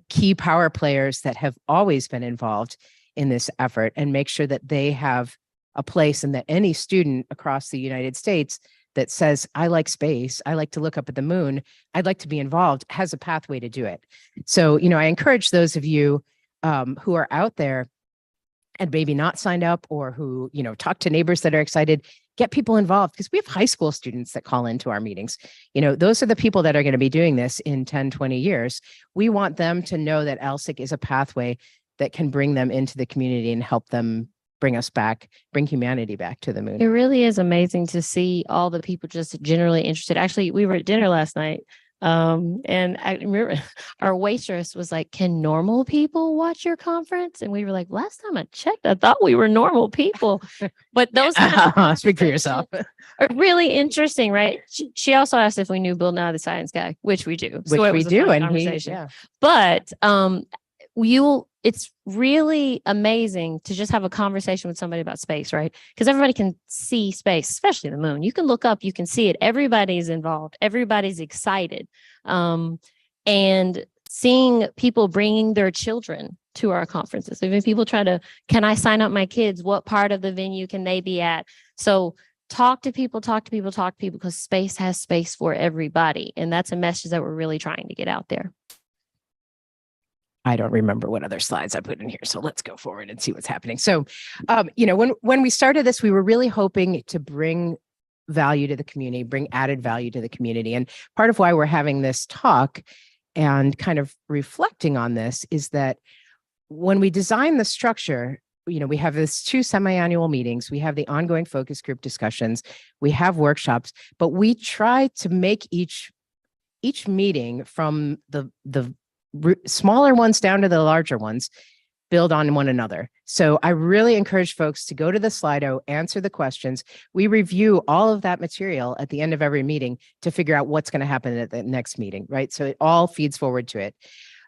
key power players that have always been involved in this effort, and make sure that they have a place, and that any student across the United States that says, I like space, I like to look up at the moon, I'd like to be involved, has a pathway to do it. So, I encourage those of you who are out there and maybe not signed up, or who, talk to neighbors that are excited, get people involved, because we have high school students that call into our meetings. Those are the people that are going to be doing this in 10, 20 years. We want them to know that LSIC is a pathway that can bring them into the community and help them bring humanity back to the moon. It really is amazing to see all the people just generally interested. Actually, we were at dinner last night, and I remember our waitress was like, "Can normal people watch your conference?" And we were like, "Last time I checked, I thought we were normal people." But those speak for yourself. are really interesting, right? She also asked if we knew Bill Nye the Science Guy, which we do. Which it we was a do, fun and conversation. But it's really amazing to just have a conversation with somebody about space, right? Because everybody can see space, especially the moon. You can look up, you can see it. Everybody's involved. Everybody's excited. And seeing people bringing their children to our conferences. Even people can I sign up my kids? What part of the venue can they be at? So talk to people, because space has space for everybody. And that's a message that we're really trying to get out there. I don't remember what other slides I put in here. So let's go forward and see what's happening. So, when we started this, we were really hoping to bring value to the community, bring added value to the community. And part of why we're having this talk and kind of reflecting on this is that when we design the structure, we have this 2 semi-annual meetings, we have the ongoing focus group discussions, we have workshops, but we try to make each meeting, from the smaller ones down to the larger ones, build on one another. So I really encourage folks to go to the Slido, answer the questions. We review all of that material at the end of every meeting to figure out what's going to happen at the next meeting, right? So it all feeds forward to it.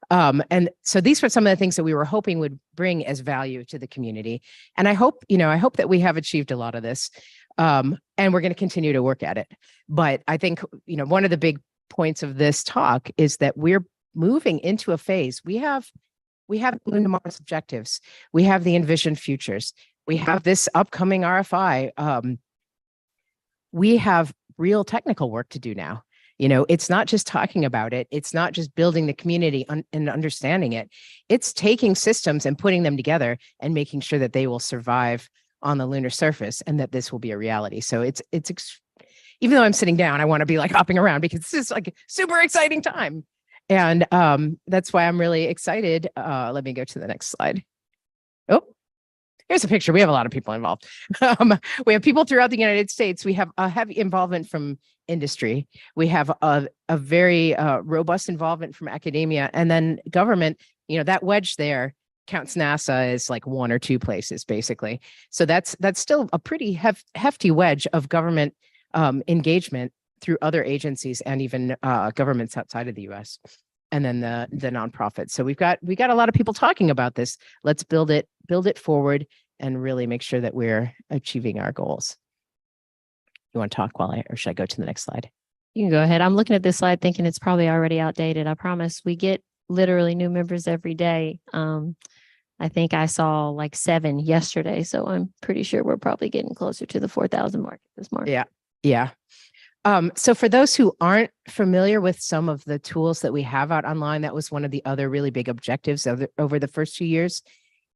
And so these were some of the things that we were hoping would bring as value to the community. And I hope that we have achieved a lot of this. And we're going to continue to work at it. But I think, one of the big points of this talk is that we're moving into a phase. We have Moon to Mars objectives. We have the envisioned futures. We have this upcoming RFI. We have real technical work to do now. It's not just talking about it. It's not just building the community and understanding it. It's taking systems and putting them together and making sure that they will survive on the lunar surface, and that this will be a reality. So it's even though I'm sitting down, I want to be like hopping around, because this is like a super exciting time. And that's why I'm really excited. Let me go to the next slide. Oh, here's a picture. We have a lot of people involved. We have people throughout the United States. We have a heavy involvement from industry. We have a very robust involvement from academia, and then government. That wedge there counts NASA as like 1 or 2 places, basically. So that's still a pretty hefty wedge of government engagement through other agencies and even governments outside of the U.S. and then the nonprofits. So we've got a lot of people talking about this. Let's build it forward and really make sure that we're achieving our goals. You want to talk while or should I go to the next slide? You can go ahead. I'm looking at this slide thinking it's probably already outdated. I promise we get literally new members every day. I think I saw like 7 yesterday, so I'm pretty sure we're probably getting closer to the 4,000 mark at this mark. Yeah. Yeah. So for those who aren't familiar with some of the tools that we have out online, that was one of the other really big objectives over the first 2 years,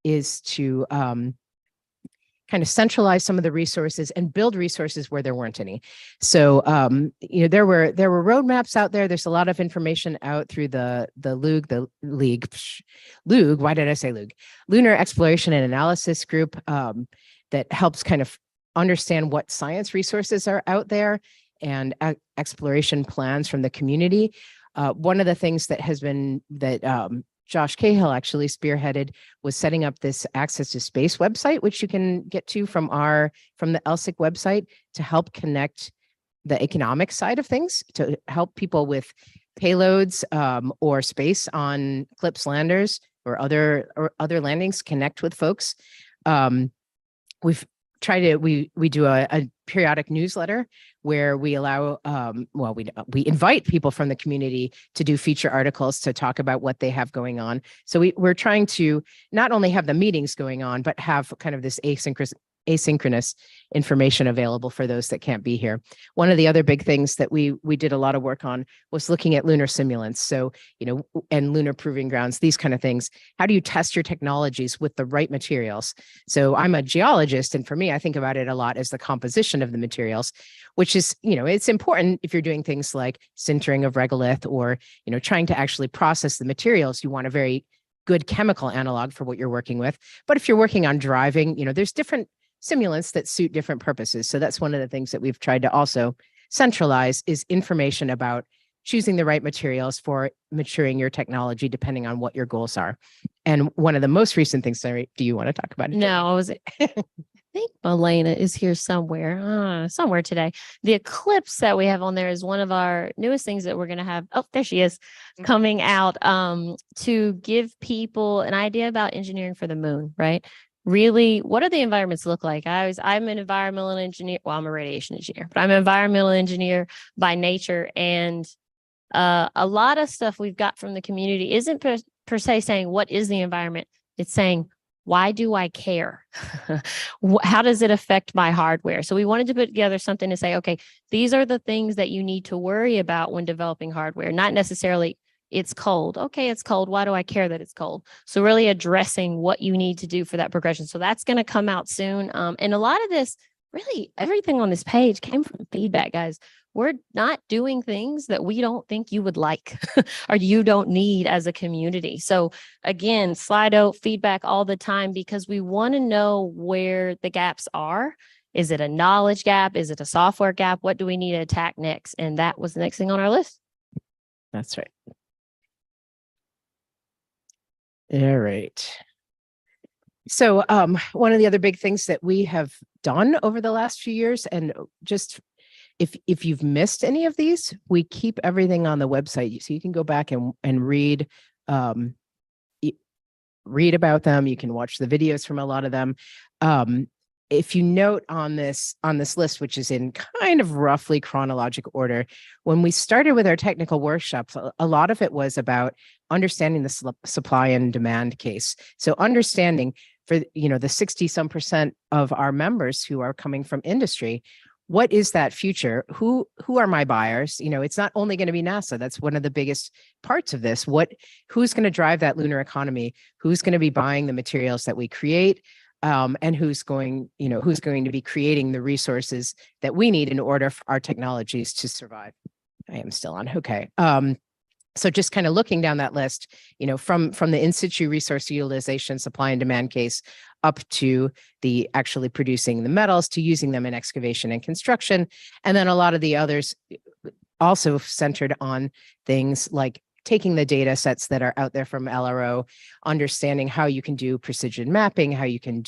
is to kind of centralize some of the resources and build resources where there weren't any. So there were roadmaps out there. There's a lot of information out through the LUG. Why did I say LUG? Lunar Exploration and Analysis Group, that helps kind of understand what science resources are out there and exploration plans from the community. One of the things that has been Josh Cahill actually spearheaded was setting up this Access to Space website, which you can get to from the LSIC website, to help connect the economic side of things, to help people with payloads or space on CLIPS landers or other landings connect with folks. We've tried to, we do a periodic newsletter where we allow, we invite people from the community to do feature articles to talk about what they have going on. So we're trying to not only have the meetings going on, but have kind of this asynchronous information available for those that can't be here. One of the other big things that we did a lot of work on was looking at lunar simulants. So, and lunar proving grounds, these kind of things. How do you test your technologies with the right materials? So I'm a geologist, and for me, I think about it a lot as the composition of the materials, which is, it's important if you're doing things like sintering of regolith or, trying to actually process the materials. You want a very good chemical analog for what you're working with. But if you're working on driving, there's different simulants that suit different purposes. So that's one of the things that we've tried to also centralize, is information about choosing the right materials for maturing your technology, depending on what your goals are. And one of the most recent things, sorry, do you want to talk about it? No, I think Elena is here somewhere today. The eclipse that we have on there is one of our newest things that we're going to have. Oh, there she is, coming out to give people an idea about engineering for the moon, right? Really, what do the environments look like? I'm an environmental engineer. Well, I'm a radiation engineer, but I'm an environmental engineer by nature. And a lot of stuff we've got from the community isn't per se saying, what is the environment? It's saying, why do I care? How does it affect my hardware? So we wanted to put together something to say, okay, these are the things that you need to worry about when developing hardware, not necessarily it's cold. Okay, it's cold. Why do I care that it's cold? So really addressing what you need to do for that progression. So that's going to come out soon. And a lot of this, really everything on this page came from feedback, guys. We're not doing things that we don't think you would like or you don't need as a community. So again, Slido feedback all the time, because we want to know where the gaps are. Is it a knowledge gap? Is it a software gap? What do we need to attack next? And that was the next thing on our list. That's right. All right. So one of the other big things that we have done over the last few years, and just if you've missed any of these, we keep everything on the website. So you can go back and read about them. You can watch the videos from a lot of them. If you note on this list, which is in kind of roughly chronological order, when we started with our technical workshops, a lot of it was about understanding the supply and demand case. So understanding for, the 60% of our members who are coming from industry, what is that future? Who are my buyers? It's not only going to be NASA. That's one of the biggest parts of this. Who's going to drive that lunar economy? Who's going to be buying the materials that we create? And who's going to be creating the resources that we need in order for our technologies to survive? I am still on. Okay. So just kind of looking down that list, from the in situ resource utilization, supply and demand case, up to the actually producing the metals, to using them in excavation and construction. And then a lot of the others also centered on things like taking the data sets that are out there from LRO, understanding how you can do precision mapping, how you can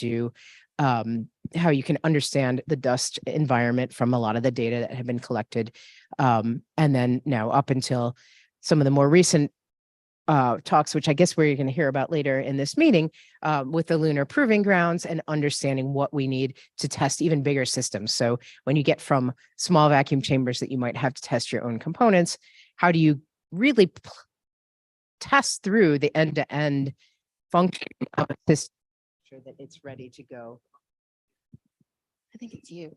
understand the dust environment from a lot of the data that have been collected. And then now up until some of the more recent talks, which I guess we're going to hear about later in this meeting, with the lunar proving grounds and understanding what we need to test even bigger systems. So when you get from small vacuum chambers that you might have to test your own components, how do you really test through the end-to-end function of a system, sure that it's ready to go? I think it's you.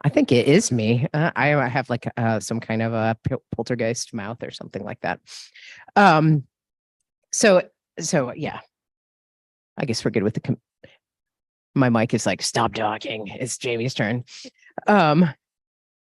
I think it is me. I have like some kind of a poltergeist mouth or something like that. So yeah, I guess we're good with the. My mic is like, stop talking. It's Jamie's turn. All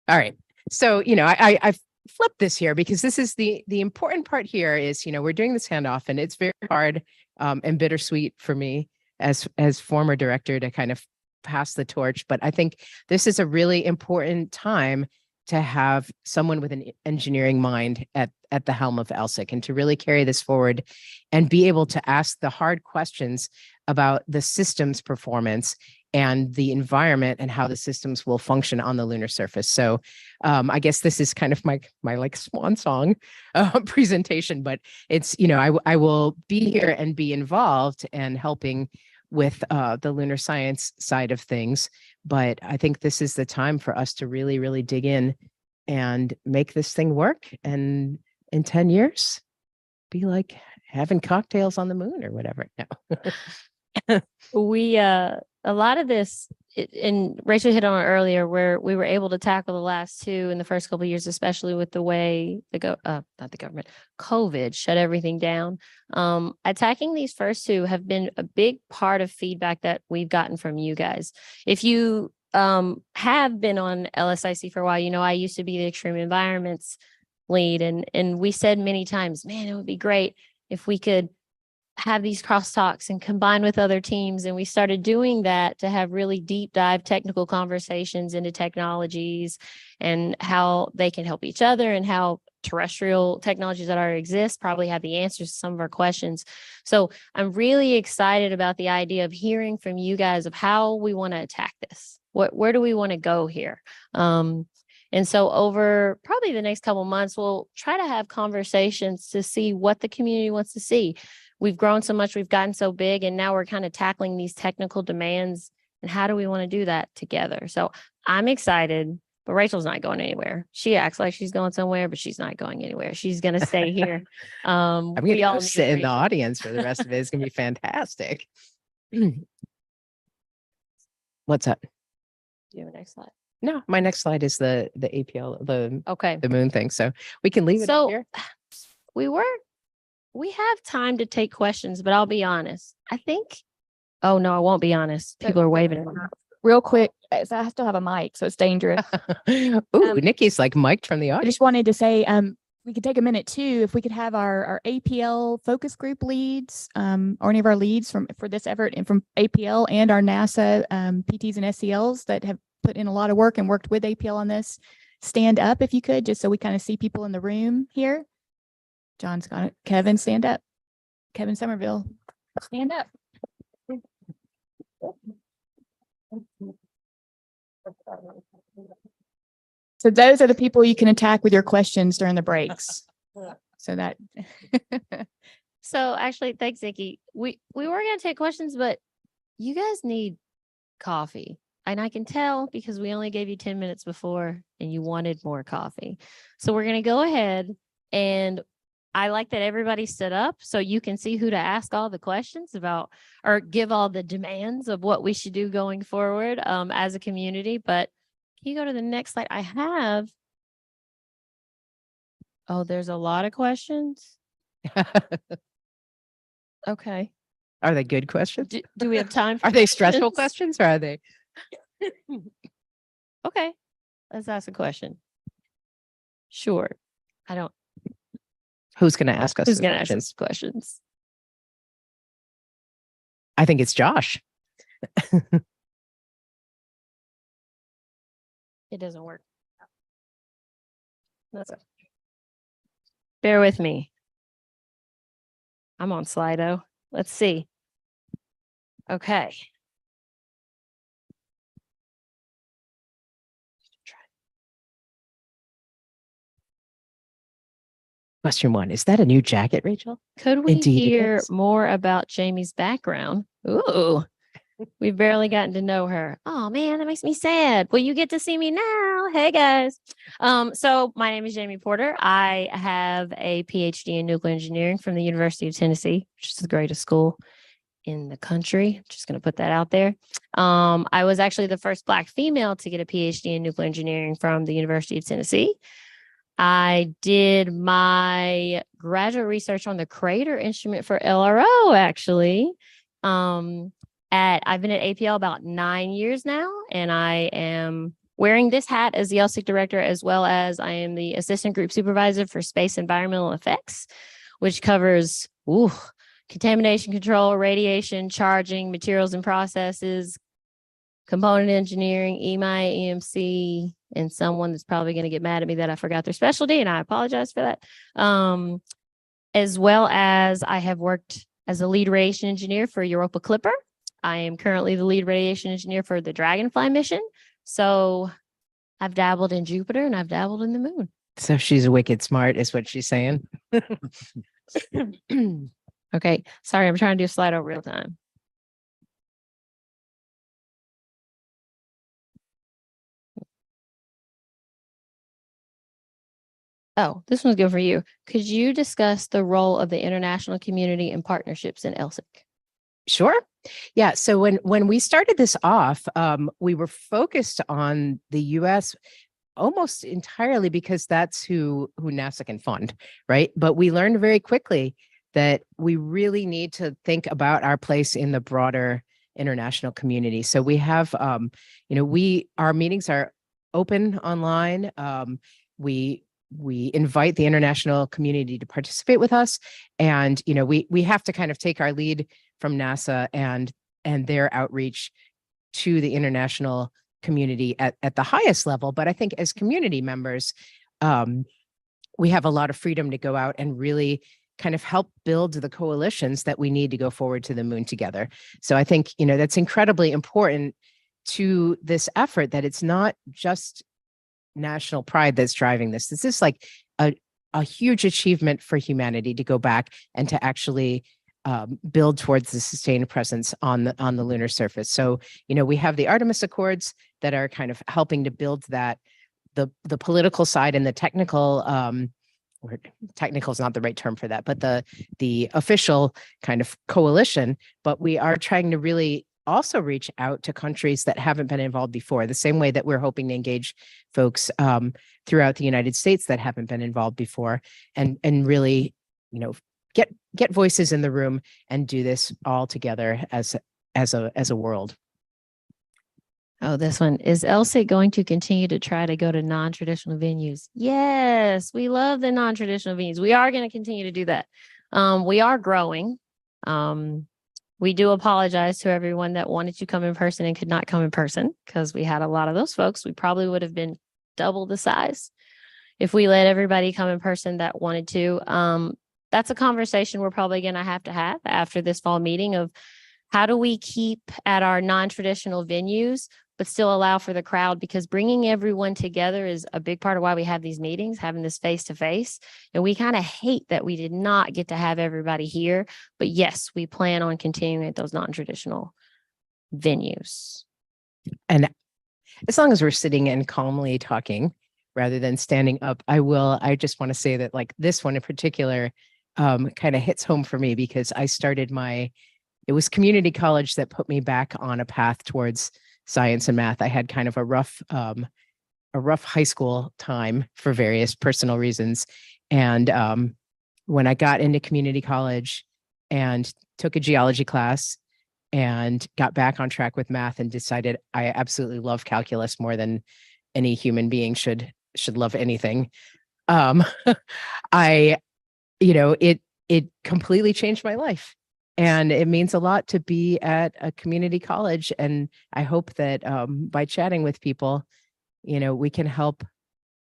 right. So I flipped this here because this is the important part here is we're doing this handoff and it's very hard and bittersweet for me as former director to kind of pass the torch, but I think this is a really important time to have someone with an engineering mind at the helm of LSIC and to really carry this forward and be able to ask the hard questions about the system's performance and the environment and how the systems will function on the lunar surface. So I guess this is kind of my like swan song presentation, but it's, I will be here and be involved and helping with the lunar science side of things. But I think this is the time for us to really, really dig in and make this thing work. And in 10 years, be like having cocktails on the moon or whatever. No. A lot of this, and Rachel hit on it earlier, where we were able to tackle the last two in the first couple of years, especially with the way not the government, COVID shut everything down. Attacking these first two have been a big part of feedback that we've gotten from you guys. If you have been on LSIC for a while, I used to be the extreme environments lead, and we said many times, man, it would be great if we could have these crosstalks and combine with other teams. And we started doing that to have really deep dive technical conversations into technologies and how they can help each other and how terrestrial technologies that already exist probably have the answers to some of our questions. So I'm really excited about the idea of hearing from you guys of how we want to attack this. Where do we want to go here? And so over probably the next couple of months, we'll try to have conversations to see what the community wants to see. We've grown so much, we've gotten so big, and now we're kind of tackling these technical demands. And how do we want to do that together? So I'm excited, but Rachel's not going anywhere. She acts like she's going somewhere, but she's not going anywhere. She's going to stay here. I'm going to go sit in the audience for the rest of it. It's going to be fantastic. What's up? Do you have a next slide? No, my next slide is the APL, the moon thing. So we can leave it up here. We have time to take questions, but I'll be honest. Oh no, I won't be honest. People are waving at me. Real quick, so I still have a mic, so it's dangerous. Ooh, Nikki's like mic'd from the I audience. just wanted to say, we could take a minute too, if we could have our APL focus group leads, or any of our leads for this effort and from APL and our NASA PTs and SCLs that have put in a lot of work and worked with APL on this, stand up if you could, just so we kind of see people in the room here. John's got it. Kevin, stand up. Kevin Somerville, stand up. So those are the people you can attack with your questions during the breaks. So that. So actually, thanks, Nikki. We were going to take questions, but you guys need coffee. And I can tell because we only gave you 10 minutes before and you wanted more coffee. So we're going to go ahead, and I like that everybody stood up so you can see who to ask all the questions about or give all the demands of what we should do going forward as a community. But can you go to the next slide? There's a lot of questions. Okay. Are they good questions? Do we have time? Are they stressful questions or are they? Okay. Let's ask a question. Sure. Who's going to ask us? Who's going to ask us questions? I think it's Josh. It doesn't work. Bear with me. I'm on Slido. Let's see. Okay. Question one, is that a new jacket, Rachel? Could we Indeed it hear is. more about Jamie's background? Ooh, we've barely gotten to know her. Oh man, that makes me sad. Well, you get to see me now. Hey guys. So my name is Jamie Porter. I have a PhD in nuclear engineering from the University of Tennessee, which is the greatest school in the country. Just going to put that out there. I was actually the first Black female to get a PhD in nuclear engineering from the University of Tennessee. I did my graduate research on the Crater instrument for LRO, actually. I've been at APL about 9 years now, and I am wearing this hat as the LSIC director, as well as I am the assistant group supervisor for space environmental effects, which covers contamination control, radiation, charging, materials and processes, component engineering, EMI, EMC, and someone that's probably going to get mad at me that I forgot their specialty, and I apologize for that. As well as I have worked as a lead radiation engineer for Europa Clipper. I am currently the lead radiation engineer for the Dragonfly mission. So I've dabbled in Jupiter and I've dabbled in the moon. So she's wicked smart is what she's saying. Okay, sorry, I'm trying to do a slide real time. Oh, this one's good for you. Could you discuss the role of the international community and partnerships in LSIC? Sure. Yeah. So when we started this off, we were focused on the US almost entirely because that's who NASA can fund, right? But we learned very quickly that we really need to think about our place in the broader international community. So we have, our meetings are open online. We invite the international community to participate with us. And, we have to kind of take our lead from NASA and their outreach to the international community at the highest level. But I think as community members, we have a lot of freedom to go out and really kind of help build the coalitions that we need to go forward to the moon together. So I think, that's incredibly important to this effort, that it's not just national pride that's driving this. This is like a huge achievement for humanity to go back and to actually build towards the sustained presence on the lunar surface. So, we have the Artemis Accords that are kind of helping to build that, the political side and the technical, or technical is not the right term for that, but the official kind of coalition. But we are trying to really also reach out to countries that haven't been involved before, the same way that we're hoping to engage folks throughout the United States that haven't been involved before, and really, get voices in the room and do this all together as a world. Oh, this one. Is LSIC going to continue to try to go to non-traditional venues? Yes, we love the non-traditional venues. We are going to continue to do that. We are growing. We do apologize to everyone that wanted to come in person and could not come in person, because we had a lot of those folks. We probably would have been double the size if we let everybody come in person that wanted to. That's a conversation we're probably going to have after this fall meeting of how do we keep at our non-traditional venues, but still allow for the crowd, because bringing everyone together is a big part of why we have these meetings, having this face-to-face. And we kind of hate that we did not get to have everybody here. But yes, we plan on continuing at those non-traditional venues. And as long as we're sitting and calmly talking rather than standing up, I just want to say that, like, this one in particular kind of hits home for me, because I started it was community college that put me back on a path towards science and math. I had kind of a rough high school time for various personal reasons. And when I got into community college and took a geology class and got back on track with math and decided I absolutely love calculus more than any human being should love anything. It completely changed my life. And it means a lot to be at a community college. And I hope that by chatting with people, we can help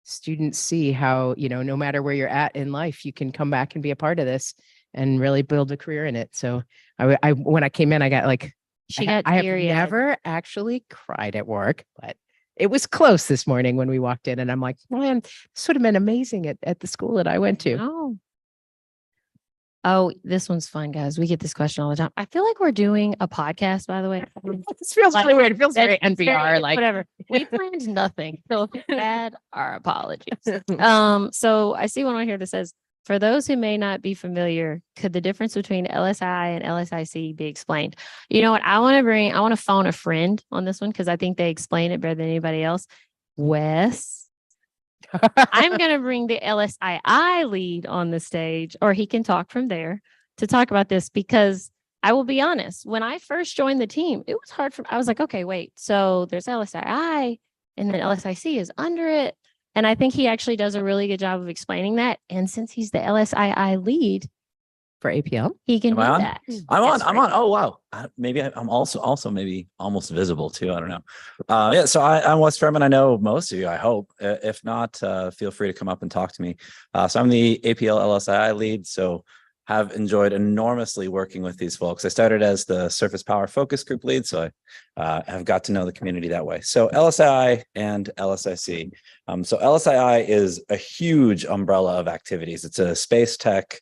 students see how, no matter where you're at in life, you can come back and be a part of this and really build a career in it. So when I came in, I got like, I have never actually cried at work, but it was close this morning when we walked in, and I'm like, man, this would have been amazing at the school that I went to. Oh, Oh, this one's fun, guys. We get this question all the time. I feel like we're doing a podcast, by the way. This feels really weird. It feels very That's NPR, like whatever. We planned nothing. So if it's bad, our apologies. So I see one on here that says, for those who may not be familiar, could the difference between LSI and LSIC be explained? You know what? I want to phone a friend on this one because I think they explain it better than anybody else. Wes. I'm going to bring the LSII lead on the stage, or he can talk from there to talk about this, because I will be honest, when I first joined the team, it was hard I was like, okay, wait, so there's LSII and then LSIC is under it. And I think he actually does a really good job of explaining that. And since he's the LSII lead for APL, he can Am do I on? that. I'm on. Yes, I'm right. on. Oh wow. I'm also maybe almost visible too. I don't know. Yeah. So I'm Wes Furman. I know most of you. I hope. If not, feel free to come up and talk to me. So I'm the APL LSII lead. So have enjoyed enormously working with these folks. I started as the Surface Power Focus Group lead, so I have got to know the community that way. So LSI and LSIC. So LSII is a huge umbrella of activities. It's a space tech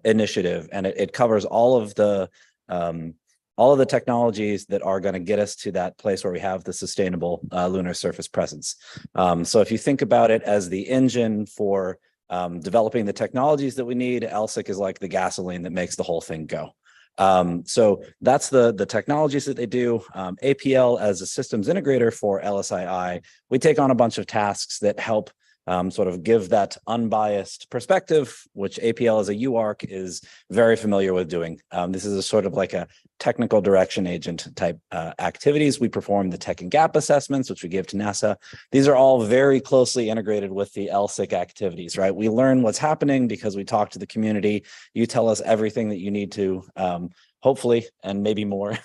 initiative, and it covers all of the technologies that are going to get us to that place where we have the sustainable lunar surface presence. So if you think about it as the engine for developing the technologies that we need, LSIC is like the gasoline that makes the whole thing go. So that's the technologies that they do. APL, as a systems integrator for LSII, we take on a bunch of tasks that help sort of give that unbiased perspective, which APL as a UARC is very familiar with doing. This is a sort of like a technical direction agent type activities. We perform the tech and gap assessments, which we give to NASA. These are all very closely integrated with the LSIC activities, right? We learn what's happening because we talk to the community. You tell us everything that you need to, hopefully, and maybe more.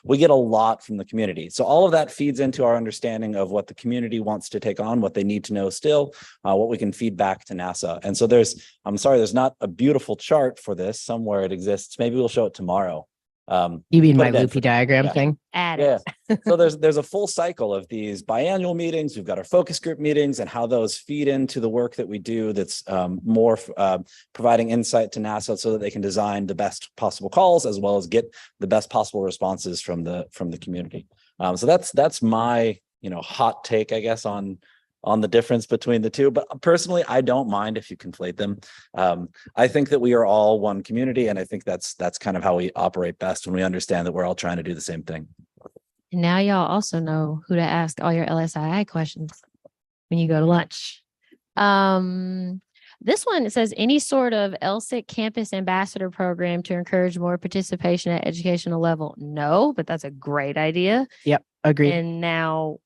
We get a lot from the community. So all of that feeds into our understanding of what the community wants to take on, what they need to know still, what we can feed back to NASA. And so I'm sorry, there's not a beautiful chart for this. Somewhere it exists. Maybe we'll show it tomorrow. You mean Put my it in loopy for- diagram yeah. thing? Add Yeah. it. So there's a full cycle of these biannual meetings. We've got our focus group meetings and how those feed into the work that we do that's more providing insight to NASA so that they can design the best possible calls as well as get the best possible responses from the community. So that's my hot take, I guess, on the difference between the two. But personally, I don't mind if you conflate them. I think that we are all one community, and I think that's kind of how we operate best when we understand that we're all trying to do the same thing. And now y'all also know who to ask all your LSII questions when you go to lunch. This one, it says any sort of LSIC campus ambassador program to encourage more participation at educational level. No, but that's a great idea. Yep, agreed. And now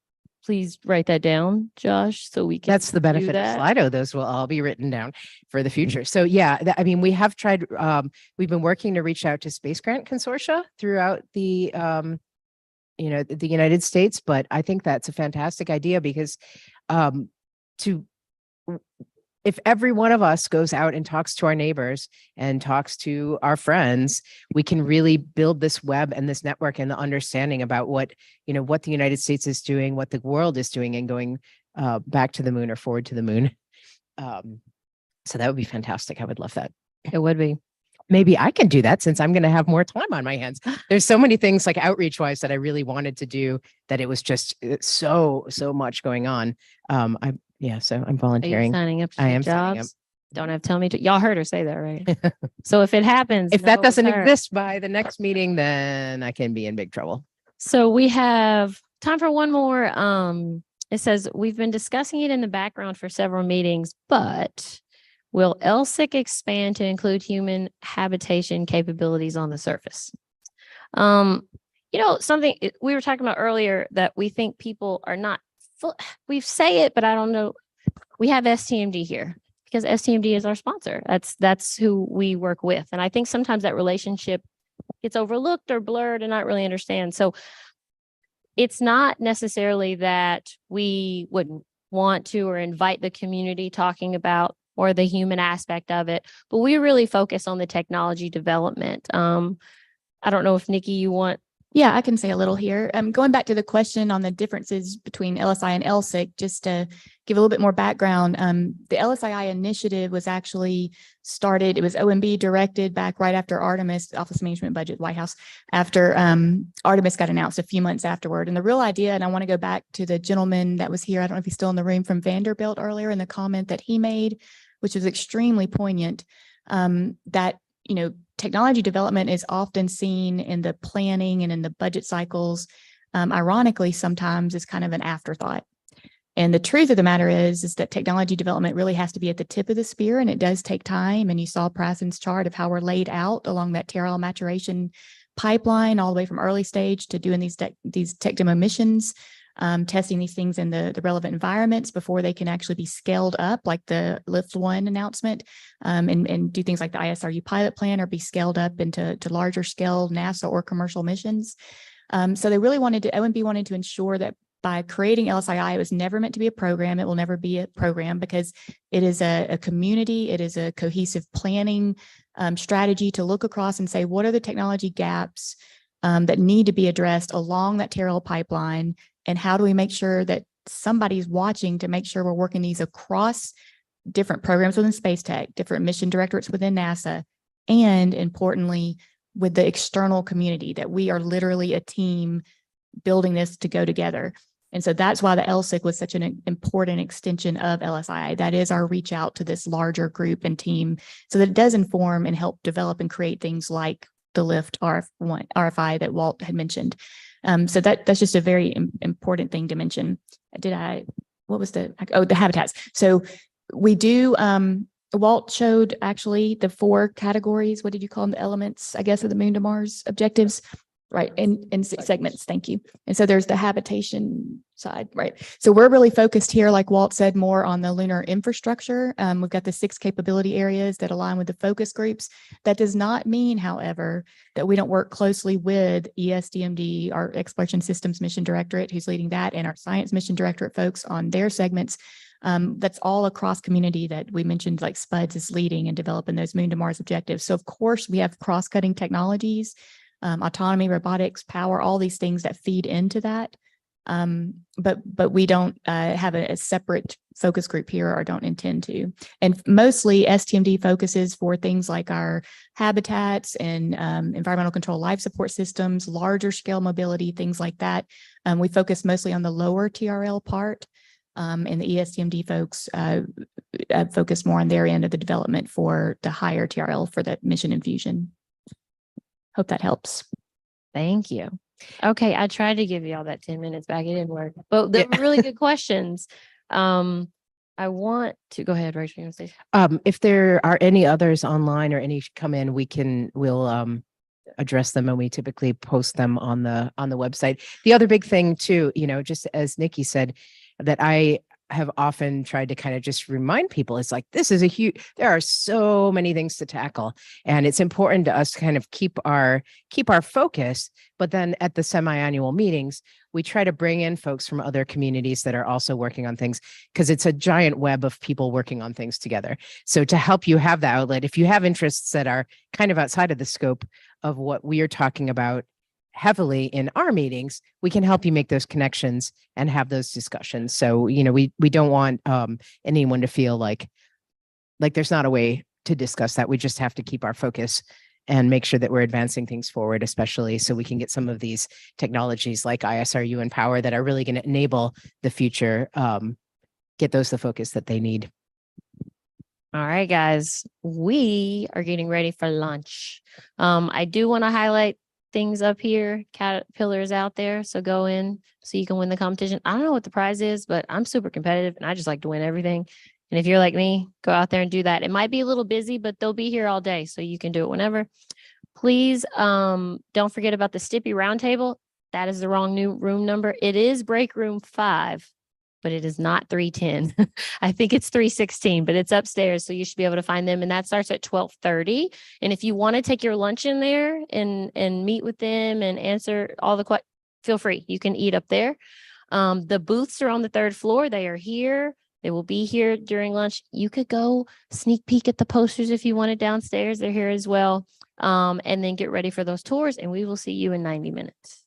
please write that down, Josh, so we can. That's the benefit of that. Slido. Those will all be written down for the future. So yeah, I mean, we have tried, we've been working to reach out to space grant consortia throughout the, the United States, but I think that's a fantastic idea because if every one of us goes out and talks to our neighbors and talks to our friends, we can really build this web and this network and the understanding about what the United States is doing, what the world is doing, and going back to the moon or forward to the moon. So that would be fantastic. I would love that. It would be. Maybe I can do that since I'm going to have more time on my hands. There's so many things like outreach wise that I really wanted to do that it was just so much going on. So I'm Are you volunteering. signing up? I am signing up. jobs? Don't have to tell me to. Y'all heard her say that, right? So if it happens, If that know it was doesn't her. exist by the next meeting, then I can be in big trouble. So we have time for one more. It says we've been discussing it in the background for several meetings, but will LSIC expand to include human habitation capabilities on the surface? Something we were talking about earlier that we think people are not we say it, but I don't know. We have STMD here because STMD is our sponsor. That's who we work with. And I think sometimes that relationship gets overlooked or blurred and not really understand. So it's not necessarily that we wouldn't want to or invite the community talking about or the human aspect of it, but we really focus on the technology development. I don't know if Nikki, you want Yeah, I can say a little here. Going back to the question on the differences between LSI and LSIC, just to give a little bit more background, the LSII initiative was actually started, it was OMB directed back right after Artemis, Office of Management Budget, White House, after Artemis got announced a few months afterward. And the real idea, and I want to go back to the gentleman that was here, I don't know if he's still in the room, from Vanderbilt earlier, in the comment that he made, which was extremely poignant, that, you know, technology development is often seen in the planning and in the budget cycles, ironically, sometimes is kind of an afterthought. And the truth of the matter is that technology development really has to be at the tip of the spear, and it does take time. And you saw Prasen's chart of how we're laid out along that TRL maturation pipeline, all the way from early stage to doing these tech demo missions, testing these things in the relevant environments before they can actually be scaled up, like the Lift 1 announcement, and do things like the ISRU pilot plan, or be scaled up into larger scale NASA or commercial missions. So they really OMB wanted to ensure that by creating LSII, it was never meant to be a program. It will never be a program, because it is a community. It is a cohesive planning strategy to look across and say, what are the technology gaps that need to be addressed along that TRL pipeline? And how do we make sure that somebody's watching to make sure we're working these across different programs within space tech, different mission directorates within NASA, and importantly, with the external community, that we are literally a team building this to go together. And so that's why the LSIC was such an important extension of LSI. That is our reach out to this larger group and team, so that it does inform and help develop and create things like the Lift RFI that Walt had mentioned. So that's just a very important thing to mention. What was the habitats. So we do, Walt showed actually the 4 categories. What did you call them? The elements, I guess, of the Moon to Mars objectives. Right, in 6 segments, thank you. And so there's the habitation side, right? So we're really focused here, like Walt said, more on the lunar infrastructure. We've got the 6 capability areas that align with the focus groups. That does not mean, however, that we don't work closely with ESDMD, our Exploration Systems Mission Directorate, who's leading that, and our Science Mission Directorate folks on their segments. That's all across community that we mentioned, like SPUDS is leading and developing those Moon to Mars objectives. So of course, we have cross-cutting technologies, autonomy, robotics, power, all these things that feed into that. But we don't have a separate focus group here, or don't intend to. And mostly STMD focuses for things like our habitats and environmental control life support systems, larger scale mobility, things like that. We focus mostly on the lower TRL part. And the ESTMD folks focus more on their end of the development for the higher TRL for the mission infusion. Hope that helps. Thank you. Okay, I tried to give you all that 10 minutes back. It didn't work, but they were really good questions. I want to go ahead, Rachel. You want to say? If there are any others online or any come in, we'll address them, and we typically post them on the website. The other big thing too, just as Nikki said, that I have often tried to kind of just remind people, it's like, there are so many things to tackle, and it's important to us to kind of keep our focus. But then at the semi-annual meetings, we try to bring in folks from other communities that are also working on things, because it's a giant web of people working on things together. So to help you have the outlet, if you have interests that are kind of outside of the scope of what we are talking about heavily in our meetings, we can help you make those connections and have those discussions. So, we don't want anyone to feel like there's not a way to discuss that. We just have to keep our focus and make sure that we're advancing things forward, especially so we can get some of these technologies like ISRU and power that are really going to enable the future, get those the focus that they need. All right, guys, we are getting ready for lunch. I do want to highlight things up here, Caterpillars out there. So go in so you can win the competition. I don't know what the prize is, but I'm super competitive and I just like to win everything. And if you're like me, go out there and do that. It might be a little busy, but they'll be here all day, so you can do it whenever. Please don't forget about the Stippy Roundtable. That is the wrong new room number. It is break room 5, but it is not 310. I think it's 316, but it's upstairs, so you should be able to find them. And that starts at 12:30. And if you want to take your lunch in there and meet with them and answer all the questions, feel free. You can eat up there. The booths are on the 3rd floor. They are here. They will be here during lunch. You could go sneak peek at the posters if you wanted downstairs. They're here as well. And then get ready for those tours, and we will see you in 90 minutes.